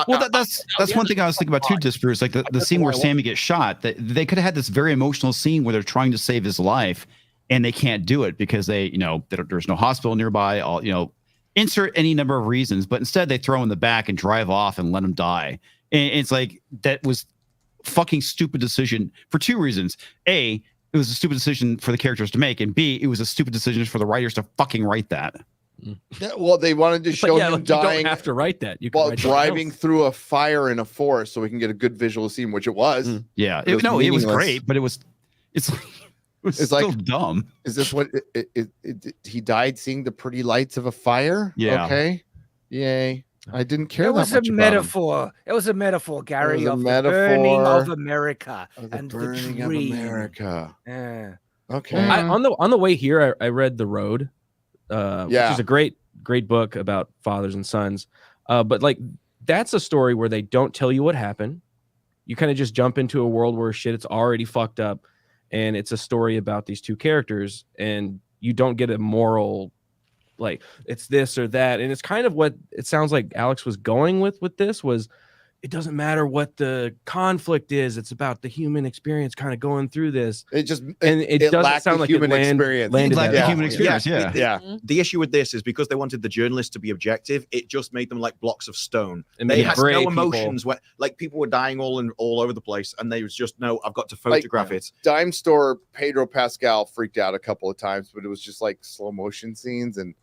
Well, that's one thing I was thinking about too, Disparu. Is like the scene where Sammy gets shot. That they could have had this very emotional scene where they're trying to save his life, and they can't do it because there's no hospital nearby. Insert any number of reasons, but instead they throw him in the back and drive off and let him die. And it's like that was fucking stupid decision for two reasons. A, it was a stupid decision for the characters to make, and B, it was a stupid decision for the writers to fucking write that. Yeah, well, they wanted to show him dying. You don't have to write that. You can while write driving through a fire in a forest, so we can get a good visual scene, which it was. Yeah, it was great, but it's still like dumb. Is this what he died seeing the pretty lights of a fire? Yeah. Okay. Yay. I didn't care. It was that much a about metaphor. him. It was a metaphor, Gary, It was a of metaphor the burning of America and the burning of dream. America. Yeah. Okay. on the way here, I read The Road, which Yeah. is a great book about fathers and sons. But like that's a story where they don't tell you what happened. You kind of just jump into a world where shit it's already fucked up, and it's a story about these two characters, and you don't get a moral, like it's this or that. And it's kind of what it sounds like Alex was going with this was, it doesn't matter what the conflict is. It's about the human experience kind of going through this. It just it doesn't lacked sound the like human it experience. landed Like that the human well. experience, yeah. Yeah. The issue with this is because they wanted the journalists to be objective, it just made them like blocks of stone. It They made had gray no people. emotions. Where like people were dying all over the place, and they was just no. I've got to photograph it. Dime Store Pedro Pascal freaked out a couple of times, but it was just like slow motion scenes and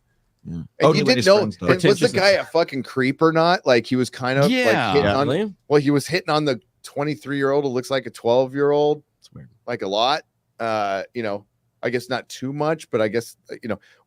you Only when didn't his know friends, though. was the guy a fucking creep or not? Like he was kind of like hitting on. Really? Well, he was hitting on the 23-year-old who looks like a 12-year-old. It's weird. Like a lot. I guess not too much, but I guess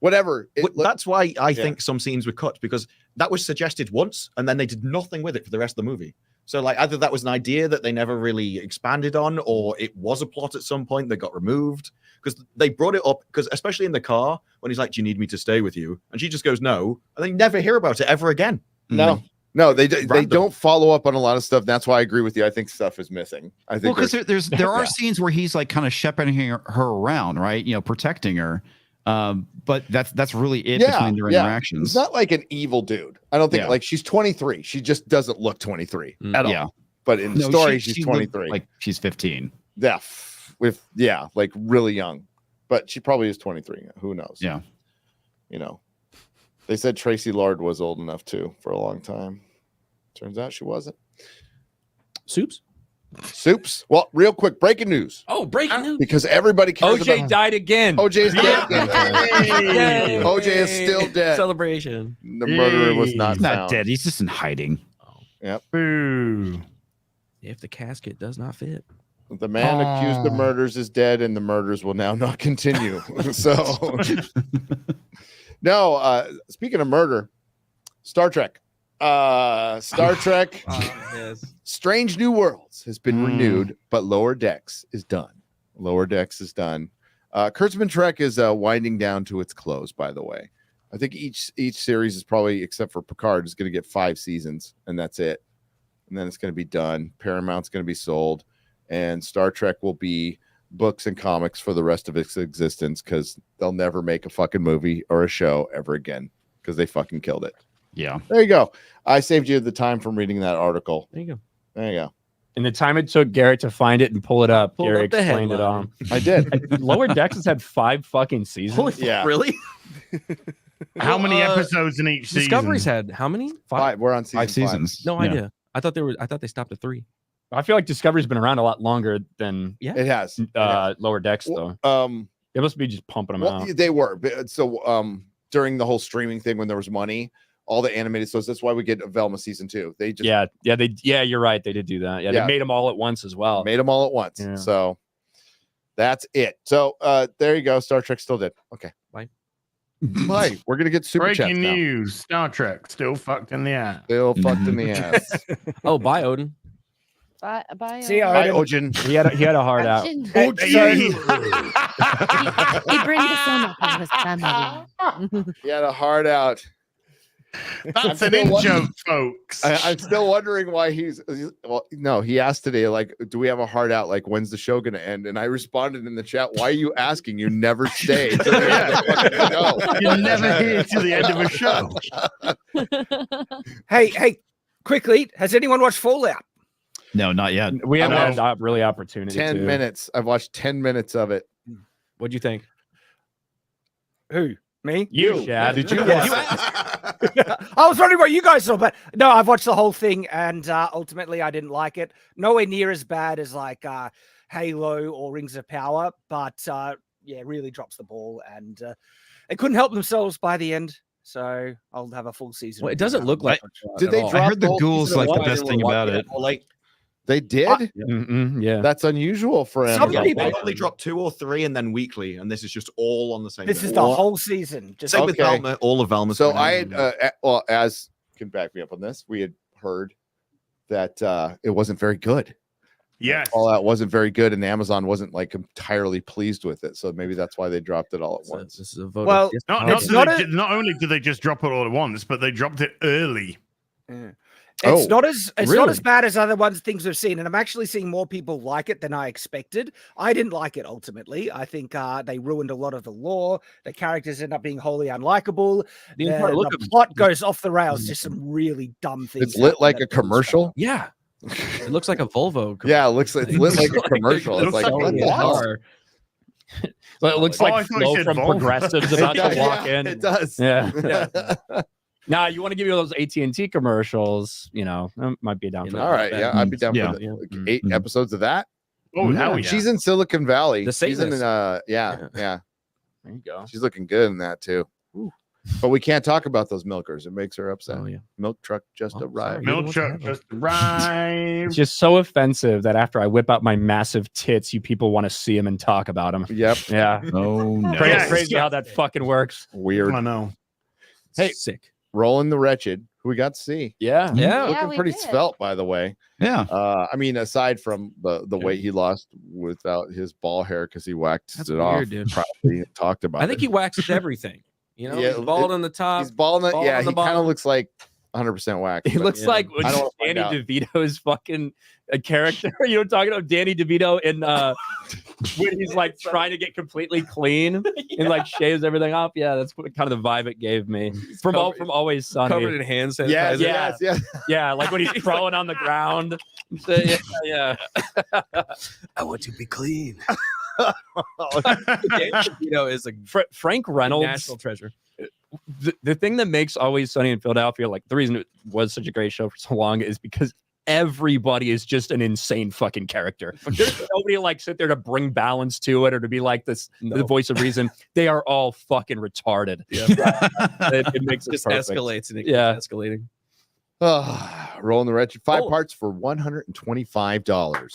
whatever. That's why I think some scenes were cut, because that was suggested once, and then they did nothing with it for the rest of the movie. So like either that was an idea that they never really expanded on, or it was a plot at some point that got removed, because they brought it up, because especially in the car when he's like, "Do you need me to stay with you?" and she just goes, "No," and they never hear about it ever again. No, they don't follow up on a lot of stuff. That's why I agree with you. I think stuff is missing. I think because there are scenes where he's like kind of shepherding her around, right? Protecting her. But that's really it between their interactions. It's not like an evil dude. I don't think like she's 23. She just doesn't look 23 at all. But in the story, she's 23. Like she's 15. Yeah, like really young. But she probably is 23. Who knows? Yeah. They said Tracy Lord was old enough too for a long time. Turns out she wasn't. Soups. Well, real quick, breaking news. Oh, breaking news. Because everybody cares OJ about died again. OJ is dead again. Yay. OJ is still dead. Celebration. The murderer was not He's not found. dead. He's just in hiding. Yep. Boo. If the casket does not fit. The man accused of murders is dead, and the murders will now not continue. So, no. Speaking of murder, Star Trek. Star Trek. Yes. Strange New Worlds has been renewed, but Lower Decks is done. Kurtzman Trek is winding down to its close. By the way, I think each series is probably, except for Picard, is going to get 5 seasons, and that's it. And then it's going to be done. Paramount's going to be sold, and Star Trek will be books and comics for the rest of its existence, because they'll never make a fucking movie or a show ever again, because they fucking killed it. Yeah. There you go. I saved you the time from reading that article. There you go. There you go. In the time it took Garrett to find it and pull it up, Pulled Garrett up the explained it headline. all. I did. Lower Decks has had 5 fucking seasons. Holy fuck, Yeah. really? How many episodes in each season? Discovery's had how many? 5. We're on season 5 seasons. No Yeah. idea. I thought they stopped at 3. I feel like Discovery's been around a lot longer than Yeah. It has. Lower Decks, though. They must be just pumping them out. They were. So during the whole streaming thing, when there was money, all the animated shows, that's why we get Velma season 2. They just You're right. They did do that. Yeah, Yeah. they made them all at once as well. made them all at once. Yeah. So that's it. So there you go. Star Trek still did. Okay. Bye. Bye. We're gonna get super chats Breaking now. news: Star Trek still fucked in the ass. Still fucked in the ass. Oh, bye, Odin. Bye. See ya, Bye, Odin. Ojin. He had a heart out. He Hey, brings the sun up on his family. He had a heart out. That's an in-joke, folks. I'm still wondering why well, no, he asked today, like, do we have a hard out? Like, when's the show going to end? And I responded in the chat, why are you asking? You never stay to the end of the fucking show. You're never here to the end of a show. Hey, quickly, has anyone watched Fallout? No, not yet. We haven't had really opportunity. 10 minutes. I've watched 10 minutes of it. What'd you think? Who? Me? You, Chad. Did you? I was wondering what you guys saw, but no, I've watched the whole thing, and ultimately I didn't like it. Nowhere near as bad as like Halo or Rings of Power, but yeah, really drops the ball, and they couldn't help themselves by the end. So I'll have a full season. Well, it doesn't look like. Did they drop I heard the whole ghouls season like the one? best thing about it. Like They did? Yeah. That's unusual for Some Amazon. people- they only drop 2 or 3 and then weekly, and this is just all on the same. This day. is the whole season. Just Same with Okay. Velma. All of Velma's. So going I on. had, well, as can back me up on this, we had heard that it wasn't very good. Yes. All that wasn't very good, and Amazon wasn't like entirely pleased with it. So maybe that's why they dropped it all at once. This is a vote. Well, of yes- Not, no. not, It's did not they a- ju- not only did they just drop it all at once, but they dropped it early. It's not as not really? as bad as other ones things we've seen, and I'm actually seeing more people like it than I expected. I didn't like it ultimately. I think they ruined a lot of the lore. The characters end up being wholly unlikable. The entire look the of it. plot goes off the rails. Just some really dumb things. It's lit happen like that a really commercial. Yeah, it looks like a Volvo. Yeah, it's lit like a commercial. It's like like a what? car. Well, it looks Oh, I like thought you Flo said from Volvo. Progressives about to walk in. It does. Yeah. Now you want to give you those AT&T commercials, might be down for All right, yeah, I'd be down Yeah. for like 8 episodes of that. Oh, hell And yeah. she's in Silicon Valley. The She's in Satanist. yeah. There you go. She's looking good in that too. But we can't talk about those milkers. It makes her upset. Oh yeah. Milk truck just Oh, arrived. sorry. Milk truck just arrived. It's just so offensive that after I whip out my massive tits, you people want to see them and talk about them. Yep. Yeah. Oh no. Crazy, Yes. crazy how that fucking works. Weird. I know. Hey. Sick. Rolling the Wretched, who we got to see. Yeah. Yeah. Looking we pretty did. svelte, by the way. Yeah. I mean, aside from the weight he lost without his ball hair because he waxed That's it weird, off. dude. Probably talked about I think it. he waxed everything. Yeah, Yeah, he's bald on the top. He's bald. bald Yeah, on the he kind of bottom. looks like 100% wax. He but looks yeah. like I don't wanna Danny find DeVito's fucking a character. You know what I'm talking about? Danny DeVito in when he's like trying to get completely clean and like shaves everything off. Yeah, that's what kind of the vibe it gave me. From Always Sunny. covered in hand sanitizer. Yes, Yeah. yes, yes. Yeah, like when he's crawling on the ground. So, yeah. I want to be clean. Dan DeVito is a Frank Reynolds. national treasure. The thing that makes Always Sunny in Philadelphia, like the reason it was such a great show for so long, is because everybody is just an insane fucking character. There's nobody like sit there to bring balance to it or to be like the voice of reason. They are all fucking retarded. It makes it Just perfect. escalates and it Yeah. keeps escalating. Rolling the Wretched. 5 Oh. parts for $125.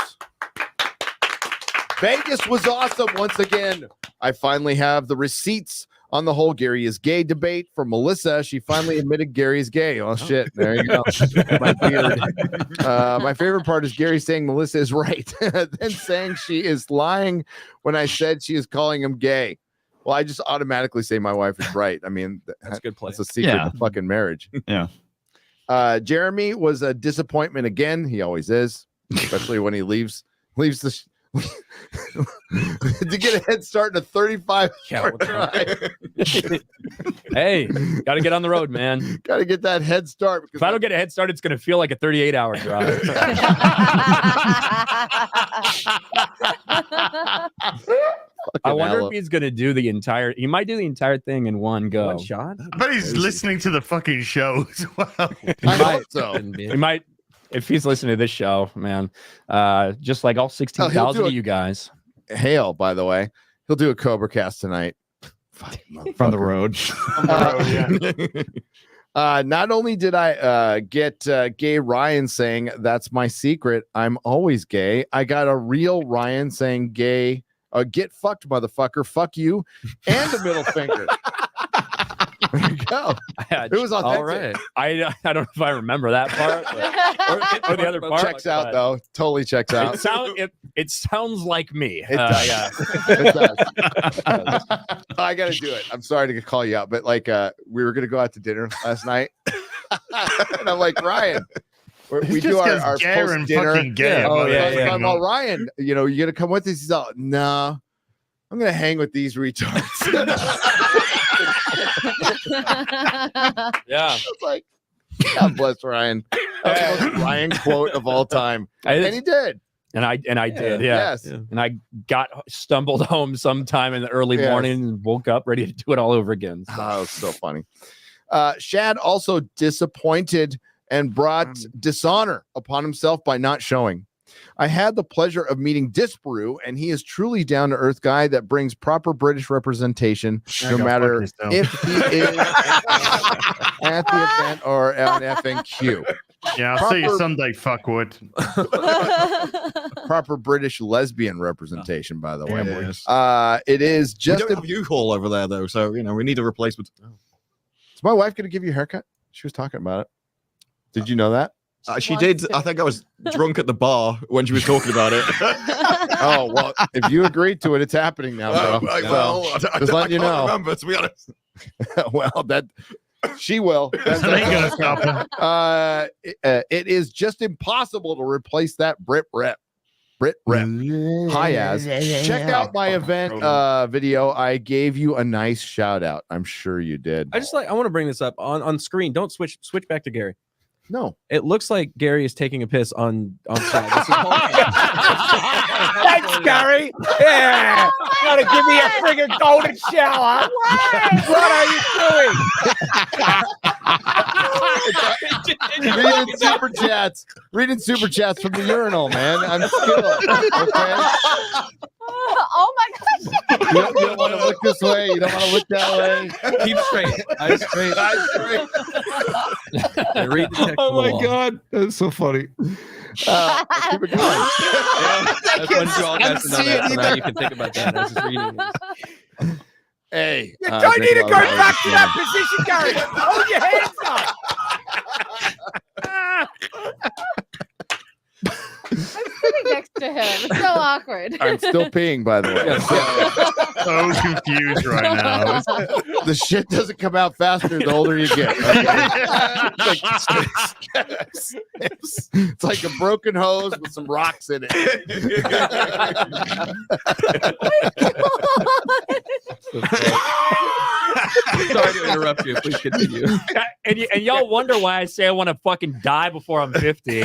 Vegas was awesome once again. I finally have the receipts on the whole Gary is gay debate from Melissa. She finally admitted Gary is gay. Oh shit. There you go. My beard. My favorite part is Gary saying Melissa is right. Then saying she is lying when I said she is calling him gay. Well, I just automatically say my wife is right. I mean, That's a good play. that's a secret Yeah. of fucking marriage. Yeah. Jeremy was a disappointment again. He always is, especially when he leaves the to get a head start in a 35 hour drive. Hey, got to get on the road, man. Got to get that head start. If I don't get a head start, it's going to feel like a 38-hour drive. I wonder if he's going to do the entire. He might do the entire thing in one go. One shot. I bet he's listening to the fucking show as well. I hope so. He might, if he's listening to this show, man. Just like all 16,000 of you guys. Hail, by the way, he'll do a Cobra Cast tonight. From the road. Not only did I get gay Ryan saying that's my secret, I'm always gay. I got a real Ryan saying gay, get fucked, motherfucker, fuck you, and a middle finger. There you go. It was authentic. All right. I don't know if I remember that part, but, or the other part. Checks out though. Totally checks out. It sounds like me. It does. Yeah. It does. I got to do it. I'm sorry to call you out, but like we were gonna go out to dinner last night, and I'm like, Ryan, we do our Garen post dinner. fucking gay. I'm all, Ryan, you know, you gonna come with us? He's all, no, I'm gonna hang with these retards. Yeah. It's like, God bless Ryan. That's the most Ryan quote of all time. And he did. And I did, yeah. Yes. And I stumbled home sometime in the early morning and woke up ready to do it all over again. So. Oh, so funny. Shad also disappointed and brought dishonor upon himself by not showing. I had the pleasure of meeting Disparu, and he is truly down to earth guy that brings proper British representation, no matter if he is at the event or on FNQ. Yeah, I'll see you Sunday, fuckwood. Proper British lesbian representation, by the way. Yes. It is just we don't have U-Haul over there, though, so you know we need a replacement. Is my wife going to give you a haircut? She was talking about it. Did you know that? She did. I think I was drunk at the bar when she was talking about it. Oh, well, if you agreed to it, it's happening now, bro. Well, just letting you know. Remember, to be honest. Well, that she will. That ain't gonna stop her. It is just impossible to replace that Brit rep. Hi, Az. Check out my event video. I gave you a nice shout out. I'm sure you did. I want to bring this up on screen. Don't switch back to Gary. No, it looks like Gary is taking a piss on side. Thanks, Gary. Yeah, gotta give me a friggin' golden shower. What are you doing? Reading super chats from the urinal, man. I'm skilled. Okay. Oh my gosh. You don't want to look this way. You don't want to look that way. Keep straight. Eyes straight. Eyes straight. Read the text. Oh my God, that's so funny. Keep it going. That's when you all guys know that. So now you can think about that as just reading this. Hey, You don't need to go back to that position, Gary. Hold your hands up. I'm sitting next to him. It's so awkward. I'm still peeing, by the way. So confused right now. The shit doesn't come out faster the older you get. It's like a broken hose with some rocks in it. Sorry to interrupt you. Please continue. And y'all wonder why I say I want to fucking die before I'm 50.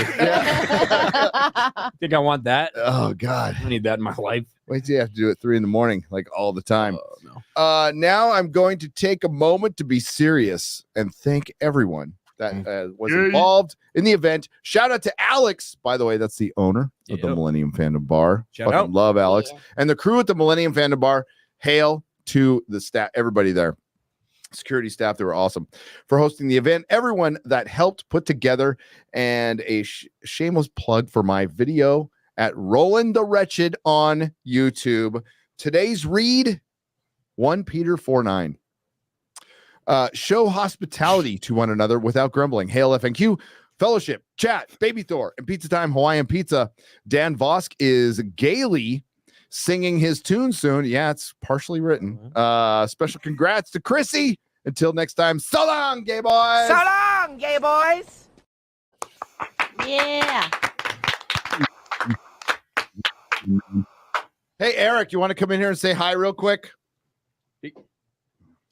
Think I want that? Oh God, I need that in my life. Wait till you have to do it 3 a.m, like all the time. Oh, no. Now I'm going to take a moment to be serious and thank everyone that was involved in the event. Shout out to Alex, by the way. That's the owner of the Millennium Fandom Bar. Shout out. Love Alex and the crew at the Millennium Fandom Bar. Hail to the staff, everybody there. Security staff, they were awesome for hosting the event. Everyone that helped put together, and a shameless plug for my video at Roland the Wretched on YouTube. Today's read, 1 Peter 4:9. Show hospitality to one another without grumbling. Hail FNQ, fellowship, chat, baby Thor, and pizza time, Hawaiian pizza. Dan Vosk is gaily singing his tune soon. Yeah, it's partially written. Special congrats to Chrissy. Until next time, so long, gay boys. So long, gay boys. Yeah. Hey, Eric, you want to come in here and say hi real quick?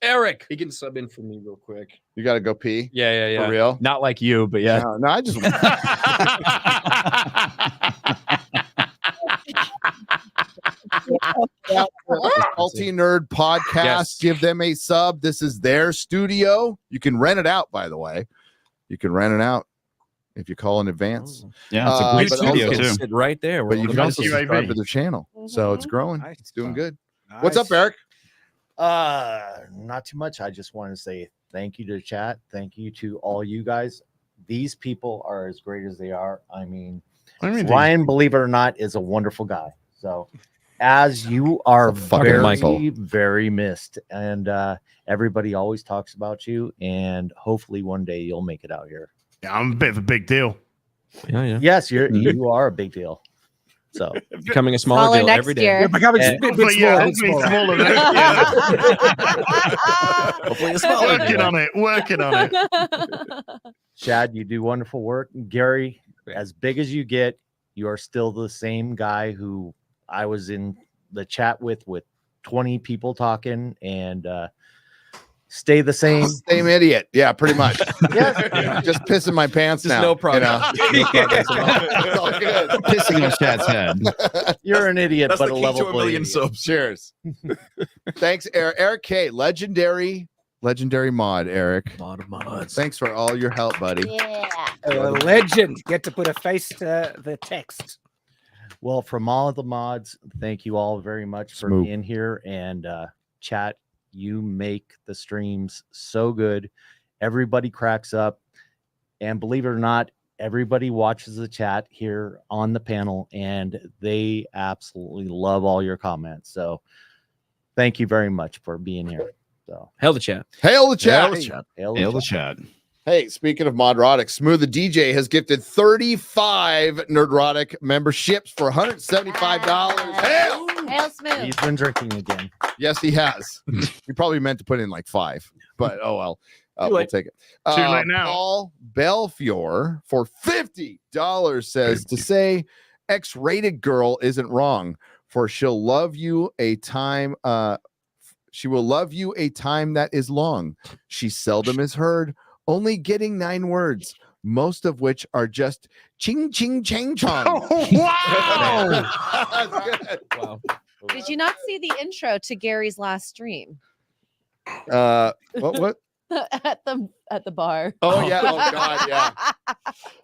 Eric, He can sub in for me real quick. You got to go pee. Yeah. For real? Not like you, but yeah. No, I just. Salty Nerd Podcast. Yes. Give them a sub. This is their studio. You can rent it out, by the way. You can rent it out if you call in advance. Yeah, it's a great but studio also- too. sit right there. But you can also UAV. subscribe to their channel. So it's growing. Nice. It's doing good. What's up, Eric? Not too much. I just want to say thank you to the chat. Thank you to all you guys. These people are as great as they are. I mean, Ryan, believe it or not, is a wonderful guy. So as you are fucking Michael. very, very missed, and everybody always talks about you, and hopefully one day you'll make it out here. Yeah, I'm a bit of a big deal. Yeah. Yes, you are a big deal. So becoming a smaller Smaller deal next every day. year. We're becoming a bit Hopefully, yeah, smaller. hopefully smaller next year. Hopefully, a smaller Working deal. on it. Working on it. Shad, you do wonderful work. Gary, as big as you get, you are still the same guy who I was in the chat with 20 people talking, and stay the same. Same idiot. Yeah, pretty much. Yeah. Just pissing my pants Just now. no progress. No progress at all. It's all good. Pissing on Shad's head. You're an idiot, That's but the a key level to a million idiot. subs. Cheers. Thanks, Eric. Eric K, legendary mod, Eric. Mod of mods. Thanks for all your help, buddy. Yeah. A legend. Get to put a face to the text. Well, from all of the mods, thank you all very much for Smoot. being here. And chat, you make the streams so good. Everybody cracks up. And believe it or not, everybody watches the chat here on the panel, and they absolutely love all your comments. So thank you very much for being here. So Hail the chat. Hail the chat. Hail the chat. hail Hail the chat. chat. Hey, speaking of Nerdrotic, Smooth the DJ has gifted 35 Nerdrotic memberships for $175. Hail! Hail Smooth. He's been drinking again. Yes, he has. He probably meant to put in like 5, but oh well. We'll late. take it. Too late now. Paul Belfiore for $50 says to say X-rated girl isn't wrong, for she'll love you a time. She will love you a time that is long. She seldom is heard, only getting 9 words, most of which are just ching ching chang chong. Oh, wow. That's good. Wow. Did you not see the intro to Gary's last stream What? at the bar? Oh yeah. Oh god, yeah.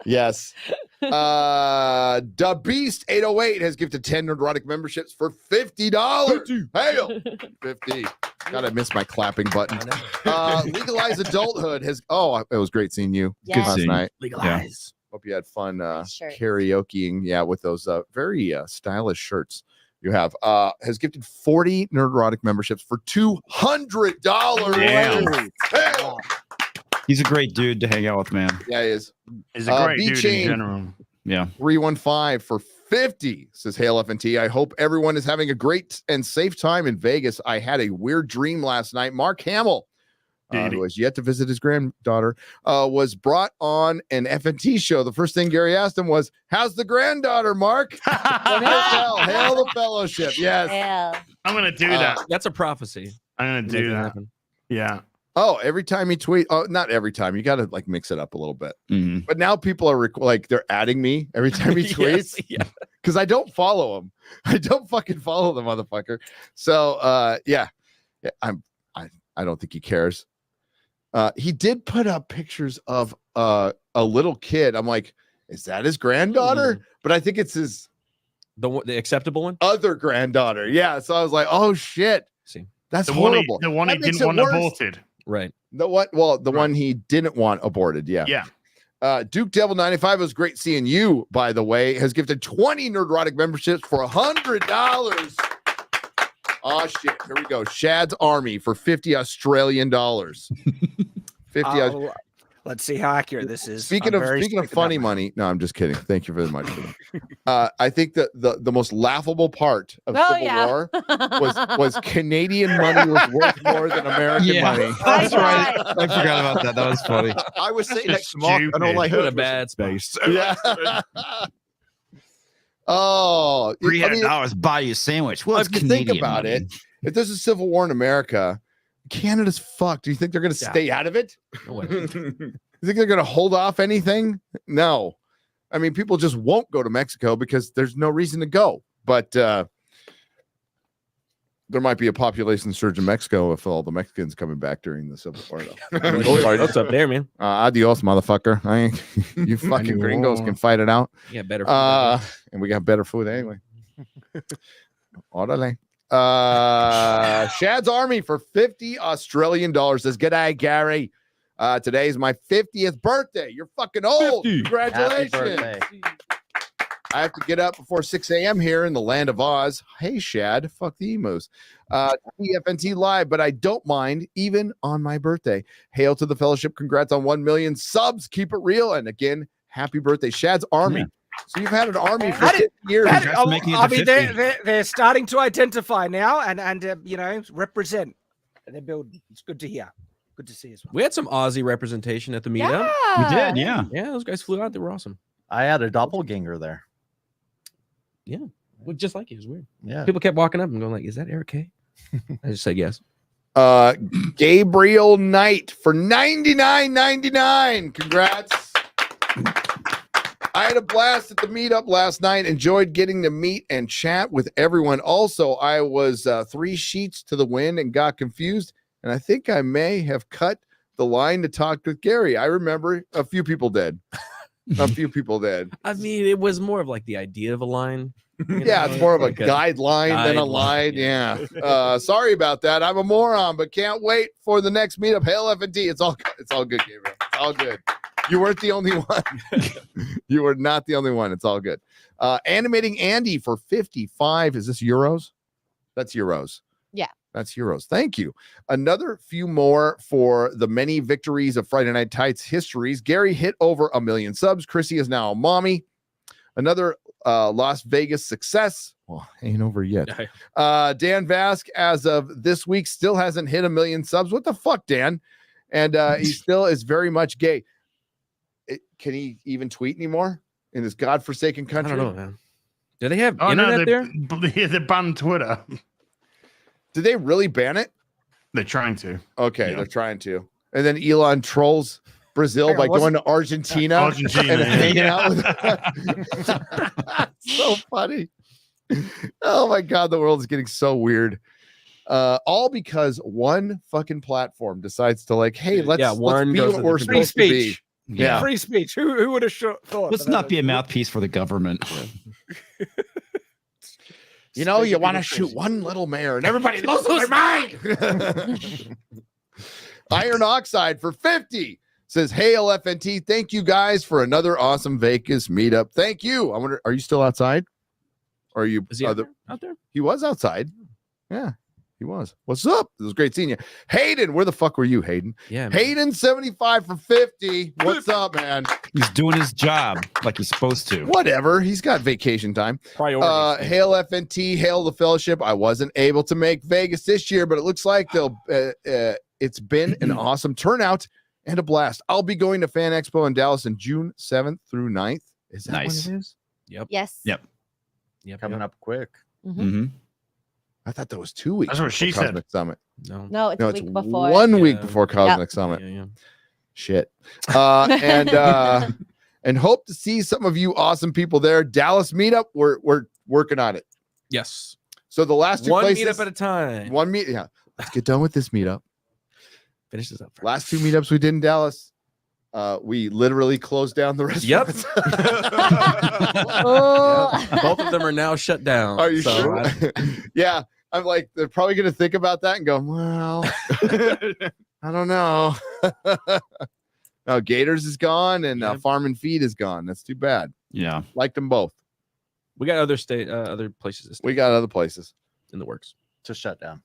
Yes. The Beast 808 has gifted 10 Nerdrotic memberships for $50. Hail. 50. God, I missed my clapping button. Legalize Adulthood has it was great seeing you Yes. last night. Legalize. Hope you had fun Shirts. karaokeing, with those very stylish shirts you have. Has gifted 40 Nerdrotic memberships for $200. Damn. Hail. He's a great dude to hang out with, man. Yeah, he is. He's a great dude B-Chain in general. Yeah. 315 for 50 says Hail FNT. I hope everyone is having a great and safe time in Vegas. I had a weird dream last night. Mark Hamill, who has yet to visit his granddaughter, was brought on an FNT show. The first thing Gary asked him was, "How's the granddaughter, Mark?" Hail the fellowship. Yes. Yeah. I'm going to do that. That's a prophecy. I'm going to Make do it that. happen. Yeah. Oh, every time he tweet. Oh, not every time. You got to like mix it up a little bit. Mhm. But now people are they're adding me every time he tweets. Yes, yeah. Because I don't follow him. I don't fucking follow the motherfucker. So yeah, I don't think he cares. He did put up pictures of a little kid. I'm like, is that his granddaughter? But I think it's his The acceptable one. other granddaughter. Yeah. So I was like, oh shit, See, that's The one, horrible. the one he That makes didn't it want worse. aborted. right. The what? Well, the Right. one he didn't want aborted. Yeah. Yeah. Duke Devil 95 was great seeing you, by the way, has gifted 20 Nerdrotic memberships for $100. Oh shit. Here we go. Shad's Army for 50 Australian dollars. 50 Let's see how accurate this is. Speaking I'm of very speaking of strict about funny my- money, no, I'm just kidding. Thank you very much. For that. I think that the most laughable part of Oh, Civil yeah. War was Canadian money was worth more than American money. That's right. God. I forgot about that. That was funny. I was sitting Just next to Mark, and all I stupid. heard What a was bad spot. bass. Yeah. Oh, I mean, $300 buy you a sandwich. Well, it's if you think Canadian about money. it, if there's a civil war in America, Canada's fucked. Do you think they're going to Yeah. stay out of it? No way. You think they're going to hold off anything? No. I mean, people just won't go to Mexico because there's no reason to go. But there might be a population surge in Mexico if all the Mexicans coming back during the Civil War. Though. What's up there, man? Adios, motherfucker. I ain't, you fucking gringos can fight it out. Yeah, better. food. And we got better food anyway. Orale. Shad's Army for 50 Australian dollars says, "G'day, Gary. Today is my 50th birthday. You're fucking old. 50. Congratulations." Happy birthday. I have to get up before 6 a.m. here in the land of Oz. Hey, Shad. Fuck the emus. FNT live, but I don't mind even on my birthday. Hail to the fellowship. Congrats on 1 million subs. Keep it real. And again, happy birthday. Shad's Army So you've had an army for That 50 years. I mean, they're starting to identify now and represent. And they're building. It's good to hear. Good to see as well. We had some Aussie representation at the meetup. We did, yeah. Yeah, those guys flew out. They were awesome. I had a doppelganger there. Yeah, looked just like you. It was weird. Yeah. People kept walking up and going like, "Is that Eric K?" I just said yes. Gabriel Knight for $99.99. Congrats. I had a blast at the meetup last night. Enjoyed getting to meet and chat with everyone. Also, I was 3 sheets to the wind and got confused. And I think I may have cut the line to talk with Gary. I remember a few people did. A few people did. I mean, it was more of like the idea of a line. Yeah, it's more of a guideline than a line. Yeah. Sorry about that. I'm a moron, but can't wait for the next meetup. Hail FNT. It's all good, Gabriel. It's all good. You weren't the only one. You were not the only one. It's all good. Animating Andy for 55. Is this euros? That's euros. Yeah. That's euros. Thank you. Another few more for the many victories of Friday Night Tights histories. Gary hit over 1 million subs. Chrissy is now a mommy. Another Las Vegas success. Well, ain't over yet. Dan Vask, as of this week, still hasn't hit 1 million subs. What the fuck, Dan? And he still is very much gay. Can he even tweet anymore in this godforsaken country? I don't know, man. Do they have internet there? They banned Twitter. Did they really ban it? They're trying to. Okay, they're trying to. And then Elon trolls Brazil by going to Argentina and hanging out with so funny. Oh my God, the world is getting so weird. All because one fucking platform decides to like, hey, let's be what we're supposed to be. Yeah. Free speech. Who would have thought? Let's not be a mouthpiece for the government. You know, you want to shoot one little mayor and everybody loses their mind. Iron Oxide for 50 says, "Hail FNT. Thank you guys for another awesome Vegas meetup. Thank you." I wonder, are you still outside? Or are you Is he out there? He was outside. Yeah, he was. What's up? It was great seeing you. Hayden, where the fuck were you, Hayden? Yeah, man. Hayden 75 for 50. What's up, man? He's doing his job like he's supposed to. Whatever. He's got vacation time. Priorities. Hail FNT, hail the fellowship. I wasn't able to make Vegas this year, but it looks like it's been an awesome turnout and a blast. I'll be going to Fan Expo in Dallas in June 7th through 9th. Is that Nice. when it is? Yep. Yes. Yep. Coming up quick. Mm-hmm. I thought that was 2 weeks. That's what she before said. Cosmic Summit. No, it's a week before. 1 week before Cosmic Summit. Yeah. Shit. And hope to see some of you awesome people there. Dallas meetup. We're working on it. Yes. So the last 2 One places, meetup at a time. one meet. Yeah. Let's get done with this meetup. Finish this up first. Last 2 meetups we did in Dallas. We literally closed down the restaurants. Both of them are now shut down. Are you so sure? Yeah. I'm like, they're probably going to think about that and go, well, I don't know. No, Gators is gone and Farm and Feed is gone. That's too bad. Yeah. Liked them both. We got other places. We got other places in the works to shut down.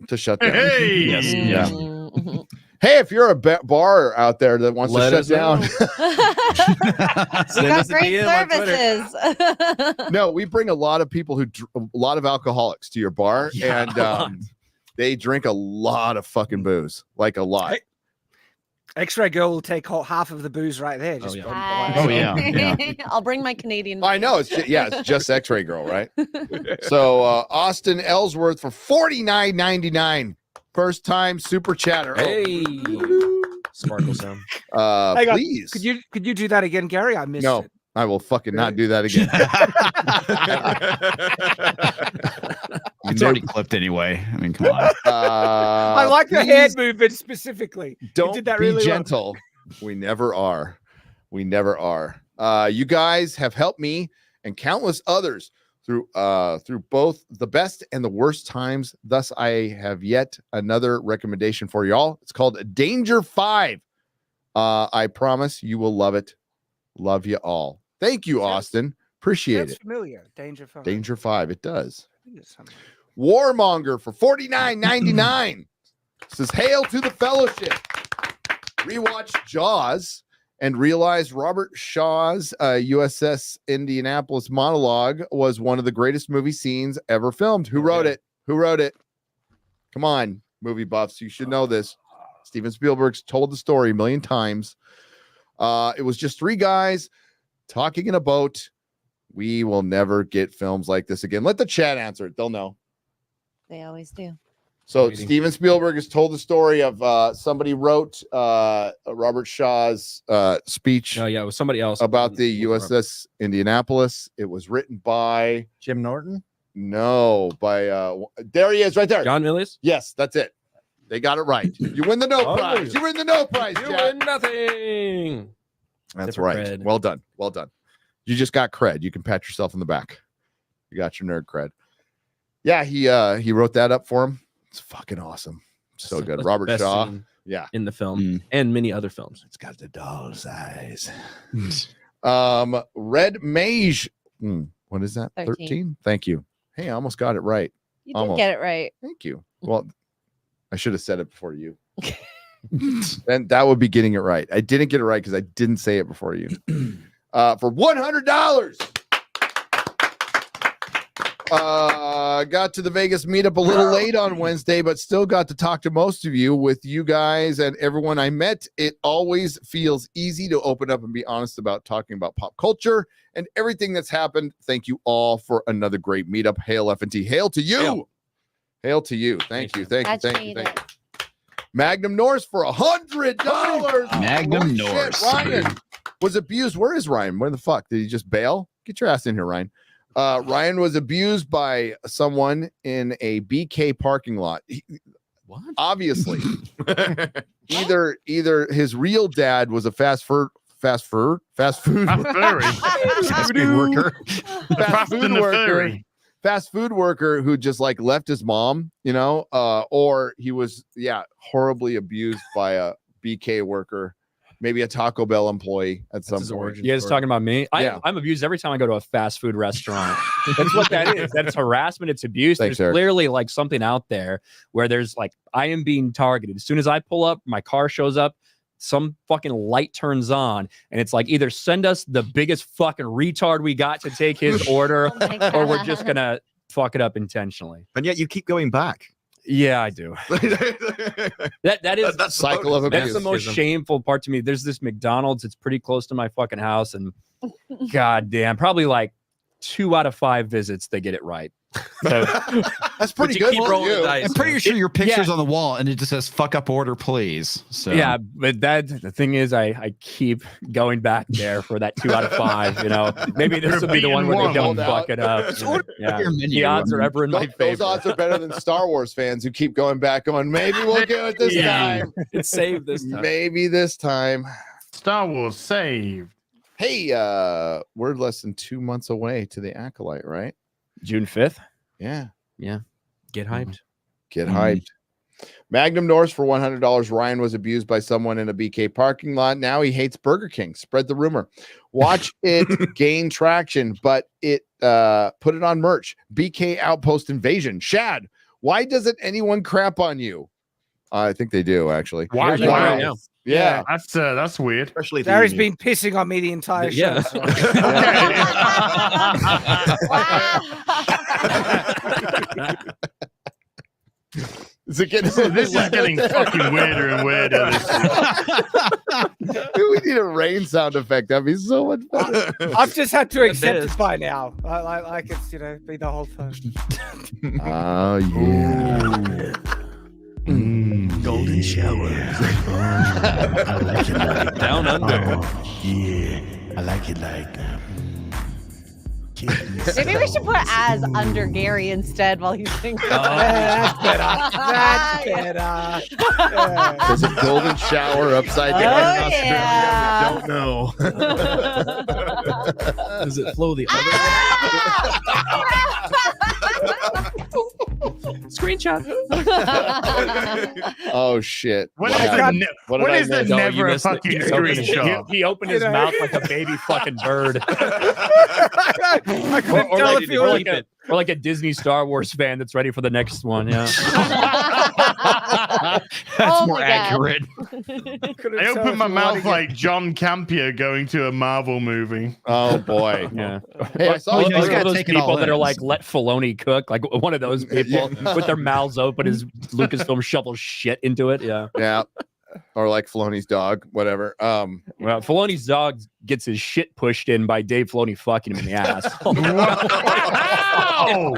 Hey. Yes. Yeah. Hey, if you're a bar out there that wants Let to us shut down, We got great services. no, we bring a lot of people a lot of alcoholics to your bar, and they drink a lot of fucking booze, like a lot. X-Ray Girl will take half of the booze right there. Just I'll bring my Canadian. I know it's just X-Ray Girl, right? So Austin Ellsworth for $49.99, first time super chatter. Hey, sparkle sound. Hang on. Please, could you do that again, Gary? I missed it. I will fucking not do that again. It's already clipped anyway. I mean, come on. I like the hand movement specifically. Don't you did that be really gentle. We never are. We never are. You guys have helped me and countless others through both the best and the worst times. Thus, I have yet another recommendation for y'all. It's called Danger 5. I promise you will love it. Love you all. Thank you, Austin. Appreciate it. Familiar. Danger 5. Danger 5. It does. Warmonger for $49.99 says, "Hail to the fellowship. Rewatch Jaws and realized Robert Shaw's USS Indianapolis monologue was one of the greatest movie scenes ever filmed. Who wrote it? Who wrote it? Come on, movie buffs. You should know this. Steven Spielberg's told the story a million times. It was just three guys talking in a boat. We will never get films like this again. Let the chat answer it. They'll know. They always do. So Steven Spielberg has told the story of somebody wrote Robert Shaw's speech. Oh yeah, it was somebody else about the USS Indianapolis. It was written by Jim Norton. No, by there he is, right there. John Milius. Yes, that's it. They got it right. You win the no prize. You win the no prize. You Jack. win nothing. That's Different right. cred. Well done. Well done. You just got cred. You can pat yourself on the back. You got your nerd cred. Yeah, he wrote that up for him. It's fucking awesome. So That's good. the Robert best Shaw. scene Yeah. in the film and many other films. It's got the doll's eyes. Red Mage. What is that? 13. Thank you. Hey, I almost got it right. You did get it right. Thank you. Well, I should have said it before you. And that would be getting it right. I didn't get it right because I didn't say it before you. For $100. Got to the Vegas meetup a little late on Wednesday, but still got to talk to most of you. With you guys and everyone I met, it always feels easy to open up and be honest about talking about pop culture and everything that's happened. Thank you all for another great meetup. Hail FNT. Hail to you. Hail to you. Thank you. Thank you. Thank you. Thank you. Magnum Norse for $100. Magnum Holy Norse. shit, Ryan was abused. Where is Ryan? Where the fuck? Did he just bail? Get your ass in here, Ryan. Ryan was abused by someone in a BK parking lot. What? Obviously. either his real dad was a fast food worker. Fast food worker who just like left his mom, or he was horribly abused by a BK worker, maybe a Taco Bell employee at some point. You guys talking about me? I'm abused every time I go to a fast food restaurant. That's what that is. That's harassment. It's abuse. Thanks, there's Eric. clearly like something out there where there's like, I am being targeted. As soon as I pull up, my car shows up, some fucking light turns on, and it's like either send us the biggest fucking retard we got to take his order, or we're just gonna fuck it up intentionally. And yet you keep going back. Yeah, I do. that is that's cycle of abuse. That's the most shameful part to me. There's this McDonald's. It's pretty close to my fucking house, and goddamn, probably like 2 out of 5 visits they get it right. So, that's pretty good. Keep rolling the dice, I'm pretty sure your picture's yeah. on the wall and it just says "fuck up order, please." So yeah, but the thing is, I keep going back there for that 2 out of 5. Maybe this will be the one where they don't fuck it up. Yeah. The odds are ever in my favor. Those odds are better than Star Wars fans who keep going back on. Maybe we'll get it this time. It's saved this time. Maybe this time. Star Wars saved. Hey, we're less than 2 months away to the Acolyte, right? June 5th. Yeah. Get hyped. Get hyped. Magnum Norse for $100. Ryan was abused by someone in a BK parking lot. Now he hates Burger King. Spread the rumor. Watch it gain traction, but it put it on merch. BK Outpost Invasion. Shad, why doesn't anyone crap on you? I think they do, actually. Why? Yeah, that's weird. Especially Gary's been pissing on me the entire show. Yeah. Is it getting, this is getting fucking weirder and weirder. We need a rain sound effect. That'd be so much fun. I've just had to accept it by now. Like it's be the whole thing. Oh yeah. Golden showers. I like it like Down under. I like it like Maybe we should put as under Gary instead while he's singing. That's better. That's better. There's a golden shower upside down. Oh, yeah. don't know. Does it flow the Screenshot. Oh shit. When What is happened? What did when I is there miss? never a missed it. fucking He opened his- screenshot? He opened his mouth like a baby fucking bird. I couldn't tell if you were Or like a Disney Star Wars fan that's ready for the next one. Yeah. That's old more again. accurate. I opened my mouth like John Campion going to a Marvel movie. Oh boy. Yeah. Hey, I saw you One of gotta those take it all people that are in. like, let Filoni cook, like one of those people with their mouths open as Lucasfilm shovels shit into it. Yeah. Yeah. Or like Filoni's dog, whatever. Well, Filoni's dog gets his shit pushed in by Dave Filoni fucking him in the ass. Oh,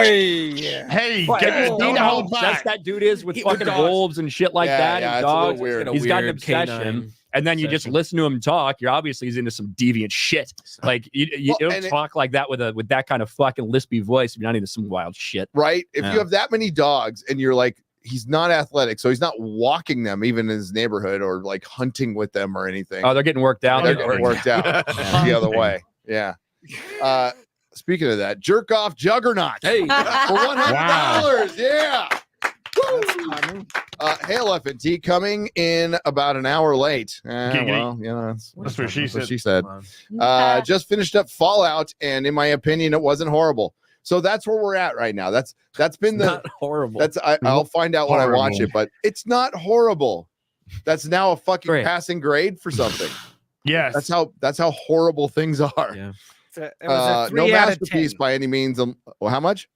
Hey, Well, guys, you don't know how hold obsessed back. that dude is with He- with fucking dogs. wolves and shit like Yeah, that yeah, and it's a little dogs. weird. He's got an Weird obsession. canine And then you just obsession. listen to him talk. You're obviously he's into some deviant shit. Like you Well, don't and it- talk like that with that kind of fucking lispy voice. If you're not into some wild shit. Right? If Yeah. you have that many dogs and you're like, he's not athletic, so he's not walking them even in his neighborhood or like hunting with them or anything. Oh, they're getting worked out. They're getting worked out the other way. Yeah. Speaking of that, jerk off juggernaut. Hey, For $100. Yeah. Woo! Hail FNT coming in about an hour late. Giggity. Well, yeah, That's what she said. She said. Just finished up Fallout, and in my opinion, it wasn't horrible. So that's where we're at right now. That's been the not horrible. I'll find out when I watch Horrible. it, but it's not horrible. That's now a fucking Great. passing grade for something. Yes. That's how horrible things are. Yeah. It was a 3 No out of masterpiece 10. by any means. Well, how much?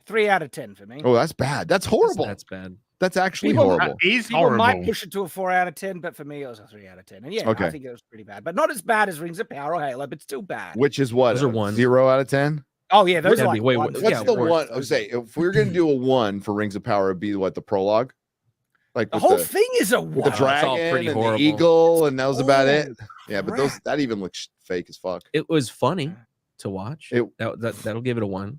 3 out of 10 for me. Oh, that's bad. That's horrible. That's bad. That's actually People- horrible. He's People might horrible. push it to a 4 out of 10, but for me, it was a 3 out of 10. And yeah, Okay. I think it was pretty bad, but not as bad as Rings of Power or Halo, but still bad. Which is what? Those are a ones. 0 out of 10? Oh yeah, those That'd are be like way ones. worse. What's Yeah, the worse. one? I would say if we were gonna do a 1 for Rings of Power, it'd be what, the prologue? Like The with whole the, thing is a with one. the It's all dragon pretty and horrible. the eagle, and that was about it. Oh, Yeah, but crap. that even looks fake as fuck. It was funny to watch. It- That'll give it a 1.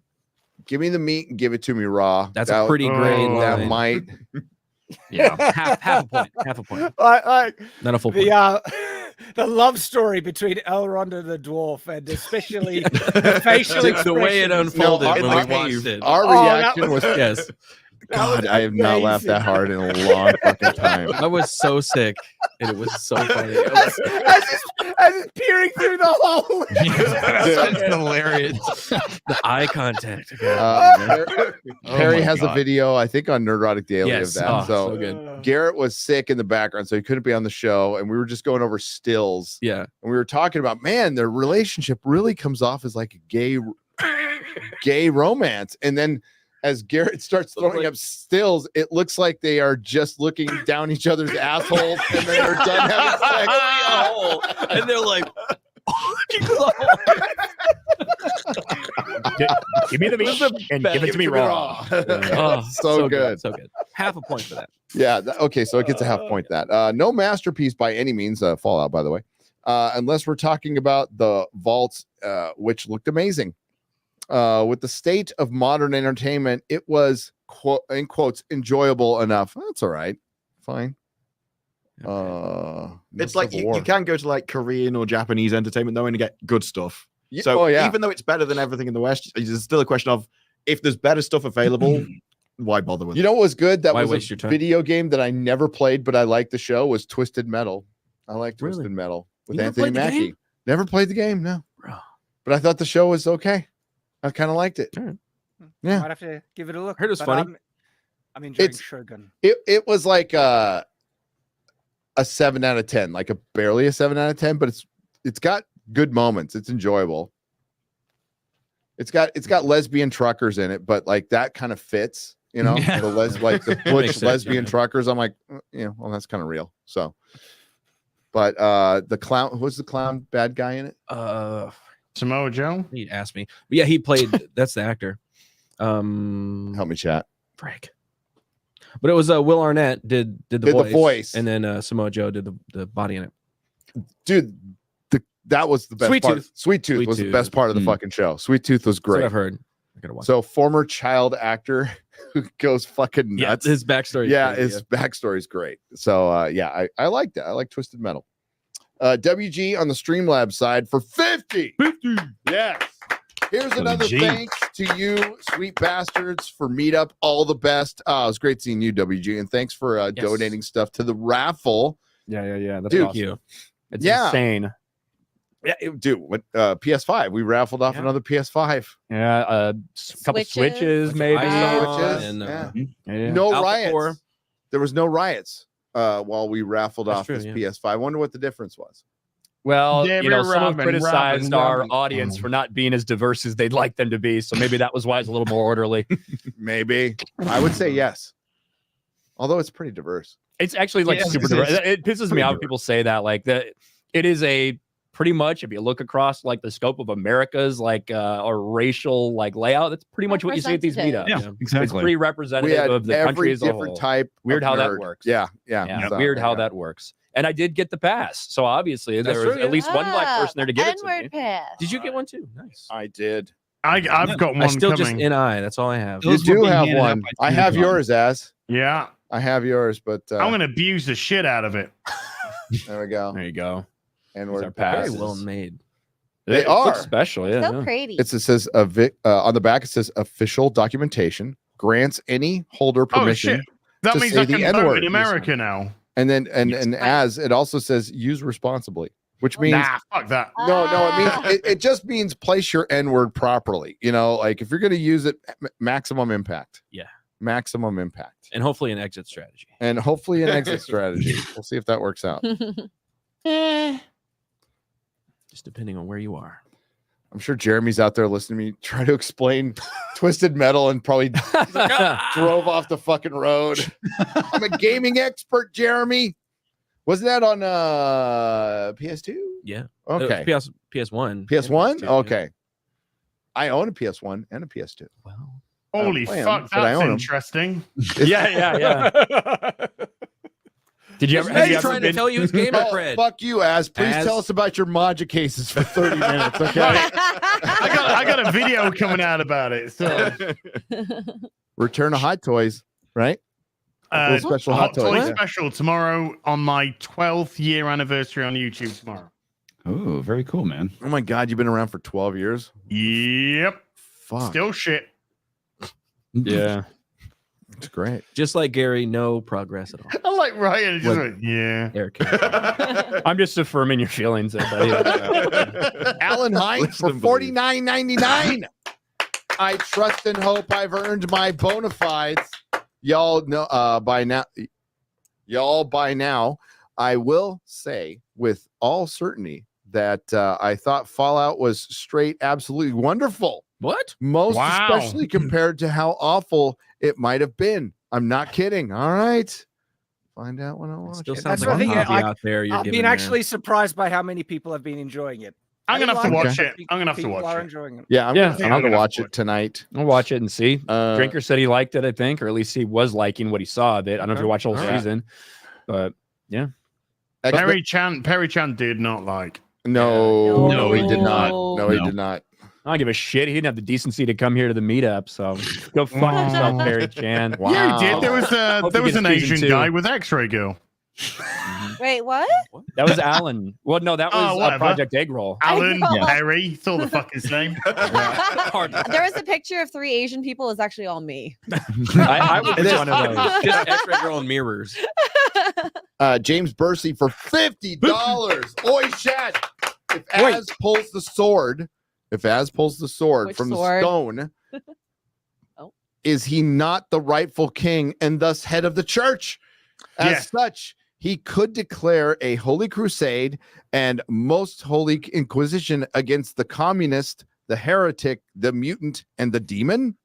Give me the meat and give it to me raw. That's That- a pretty great Oh. That line. might. Yeah, half a point. Half a point. Like Not a full point. the love story between Elrond and the dwarf, and especially the facial the way it expressions. unfolded No, when our- we watched it. Our Oh, that reaction was, Yes, God, I have not laughed that hard in a long fucking time. I was so sick, and it was so funny. As it's peering through the hole. That's hilarious. The eye contact. Perry my has a God. video, I think, on Nerdrotic Daily Yes. of that. Oh, so so good. Garrett was sick in the background, so he couldn't be on the show, and we were just going over stills. Yeah, And we were talking about, man, their relationship really comes off as like a gay romance. And then as Garrett starts throwing up stills, it looks like they are just looking down each other's assholes, and then they're done having sex. and they're like, Give me the meat and give it to me raw. oh, So good. so good. Half a point for that. Yeah. Okay. So it gets a half point to that. No masterpiece by any means. Fallout, by the way, unless we're talking about the vaults, which looked amazing. With the state of modern entertainment, it was in quotes enjoyable enough. That's all right. Fine. It's like you can go to like Korean or Japanese entertainment though and get good stuff. So oh, yeah. even though it's better than everything in the West, there's still a question of if there's better stuff available, why bother with You it? know what was good? That Why was waste a your time? video game that I never played, but I liked the show. Was Twisted Metal. I like Really? Twisted Metal with You never Anthony played the Mackie. game? Never played the game, no. Bro. But I thought the show was okay. I kind of liked it. Yeah. Might have to give it a look. Heard it was but funny. I'm enjoying It's- Shogun. It was like a 7 out of 10, like a barely a 7 out of 10, but it's got good moments. It's enjoyable. It's got lesbian truckers in it, but like that kind of fits, you know, Yeah. like the Makes butch sense, lesbian yeah. truckers. I'm like, well, that's kind of real. So, but the clown, who's the clown bad guy in it? Samoa Joe. He'd ask me, but yeah, he played. That's the actor. Help me chat. Frick. But it was Will Arnett did the Did the voice. and then Samoa Joe did the body in it. Dude, that was the best Sweet part. Tooth. Sweet Tooth Sweet was the Tooth. best part of the fucking show. Sweet Tooth was That's what great. I've heard. I gotta watch. So former child actor who goes fucking yeah, nuts. his backstory. is Yeah, crazy, his backstory is great. So I like that. I like Twisted Metal. WG on the Streamlabs side for 50. 50. Yes. Here's another WG. thanks to you, sweet bastards, for Meetup. All the best. It was great seeing you, WG, and thanks for donating stuff to the raffle. Yeah. That's Dude, awesome. you. It's Yeah. insane. Yeah, dude. What PS5? We raffled off Yeah. another PS5. Yeah, a couple Switches. switches maybe. iPhone, Switches, and, yeah. Yeah. No Alpha riots. 4. there was no riots while we raffled That's off true, this yeah. PS5. I wonder what the difference was. Well, David you know, someone Robin, criticized our Robin. audience for not being as diverse as they'd like them to be. So maybe that was why it's a little more orderly. Maybe. I would say yes. Although it's pretty diverse. It's actually like Yeah, super it diverse. is. It pisses me Pretty off when diverse. people say that. Like that, it is a pretty much, if you look across like the scope of America's like or racial like layout, that's pretty much what you see at these meetups. Yeah, It's exactly. pretty We representative had of the country every as a different whole. type. Weird of how that nerd. works. Yeah. Yeah, So, weird there how you go. that works. And I did get the pass, so obviously That's there was true, at yeah. least one black person there to give it to me. N-word pass. Did you get one too? Nice. I did. I've got one I still coming. just NI. That's all I have. You Those were do being have handed out one. by I have Telecom. yours, Az. Yeah, I have yours, but I'm gonna abuse the shit out of it. there we go. There you go. And These we're are passes. Very well made. They It looks are. special. Yeah. So yeah. pretty. It says on the back. It says official documentation grants any holder Oh permission. shit! That to means say I the can vote N-word. in America now. And then and as it also says use responsibly, which means Nah, fuck that. no, it means it just means place your N-word properly. You know, like if you're going to use it, maximum impact. Yeah. Maximum impact. And hopefully an exit strategy. And hopefully an exit strategy. We'll see if that works out. Just depending on where you are. I'm sure Jeremy's out there listening to me try to explain Twisted Metal and probably drove off the fucking road. I'm a gaming expert, Jeremy. Wasn't that on PS2? Yeah. Okay. PS1. PS1? PS2, Okay. I own a PS1 and a PS2. Well, Holy play 'em, fuck, but I that's own 'em. interesting. Yeah. Did you ever? He's Have you ever trying to been, tell you his gamer Oh, cred. fuck you, Az. Please Az. tell us about your Maja cases for 30 minutes, okay? I got a video coming out about it. So Return of Hot Toys, right? Little special Hot Toys. Toy Yeah. special tomorrow on my 12th year anniversary on YouTube tomorrow. Oh, very cool, man. Oh my God, you've been around for 12 years? Yep. Fuck. Still shit. yeah. It's great. Just like Gary, no progress at all. I like Ryan. It just What? went, yeah. Eric. I'm just affirming your feelings there, buddy. Alan Hines for $49.99. I trust and hope I've earned my bona fides. Y'all know by now. I will say with all certainty that I thought Fallout was straight absolutely wonderful. What? Most Wow. especially compared to how awful it might have been. I'm not kidding. All right. Find out when I watch Still it. sounds That's like a what I think, hobby I- out there. You're I've giving been there. actually surprised by how many people have been enjoying it. I'm gonna have to I like watch it. it. I'm gonna have to People watch are it. enjoying it. Yeah, I'm Yeah, gonna, I'm I'm gonna gonna watch watch it tonight. I'll watch it and see. Drinker. Drinker said he liked it, I think, or at least he was liking what he saw of it. I don't know if you watched the whole All right. season, but Perry Chan did not like. No, he did not. No, he No. did not. I don't give a shit. He didn't have the decency to come here to the meetup, so go fuck yourself, Barry Chan. Yeah, he did. There was Hope he an gets season Asian 2. guy with X-ray girl. Wait, what? That was Alan. Well, no, that was whatever. Project Egg Roll. Alan know. Perry. It's all the fuck his name. There was a picture of 3 Asian people. It's actually all me. I was one of those. Just X-ray girl and mirrors. James Bursey for $50. Oi, chat. If Wait. Az pulls the sword, Which from sword? the stone, Oh. is he not the rightful king and thus head of the church? As Yes. such, he could declare a holy crusade and most holy inquisition against the communist, the heretic, the mutant, and the demon.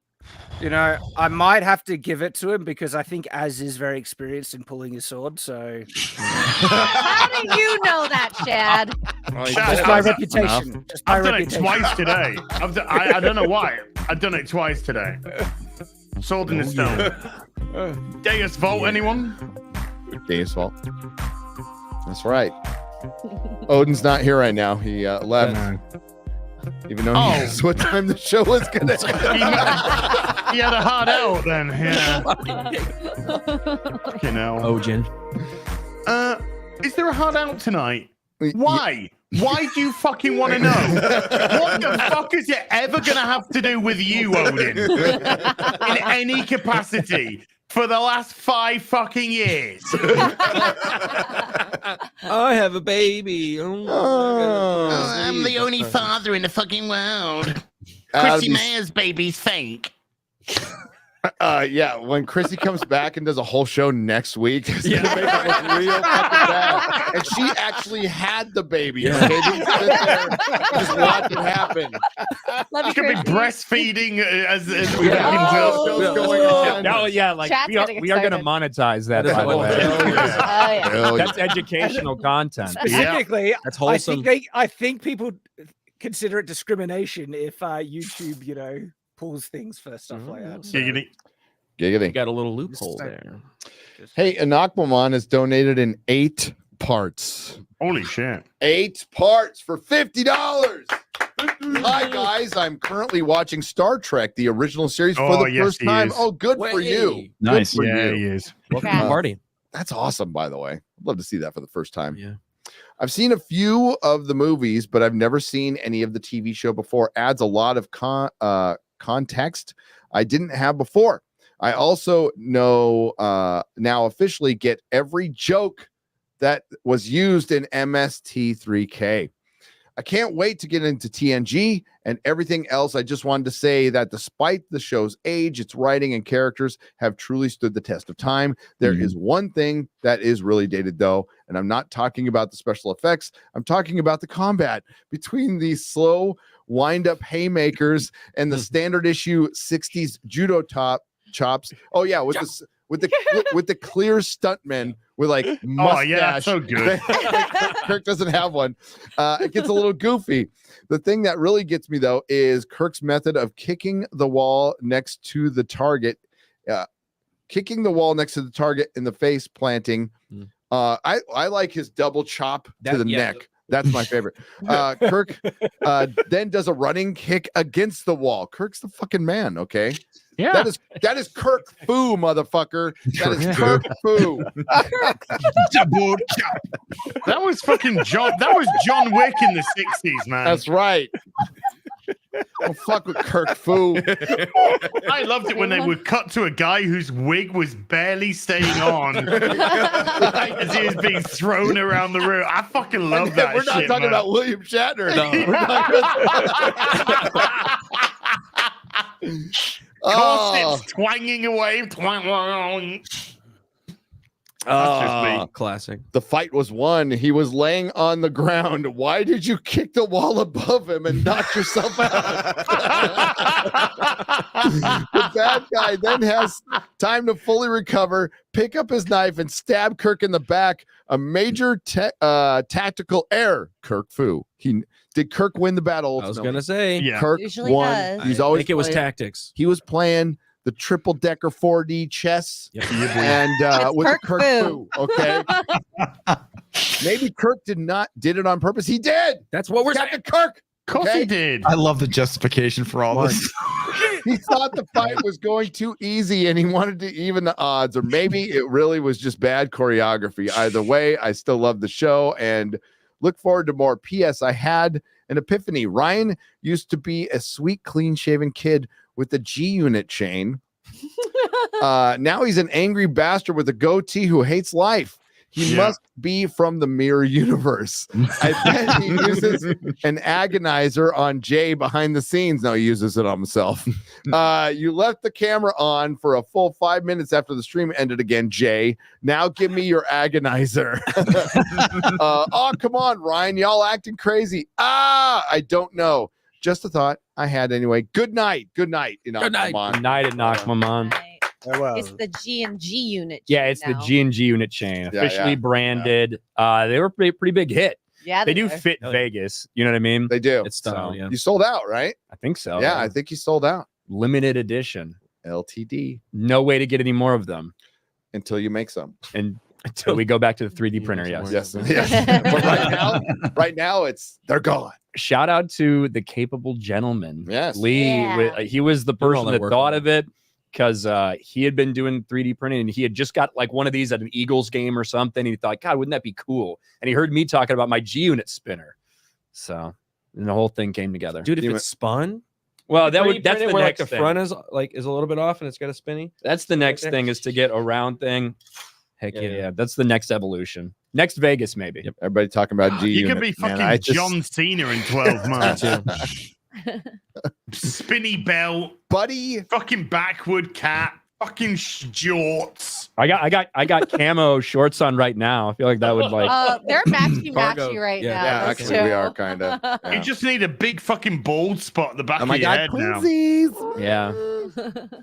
You know, I might have to give it to him because I think Az is very experienced in pulling his sword. So How do you know that, Chad? just my reputation. Just my I've done it reputation. twice today. I don't know why. I've done it twice today. Sword in the stone. Deus Vault, anyone? Dave's fault. That's right. Odin's not here right now. He left. Even though he knows what time the show was going to He had a hard out then. Yeah. You know. Odin. Is there a hard out tonight? Why? Why do you fucking want to know? What the fuck is it ever going to have to do with you, Odin? In any capacity for the last 5 fucking years? I have a baby. I'm the only father in the fucking world. Adam, Chrissy Mayer's baby's fake. Yeah, when Chrissy comes back and does a whole show next week, it's gonna make it look real fucking bad. And she actually had the baby. Okay, didn't sit there, just watch it happen. It's gonna be breastfeeding as we can tell. Show's going on. Oh yeah, like Chat's we are getting going to excited. monetize that. That By is the way. Oh, yeah. That's educational content. Specifically, That's wholesome. I think people consider it discrimination if YouTube, pulls things for stuff like that. So, Giggity. Got a little loophole there. Hey, Anakmaman has donated in 8 parts. Holy shit. 8 parts for $50. Hi, guys. I'm currently watching Star Trek, the original series, for the first time. Oh, good for you. Nice. Good for Yeah, you. he is. Welcome to the party. That's awesome, by the way. I'd love to see that for the first time. Yeah. I've seen a few of the movies, but I've never seen any of the TV show before. Adds a lot of context I didn't have before. I also know now officially get every joke that was used in MST3K. I can't wait to get into TNG and everything else. I just wanted to say that despite the show's age, its writing and characters have truly stood the test of time. There is one thing that is really dated, though, and I'm not talking about the special effects. I'm talking about the combat between these slow wind-up haymakers and the standard issue 60s judo chops. Oh yeah, with the clear stuntmen with like mustache. Oh yeah, so good. Kirk doesn't have one. It gets a little goofy. The thing that really gets me though is Kirk's method of kicking the wall next to the target, kicking the wall next to the target in the face, planting. I like his double chop to the neck. That's my favorite. Kirk then does a running kick against the wall. Kirk's the fucking man, okay? Yeah. That is Kirk Fu, motherfucker. That is Kirk Fu. That was fucking John. That was John Wick in the 60s, man. That's right. Don't fuck with Kirk Fu. I loved it when they would cut to a guy whose wig was barely staying on as he was being thrown around the room. I fucking love that. We're not shit, talking man. about William Shatner. No. Corsets twanging away. That's just me. Classic. The fight was won. He was laying on the ground. Why did you kick the wall above him and knock yourself out? The bad guy then has time to fully recover, pick up his knife, and stab Kirk in the back. A major tactical error. Kirk Fu. Did Kirk win the battle? I was gonna say, Yeah. Kirk Usually won. does. He's I always think it was playing- tactics. He was playing the triple decker 4D chess, and It's with Kirk the Kirk Fu. Fu. Okay, maybe Kirk did it on purpose. He did. That's what we're Captain Kirk. Of course Okay. he did. I love the justification for all this. He thought the fight was going too easy, and he wanted to even the odds, or maybe it really was just bad choreography. Either way, I still love the show and look forward to more. P.S. I had an epiphany. Ryan used to be a sweet, clean-shaven kid with the G Unit chain. Now he's an angry bastard with a goatee who hates life. He must be from the mirror universe. I bet he uses an agonizer on Jay behind the scenes. No, he uses it on himself. You left the camera on for a full 5 minutes after the stream ended again, Jay. Now give me your agonizer. Oh, come on, Ryan. Y'all acting crazy. I don't know. Just a thought I had anyway. Good night. Good night. Good night. Good night at Knockmamon. It's the G and G unit. Yeah, it's now. the G&G unit chain, Yeah, officially yeah. branded. They were pretty big hit. Yeah, They do were. fit Vegas. You know what I mean? They do. It's style, So- yeah. You sold out, right? I think so. Yeah, I think you sold out. Limited edition. LTD No way to get any more of them. until you make some. And until we go back to the 3D printer, yes. Yes. Yes. But right now they're gone. Shout out to the capable gentleman. Yes. Lee. Yeah. He was the Doing all person that that work thought on of it because he had been doing 3D printing and he had just got like one of these at an Eagles game or something. He thought, God, wouldn't that be cool? And he heard me talking about my G Unit spinner. So, and the whole thing came together. Dude, if it's spun, well, that's the where, next like the thing. front is a little bit off and it's got a spinny. That's the next there. thing is to get a round thing. Heck Yeah, yeah, yeah. That's the next evolution. Next Vegas, maybe. Yep. Everybody talking about G You Unit. could be man. fucking I just- John Cena in 12 months. spinny belt, buddy, fucking backward cap, fucking jorts. I got camo shorts on right now. I feel like that would like. They're matchy Cargo. right Yeah, now. Yeah, those actually, two. we are kind of. You just need a big fucking bald spot at the back Oh of my your God, head now. Quincy's. Yeah.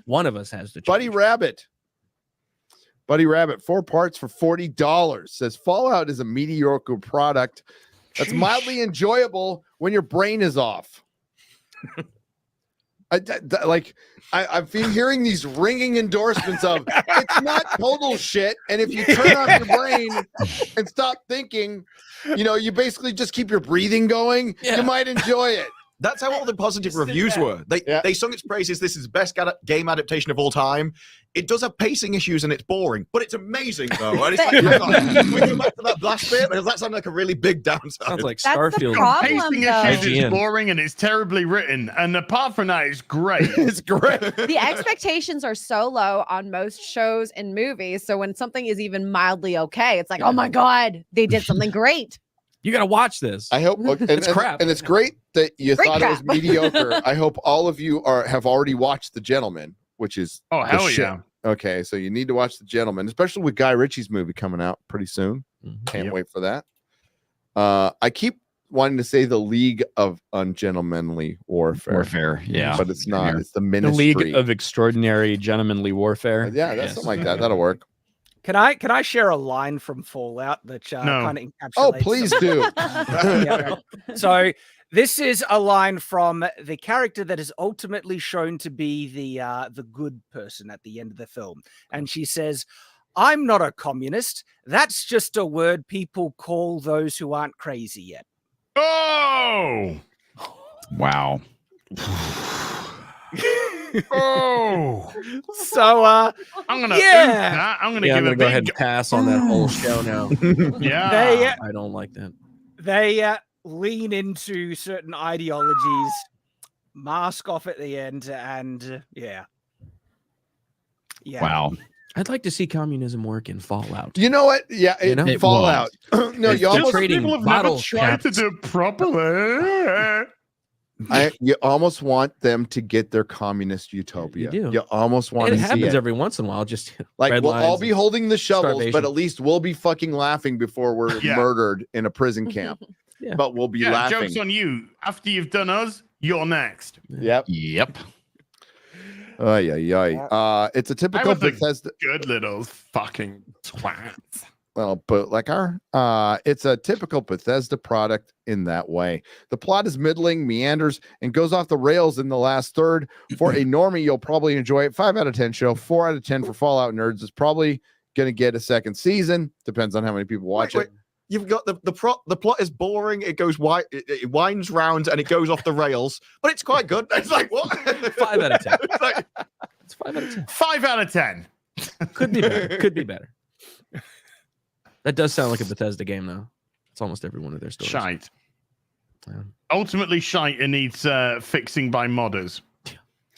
One of us has to. Buddy Rabbit. Buddy Rabbit, 4 parts for $40. Says Fallout is a mediocre product that's mildly enjoyable when your brain is off. I've been hearing these ringing endorsements of it's not total shit, and if you turn off your brain and stop thinking, you basically just keep your breathing going, you might enjoy it. That's how all the positive reviews were. They sung its praises. This is the best game adaptation of all time. It does have pacing issues and it's boring, but it's amazing though. And it's like, hang on, we go back to that last bit. Does that sound like a really big downside? Sounds like That's the Starfield. problem, Pacing though. issues is IGN. boring and it's terribly written. And apart from that, it's great. It's great. The expectations are so low on most shows and movies. So when something is even mildly okay, it's like, oh my God, they did something great. You got to watch this. I hope It's crap. and it's great that you Great thought it was crap. mediocre. I hope all of you have already watched The Gentleman, which is Oh, the hell shit. yeah. Okay, so you need to watch The Gentleman, especially with Guy Ritchie's movie coming out pretty soon. Can't wait for that. I keep wanting to say the League of Ungentlemanly Warfare. Yeah. But it's not. It's the The Ministry. League of Extraordinary Gentlemanly Warfare. Yeah, that's something like that. That'll work. Can I share a line from Fallout that kind of encapsulates? Oh, please do. Yeah, okay. So this is a line from the character that is ultimately shown to be the good person at the end of the film, and she says, "I'm not a communist. That's just a word people call those who aren't crazy yet." Oh, Wow. oh. So I'm gonna yeah. I'm gonna Yeah, I'm give gonna a go ahead big and pass on that whole show now. yeah. I don't like that. They lean into certain ideologies, mask off at the end, and yeah. Wow. I'd like to see communism work in Fallout. You know what? Yeah, It Fallout. No, you almost trading People have bottle never tried to caps. do it properly. you almost want them to get their communist utopia. You do. You almost want And to it see happens it. every once in a while. Just Like red we'll all lines be and holding the shovels, but starvation. at least we'll be fucking laughing before we're Yeah. murdered in a prison camp. Yeah. But we'll be Yeah, laughing. joke's on you. After you've done us, you're next. Yep. Yep. It's a I typical was a Bethesda. good little fucking twat. Well, but like it's a typical Bethesda product in that way. The plot is middling, meanders, and goes off the rails in the last third. For a normie, you'll probably enjoy it. 5 out of 10 show, 4 out of 10 for Fallout nerds. It's probably going to get a second season. Depends on how many people watch it. You've got the plot is boring. It goes it winds round and it goes off the rails, but it's quite good. It's like what? 5 out of 10. It's like, It's 5 out of 10. 5 out of 10. Could be better. Could be better. That does sound like a Bethesda game, though. It's almost every one of their stories. Shite. Yeah. Ultimately, shite and needs fixing by modders.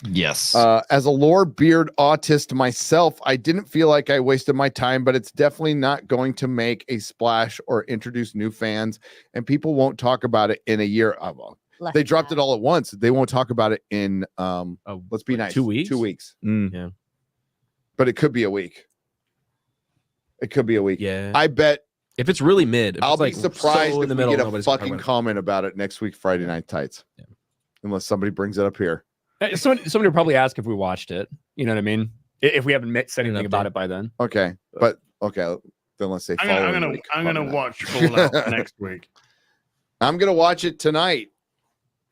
Yes. As a lore beard autist myself, I didn't feel like I wasted my time, but it's definitely not going to make a splash or introduce new fans, and people won't talk about it in a year. They dropped it all at once. They won't talk about it in let's be nice, 2 weeks. 2 weeks. Yeah. But it could be a week. It could be a week. Yeah. I bet if it's really mid, if I'll it's be like surprised so if in the we middle, get a nobody's talking fucking about it. comment about it next week, Friday Night Tights. Yeah. Unless somebody brings it up here. Somebody will probably ask if we watched it. You know what I mean? If we haven't said anything about it by then. Okay. But okay. Then let's say I'm gonna watch Fallout next week. I'm gonna watch it tonight.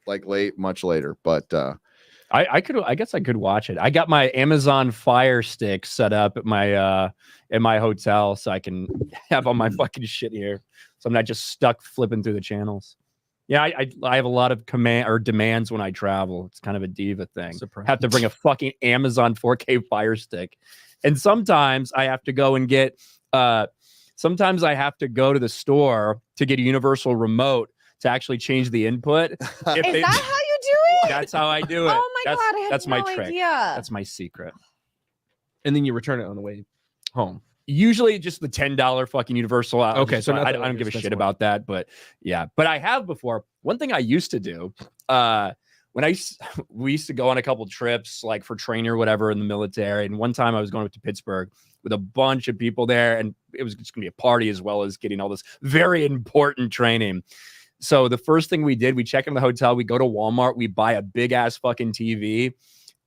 Like much later. But I guess I could watch it. I got my Amazon Fire Stick set up at my hotel so I can have all my fucking shit here. So I'm not just stuck flipping through the channels. Yeah, I have a lot of demands when I travel. It's kind of a diva thing. Surprise. Have to bring a fucking Amazon 4K Fire Stick. And sometimes I have to go and get sometimes I have to go to the store to get a universal remote to actually change the input. Is that how you do it? That's how I do it. Oh my God, I had that's no my trick. idea. That's my secret. And then you return it on the way home. Usually just the $10 fucking universal. Okay, so I not don't give a expensive shit one. about that, but yeah. But I have before. One thing I used to do we used to go on a couple trips like for training or whatever in the military. And one time I was going up to Pittsburgh with a bunch of people there, and it was just gonna be a party as well as getting all this very important training. So the first thing we did, we check in the hotel, we go to Walmart, we buy a big ass fucking TV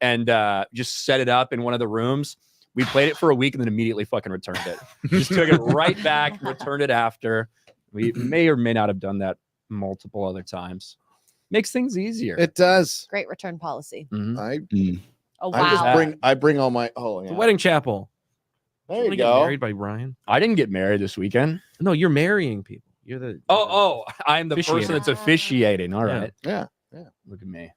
and just set it up in one of the rooms. We played it for a week and then immediately fucking returned it. Just took it right back, returned it after. We may or may not have done that multiple other times. Makes things easier. It does. Great return policy. Mm-hmm. Oh wow! I bring all my The wedding chapel. There you Get go. married by Ryan. I didn't get married this weekend. No, you're marrying people. You're the I'm the person that's officiating. All right. Yeah. Look at me.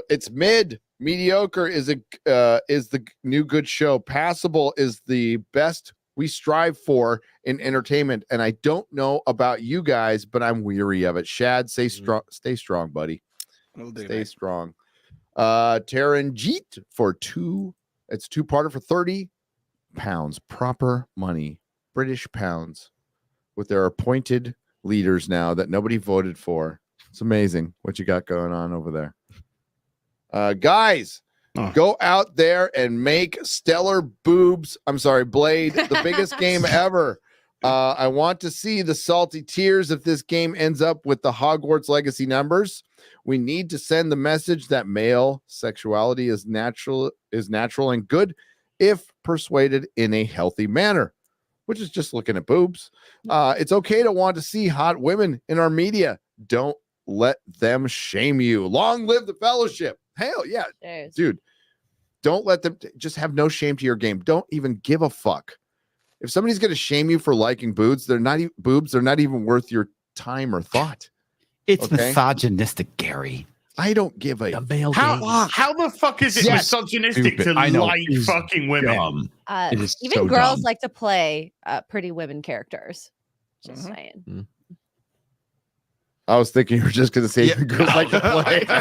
It's mid. Mediocre is the new good show. Passable is the best we strive for in entertainment. And I don't know about you guys, but I'm weary of it. Shad, stay strong, buddy. Stay strong. Taranjeet for it's two-parter for 30 pounds. Proper money. British pounds. With their appointed leaders now that nobody voted for. It's amazing what you got going on over there. Guys, go out there and make Stellar Boobs. I'm sorry, Blade, the biggest game ever. I want to see the salty tears if this game ends up with the Hogwarts Legacy numbers. We need to send the message that male sexuality is natural and good if persuaded in a healthy manner, which is just looking at boobs. It's okay to want to see hot women in our media. Don't let them shame you. Long live the fellowship. Hell yeah. Cheers. Dude, don't let them just have no shame to your game. Don't even give a fuck. If somebody's going to shame you for liking boobs, they're not even worth your time or thought. It's misogynistic, Gary. I don't give a how the fuck is it misogynistic to like fucking women? It is Even so girls dumb. like to play pretty women characters. Just saying. I was thinking you were just going to say girls like to play. I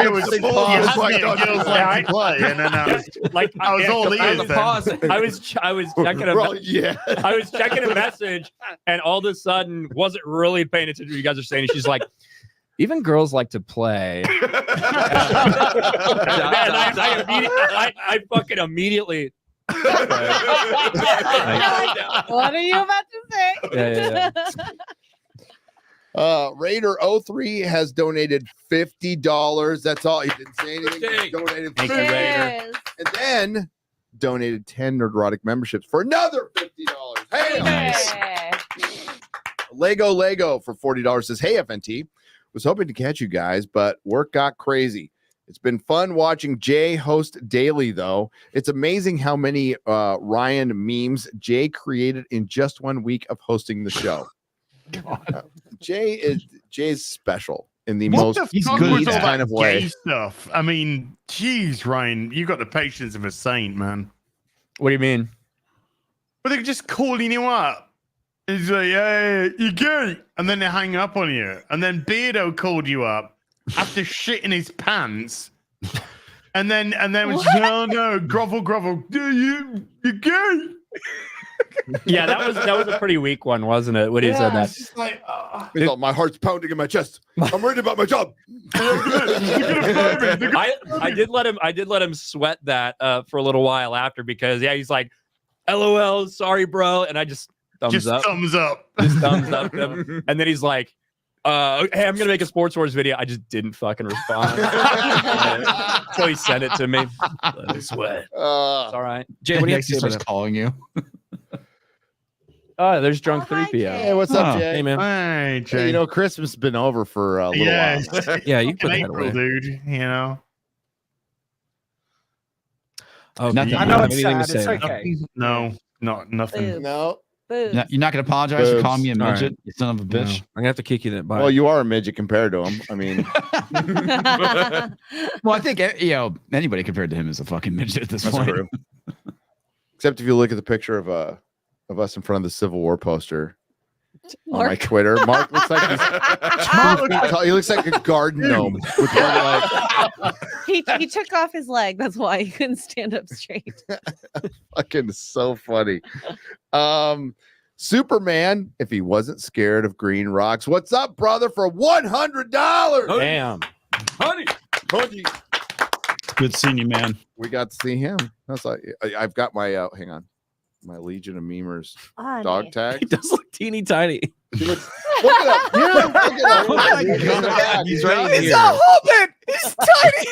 was like, girls like to play, and then I was all ears. I was checking I was checking a message, and all of a sudden wasn't really paying attention to what you guys are saying. And she's like, even girls like to play. And I fucking immediately. What are you about to say? Yeah. Raider03 has donated $50. That's all. He didn't say anything. He donated Thank you, Raider. And then donated 10 Nerdrotic memberships for another $50. Hey, nice. Lego for $40 says, hey, FNT. Was hoping to catch you guys, but work got crazy. It's been fun watching Jay host daily, though. It's amazing how many Ryan memes Jay created in just 1 week of hosting the show. Jay's special in the most good kind of way. Stuff. I mean, geez, Ryan, you got the patience of a saint, man. What do you mean? But they're just calling you up. He's like, hey, you gay. And then they hang up on you. And then Beardo called you up after shitting his pants. And then was just, oh no, grovel. You gay. Yeah, that was a pretty weak one, wasn't it? When he said that. It's like, my heart's pounding in my chest. I'm worried about my job. I did let him sweat that for a little while after, because he's like, LOL, sorry, bro. And I just thumbs up. Just thumbs up him. And then he's like, hey, I'm gonna make a Sports Wars video. I just didn't fucking respond. So he sent it to me. Let me sweat. It's all right. Jay, what do you starts calling you? Oh, there's drunk 3 p.m. Hey, what's up, Jay? Hey, man. hey, Jay. Hey, Christmas has been over for a little while. Yeah, you put that April, away. dude. You know. Oh, Nothing. I know it's anything to sad. It's say. okay. No, nothing. No. Boobs. You're not going to apologize for calling me a All right. midget, you son of a bitch. I'm gonna have to kick you that butt. Well, you are a midget compared to him. I mean, Well, I think anybody compared to him is a fucking midget at this that's point. true. Except if you look at the picture of us in front of the Civil War poster on my Twitter, Mark looks like he looks like a garden gnome. With he took off his leg. That's why he couldn't stand up straight. fucking so funny. Superman, if he wasn't scared of green rocks. What's up, brother? For $100. Damn. Honey. Good seeing you, man. We got to see him. That's like I've got my hang on, my Legion of Memers dog tag. He does look teeny tiny. Look at that. Yeah, look at that. Oh my God. He's right It's here. a hobbit. He's tiny.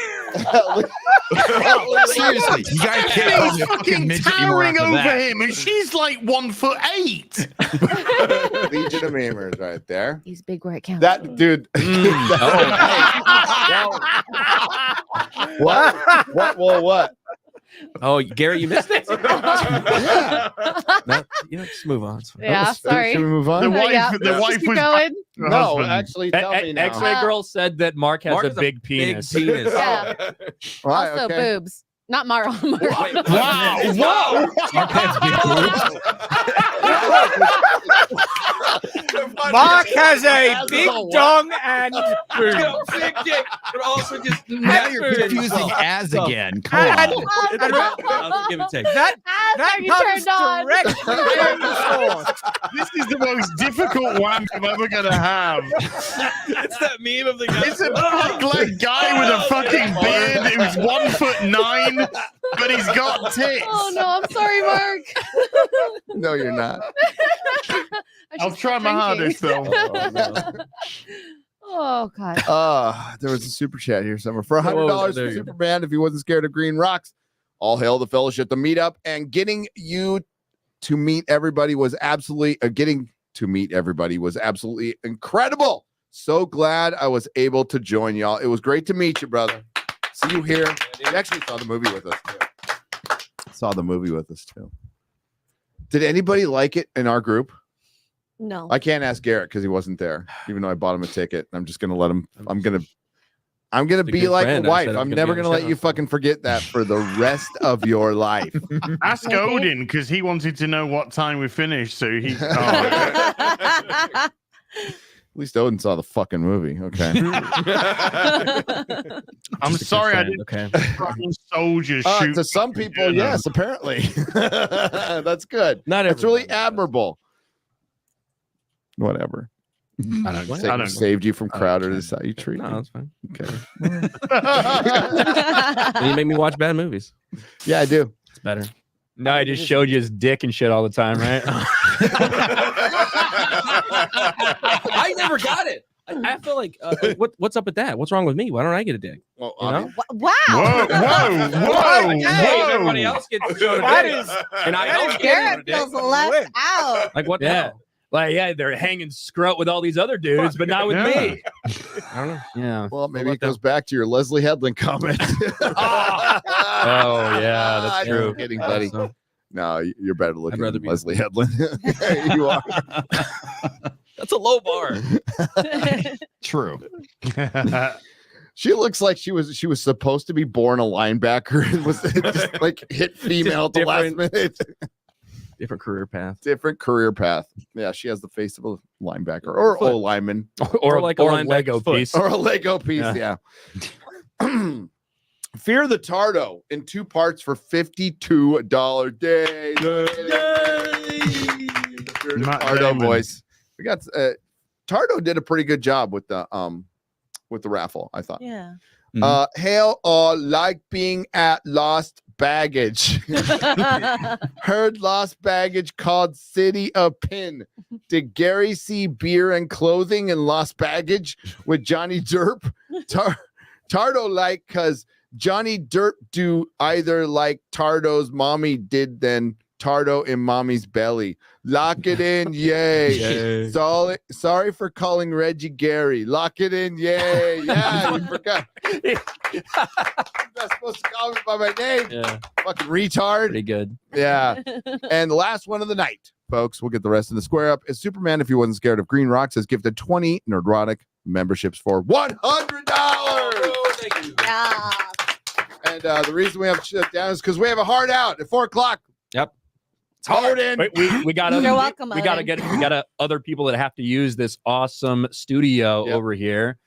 Seriously, you guys can't call me a fucking midget anymore Towering after over that. him, and she's like 1'8". Legion of Memers right there. He's big where it counts. That dude. What? Oh, Gary, you missed it. Yeah. No, just move on. It's fine. Yeah, sorry. Should we move on? The wife, Yeah. the wife Keep was going. No, actually, tell me now. X-ray girl said that Mark has Mark a has big penis. Yeah. Right, Also okay. boobs. Not Mara. Wow! Whoa! Mark has a big dong and boobs. Big dick, but also just Now you're confusing as again. Come on. I'll give and take. That you comes turned on. directly from the source. This is the most difficult one I'm ever gonna have. It's that meme of the guy. It's a big leg guy with a fucking beard who's 1'9", but he's got tits. Oh no, I'm sorry, Mark. No, you're not. I'll try my hardest though. Oh god. There was a super chat here somewhere for $100 Whoa, for there you go. Superman if he wasn't scared of green rocks. All hail the fellowship, the meetup, and getting to meet everybody was absolutely incredible. So glad I was able to join y'all. It was great to meet you, brother. See you here. You actually saw the movie with us too. Did anybody like it in our group? No. I can't ask Garrett because he wasn't there, even though I bought him a ticket. I'm just gonna let him. I'm gonna be good like friend. a I wife. said I'm I'm never gonna gonna be let on you the fucking forget that for the rest of your life. Ask Odin because he wanted to know what time we finished. So he. At least Odin saw the fucking movie. Okay. I'm sorry, I didn't. Okay. Soldiers shoot. To some people, yes, apparently. That's good. Not That's really everybody. admirable. Whatever. I don't know. Saved you from Crowder. This is how you treat No, me. that's fine. Okay. And you make me watch bad movies. Yeah, I do. It's better. No, I just showed you his dick and shit all the time, right? I never got it. I feel like what's up with that? What's wrong with me? Why don't I get a dick? Well, You know? Wow. Everybody else gets to show That dick, is- and I that don't is get Garrett a dick. feels left out. Like what? The Yeah. hell? Like, yeah, they're hanging scrut with all these other dudes, but not with me. I don't know. Yeah. Well, maybe it goes back to your Leslie Headland comment. Oh, yeah, that's true. I'm kidding, buddy. So, No, you're better looking rather than be- Leslie Headland. You are. that's a low bar. True. She looks like she was supposed to be born a linebacker and was just like hit female at the last minute. Different career path. Different career path. Yeah, she has the face of a linebacker or Foot. a lineman or like a a linebacker Lego foot. piece. or a Lego piece. Yeah. Fear the Tardo in 2 parts for $52 day. Fear the Matt Tardo Damon. boys. We got Tardo did a pretty good job with the raffle, I thought. Yeah. Hail all like being at Lost Baggage. Heard Lost Baggage called City of Pin. Did Gary see beer and clothing in Lost Baggage with Johnny Derp? Tardo like because Johnny Derp do either like Tardo's mommy did than Tardo in mommy's belly. Lock it in, yay. Sorry for calling Reggie Gary. Lock it in, yay. Yeah, you forgot. You're not supposed to call me by my name. Yeah. Fucking retard. Pretty good. Yeah. And the last one of the night, folks, we'll get the rest in the square up, is Superman, if he wasn't scared of green rocks, has gifted 20 Nerdrotic memberships for $100. Yeah. And the reason we have to shut down is because we have a hard out at 4 o'clock. Yep. It's hard in. Wait, we got You're welcome, we got to Odin. get we got to other people that have to use this awesome studio Yep. over here.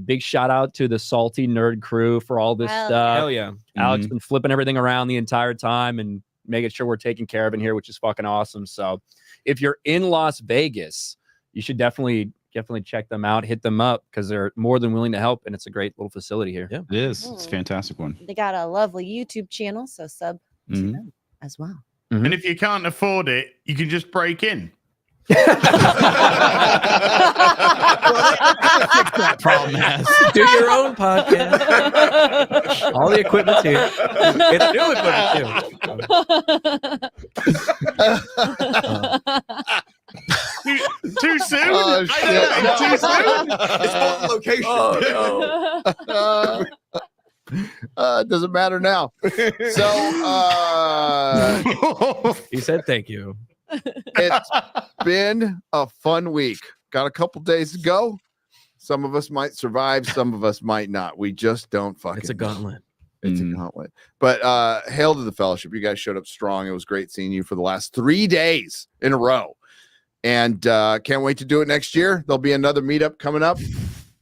Big shout out to the Salty Nerd crew for all this Hell stuff. Hell yeah. Alex been flipping everything around the entire time and making sure we're taking care of in here, which is fucking awesome. So if you're in Las Vegas, you should definitely check them out, hit them up, because they're more than willing to help, and it's a great little facility here. Yeah, it is. It's a fantastic one. They got a lovely YouTube channel, so sub to them as well. And if you can't afford it, you can just break in. That problem has. Do your own podcast. All the equipment's here. It's new equipment too. Too soon? Oh, shit. Too soon? It's all location. It doesn't matter now. So He said thank you. it's been a fun week. Got a couple days to go. Some of us might survive, some of us might not. We just don't fucking It's a gauntlet. It's a gauntlet. But hail to the fellowship. You guys showed up strong. It was great seeing you for the last 3 days in a row. And can't wait to do it next year. There'll be another meetup coming up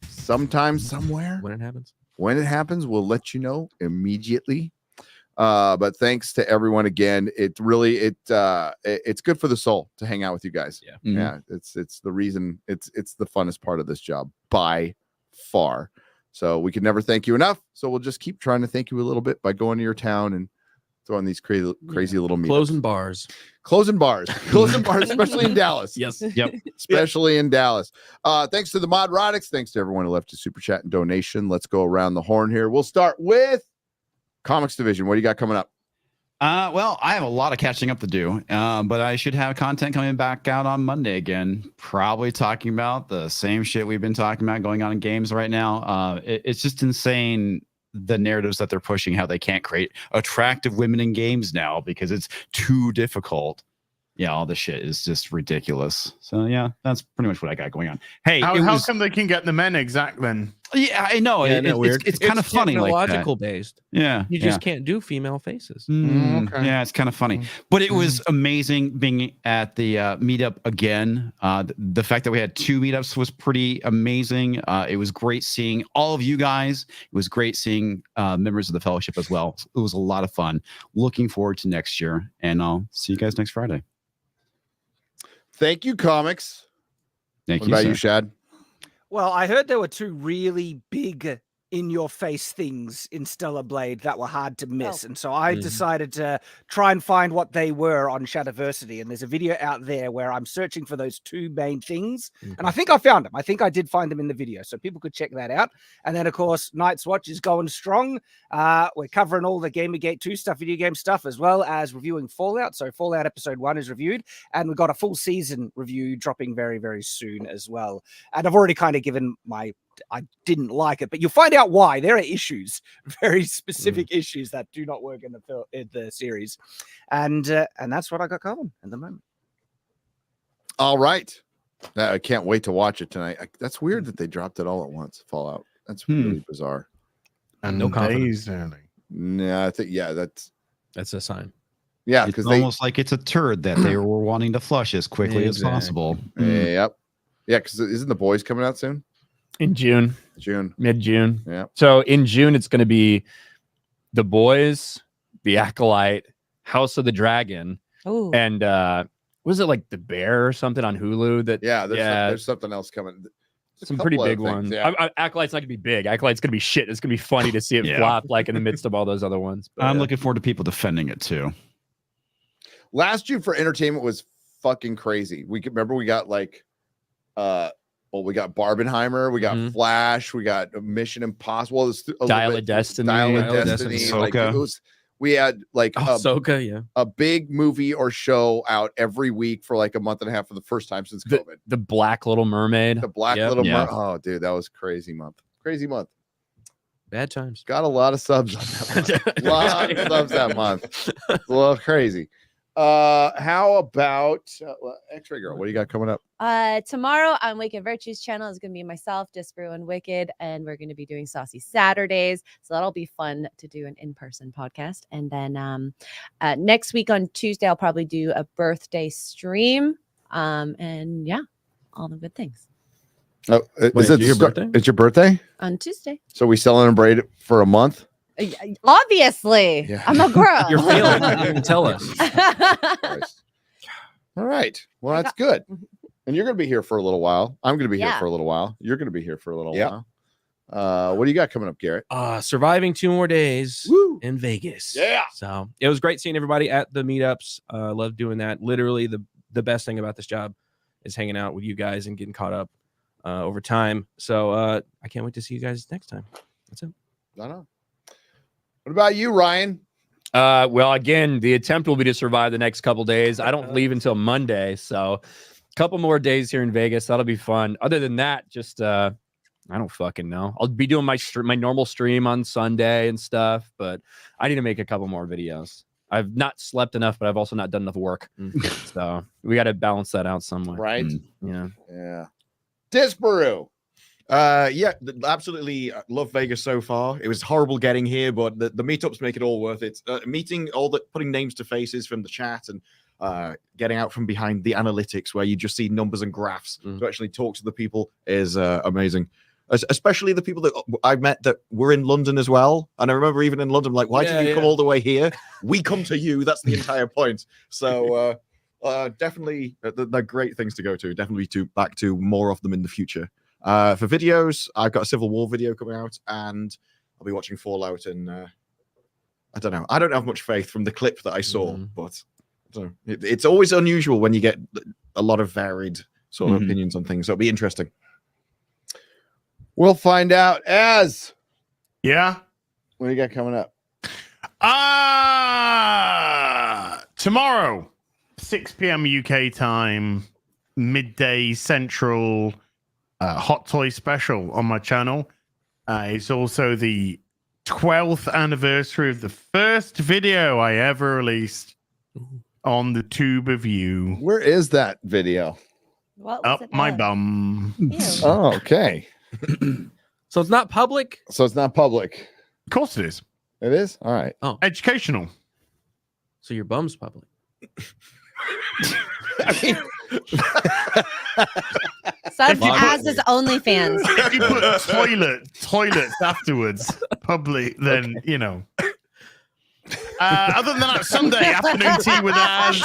sometime, somewhere. When it happens. When it happens, we'll let you know immediately. But thanks to everyone again. It really it's good for the soul to hang out with you guys. Yeah. Yeah. It's the reason it's the funnest part of this job by far. So we can never thank you enough. So we'll just keep trying to thank you a little bit by going to your town and throwing these crazy little meetups. Closing bars, especially in Dallas. Yes. Yep. Especially in Dallas. Thanks to the Nerdrotics. Thanks to everyone who left a super chat and donation. Let's go around the horn here. We'll start with Comics Division. What do you got coming up? Well, I have a lot of catching up to do, but I should have content coming back out on Monday again, probably talking about the same shit we've been talking about going on in games right now. It's just insane, the narratives that they're pushing, how they can't create attractive women in games now because it's too difficult. Yeah, all this shit is just ridiculous. So yeah, that's pretty much what I got going on. Hey, how come they can get the men exact then? Yeah, I know. Yeah, It's kind of funny, like technological that. based. Yeah, You just can't do female faces. Okay. Yeah, it's kind of funny, but it was amazing being at the meetup again. The fact that we had 2 meetups was pretty amazing. It was great seeing all of you guys. It was great seeing members of the fellowship as well. It was a lot of fun. Looking forward to next year, and I'll see you guys next Friday. Thank you, comics. Thank What you. about Sir. you, Shad? Well, I heard there were 2 really big in-your-face things in Stellar Blade that were hard to miss. And so I decided to try and find what they were on Shadowversity. And there's a video out there where I'm searching for those 2 main things. And I think I found them. I think I did find them in the video. So people could check that out. And then, of course, Night's Watch is going strong. We're covering all the Gamergate 2 stuff, video game stuff, as well as reviewing Fallout. So Fallout Episode 1 is reviewed. And we've got a full season review dropping very, very soon as well. And I've already kind of given my... I didn't like it, but you'll find out why. There are issues, very specific issues that do not work in the series, and that's what I got covered at the moment. All right. I can't wait to watch it tonight. That's weird that they dropped it all at once. Fallout. That's really bizarre. And no confidence. No, I think that's a sign. Yeah, It's because almost like it's a turd that they were wanting to flush as quickly as possible. Yep. Yeah, because isn't The Boys coming out soon? In June, mid-June. Yeah. So in June, it's going to be The Boys, The Acolyte, House of the Dragon, and was it like The Bear or something on Hulu? There's something else coming. Some pretty big ones. Yeah. Acolyte's not going to be big. Acolyte's going to be shit. It's going to be funny to see it flop like in the midst of all those other ones. But, I'm looking forward to people defending it too. Last June for entertainment was fucking crazy. We got like we got Barbenheimer, we got Flash, we got Mission Impossible, Dial of Destiny. Like, we had like Ahsoka, a big movie or show out every week for like a month and a half for the first time since COVID. The Black Little Mermaid. The Black Little Mermaid. Oh, dude, that was crazy month. Bad times. Got a lot of subs on that month. A lot of subs that month. It's a little crazy. How about X-Ray Girl? What do you got coming up? Tomorrow on Wicked Virtues channel is going to be myself, Disparu, and Wicked, and we're going to be doing Saucy Saturdays. So that'll be fun to do an in-person podcast. And then next week on Tuesday, I'll probably do a birthday stream. And yeah, all the good things. Oh, is it your birthday? It's your birthday on Tuesday. So we celebrate it for a month. Obviously, Yeah. I'm a girl. You're feeling it. You can tell us. All right. Well, that's good. And you're going to be here for a little while. I'm going to be here Yeah. for a little while. You're going to be here for a little while. What do you got coming up, Garrett? Surviving 2 more days in Vegas. Yeah. So it was great seeing everybody at the meetups. Love doing that. Literally the best thing about this job is hanging out with you guys and getting caught up over time. So I can't wait to see you guys next time. That's it. I know. What about you, Ryan? Well, again, the attempt will be to survive the next couple days. I don't leave until Monday, so a couple more days here in Vegas. That'll be fun. Other than that, just I don't fucking know. I'll be doing my normal stream on Sunday and stuff, but I need to make a couple more videos. I've not slept enough, but I've also not done enough work. So we got to balance that out somewhere. Right? Yeah. Yeah. Disparu. Absolutely love Vegas so far. It was horrible getting here, but the meetups make it all worth it. Meeting putting names to faces from the chat and getting out from behind the analytics where you just see numbers and graphs to actually talk to the people is amazing. Especially the people that I met that were in London as well. And I remember even in London, like, why did you come all the way here? We come to you. That's the entire point. So definitely they're great things to go to. Definitely back to more of them in the future. For videos, I've got a Civil War video coming out, and I'll be watching Fallout. And I don't know. I don't have much faith from the clip that I saw, but it's always unusual when you get a lot of varied sort of opinions on things. So it'll be interesting. We'll find out. What do you got coming up? Tomorrow, 6 p.m. UK time, midday Central, Hot Toy special on my channel. It's also the 12th anniversary of the first video I ever released on the Tube of You. Where is that video? Up my bum. Oh, okay. So it's not public? So it's not public. Of course it is. It is? All right. Oh. Educational. So your bum's public. Sub as his OnlyFans. If you put toilets afterwards, public, then you know. Other than that, Sunday afternoon tea with Az.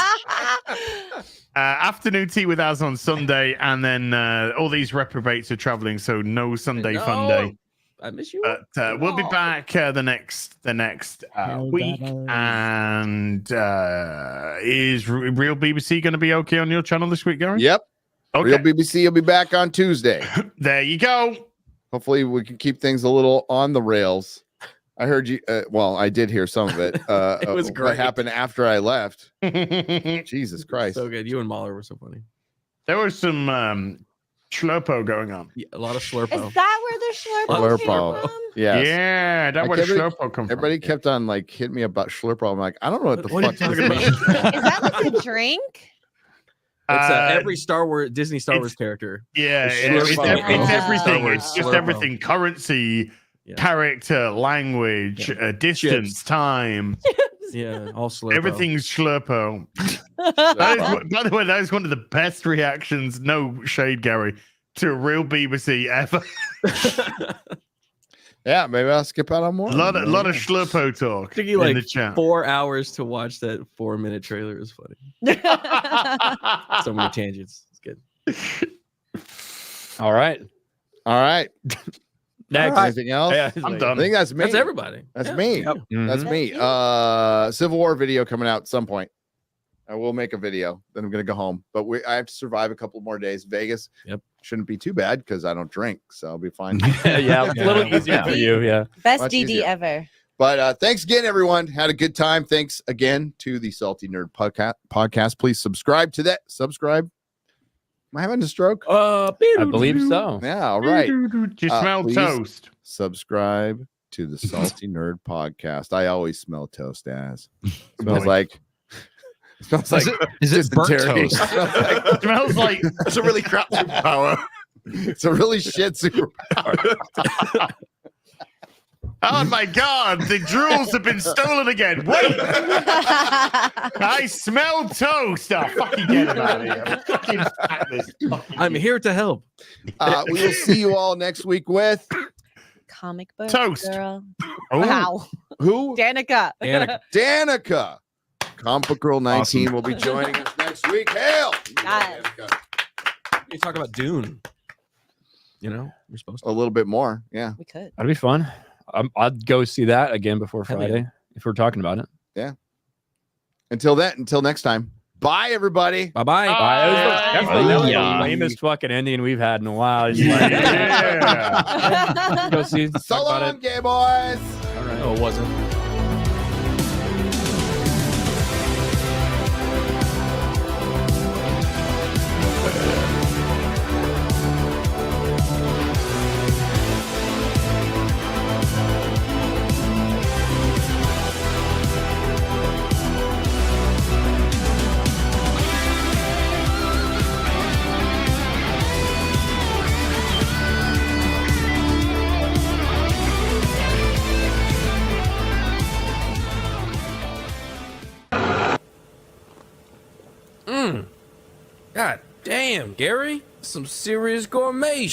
Afternoon tea with Az on Sunday, and then all these reprobates are traveling, so no Sunday fun day. I miss you. But we'll be back the next week. And is Real BBC going to be okay on your channel this week, Gary? Yep. Okay. Real BBC will be back on Tuesday. There you go. Hopefully we can keep things a little on the rails. I heard you. Well, I did hear some of it. It was great. What happened after I left? Jesus Christ! So good. You and Mahler were so funny. There was some slurpo going on. Yeah, a lot of slurpo. Is that where the slurpo came from? Yes. Yeah, that's where the slurpo come from. Everybody kept on like hitting me about slurpo. I'm like, I don't know what the What are fuck you this talking means. Is that like a drink? It's every Disney Star Wars character. Yeah, It's it's slurpo. everything. Slurpo. It's just Slurpo. everything. Currency, character, language, distance, Chips. time. Yeah, all slurpo. Everything's slurpo. By the way, that is one of the best reactions, no shade, Gary, to a real BBC ever. Yeah, maybe I'll skip out on more. A lot of slurpo talk Took you in like the chat. 4 hours to watch that 4-minute trailer. It was funny. So many tangents. It's good. All right. All right. Next. Anything else? Yeah, I'm I done. think that's me. That's everybody. That's Yeah. me. Yep. That's me. Civil War video coming out at some point. I will make a video. Then I'm gonna go home. But I have to survive a couple more days. Vegas. Yep. Shouldn't be too bad because I don't drink, so I'll be fine. Yeah, a little easier for you. Yeah. Best Much DD easier. ever. But thanks again, everyone. Had a good time. Thanks again to the Salty Nerd podcast. Please subscribe to that. Subscribe. Am I having a stroke? I believe so. Yeah. All right. Do you smell please toast? Subscribe to the Salty Nerd podcast. I always smell toast. Smells like. Smells like. Is it burnt dysentery. toast? It smells like It's a really crap superpower. It's a really shit superpower. Oh my god, the jewels have been stolen again. Wait! I smell toast. Oh, fucking get him out of here. Fucking pack this fucking I'm here to help. We will see you all next week with comic book Toast. girl. Oh. Wow. Who? Danica. Danica. Comic Book Girl 19 Awesome. will be joining us next week. Hail! Yes. You talk about Dune. You know, you're supposed to. A little bit more. Yeah. We could. That'd be fun. I'd go see that again before Hell Friday if we're talking about it. Yeah. Until next time. Bye, everybody. Bye-bye. That was the Yeah. lamest fucking ending we've had in a while. It's like, yeah. Go see. So talk about long, it. gay boys. All right. Oh, it wasn't. God damn, Gary. Some serious gourmet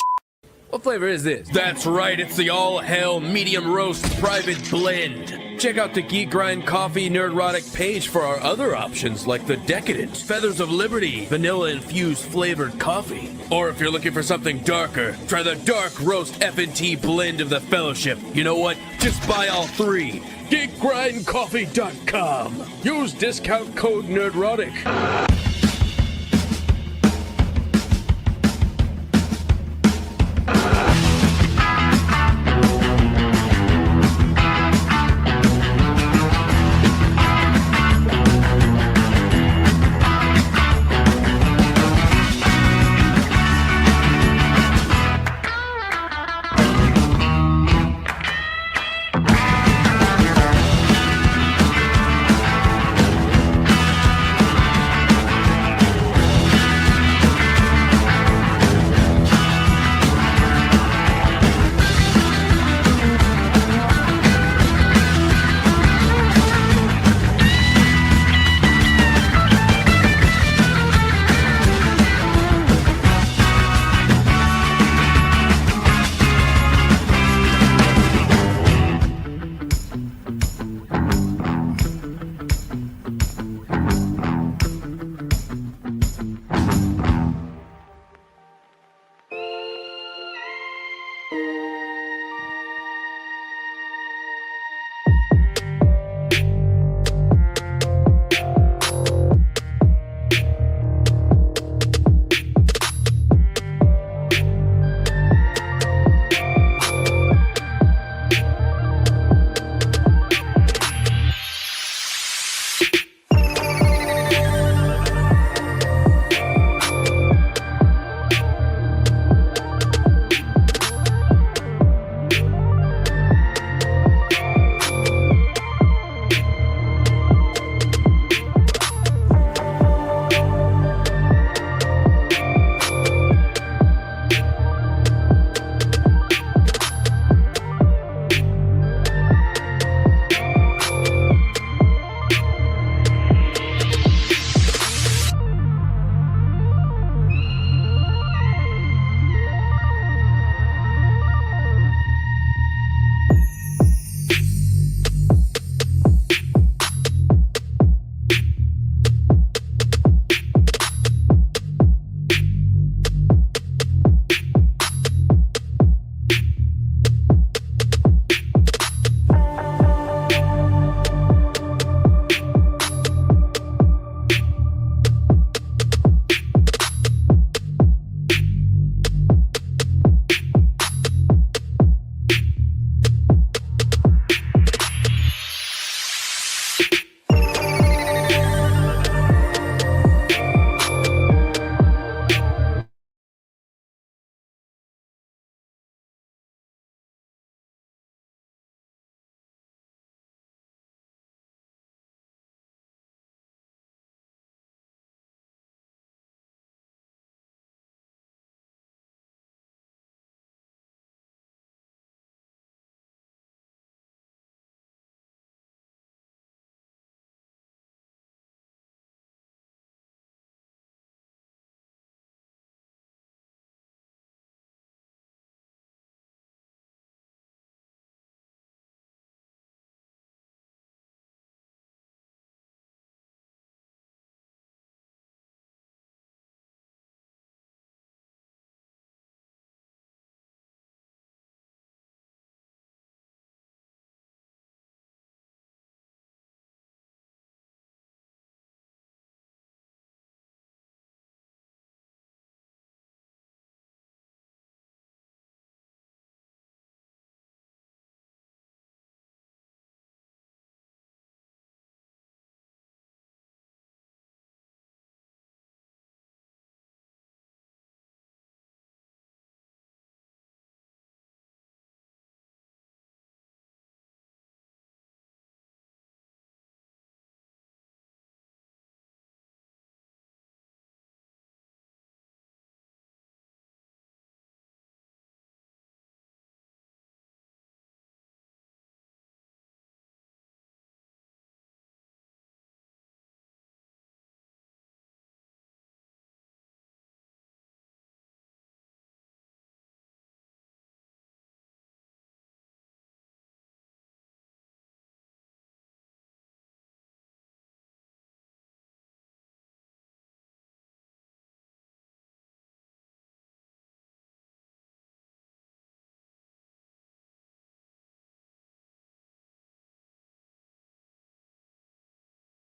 What flavor is this? That's right, it's the All Hell Medium Roast Private Blend. Check out the Geek Grind Coffee Nerdrotic page for our other options like the Decadent, Feathers of Liberty, vanilla-infused flavored coffee. Or if you're looking for something darker, try the Dark Roast FNT Blend of the Fellowship. You know what? Just buy all three. GeekGrindCoffee.com. Use discount code Nerdrotic.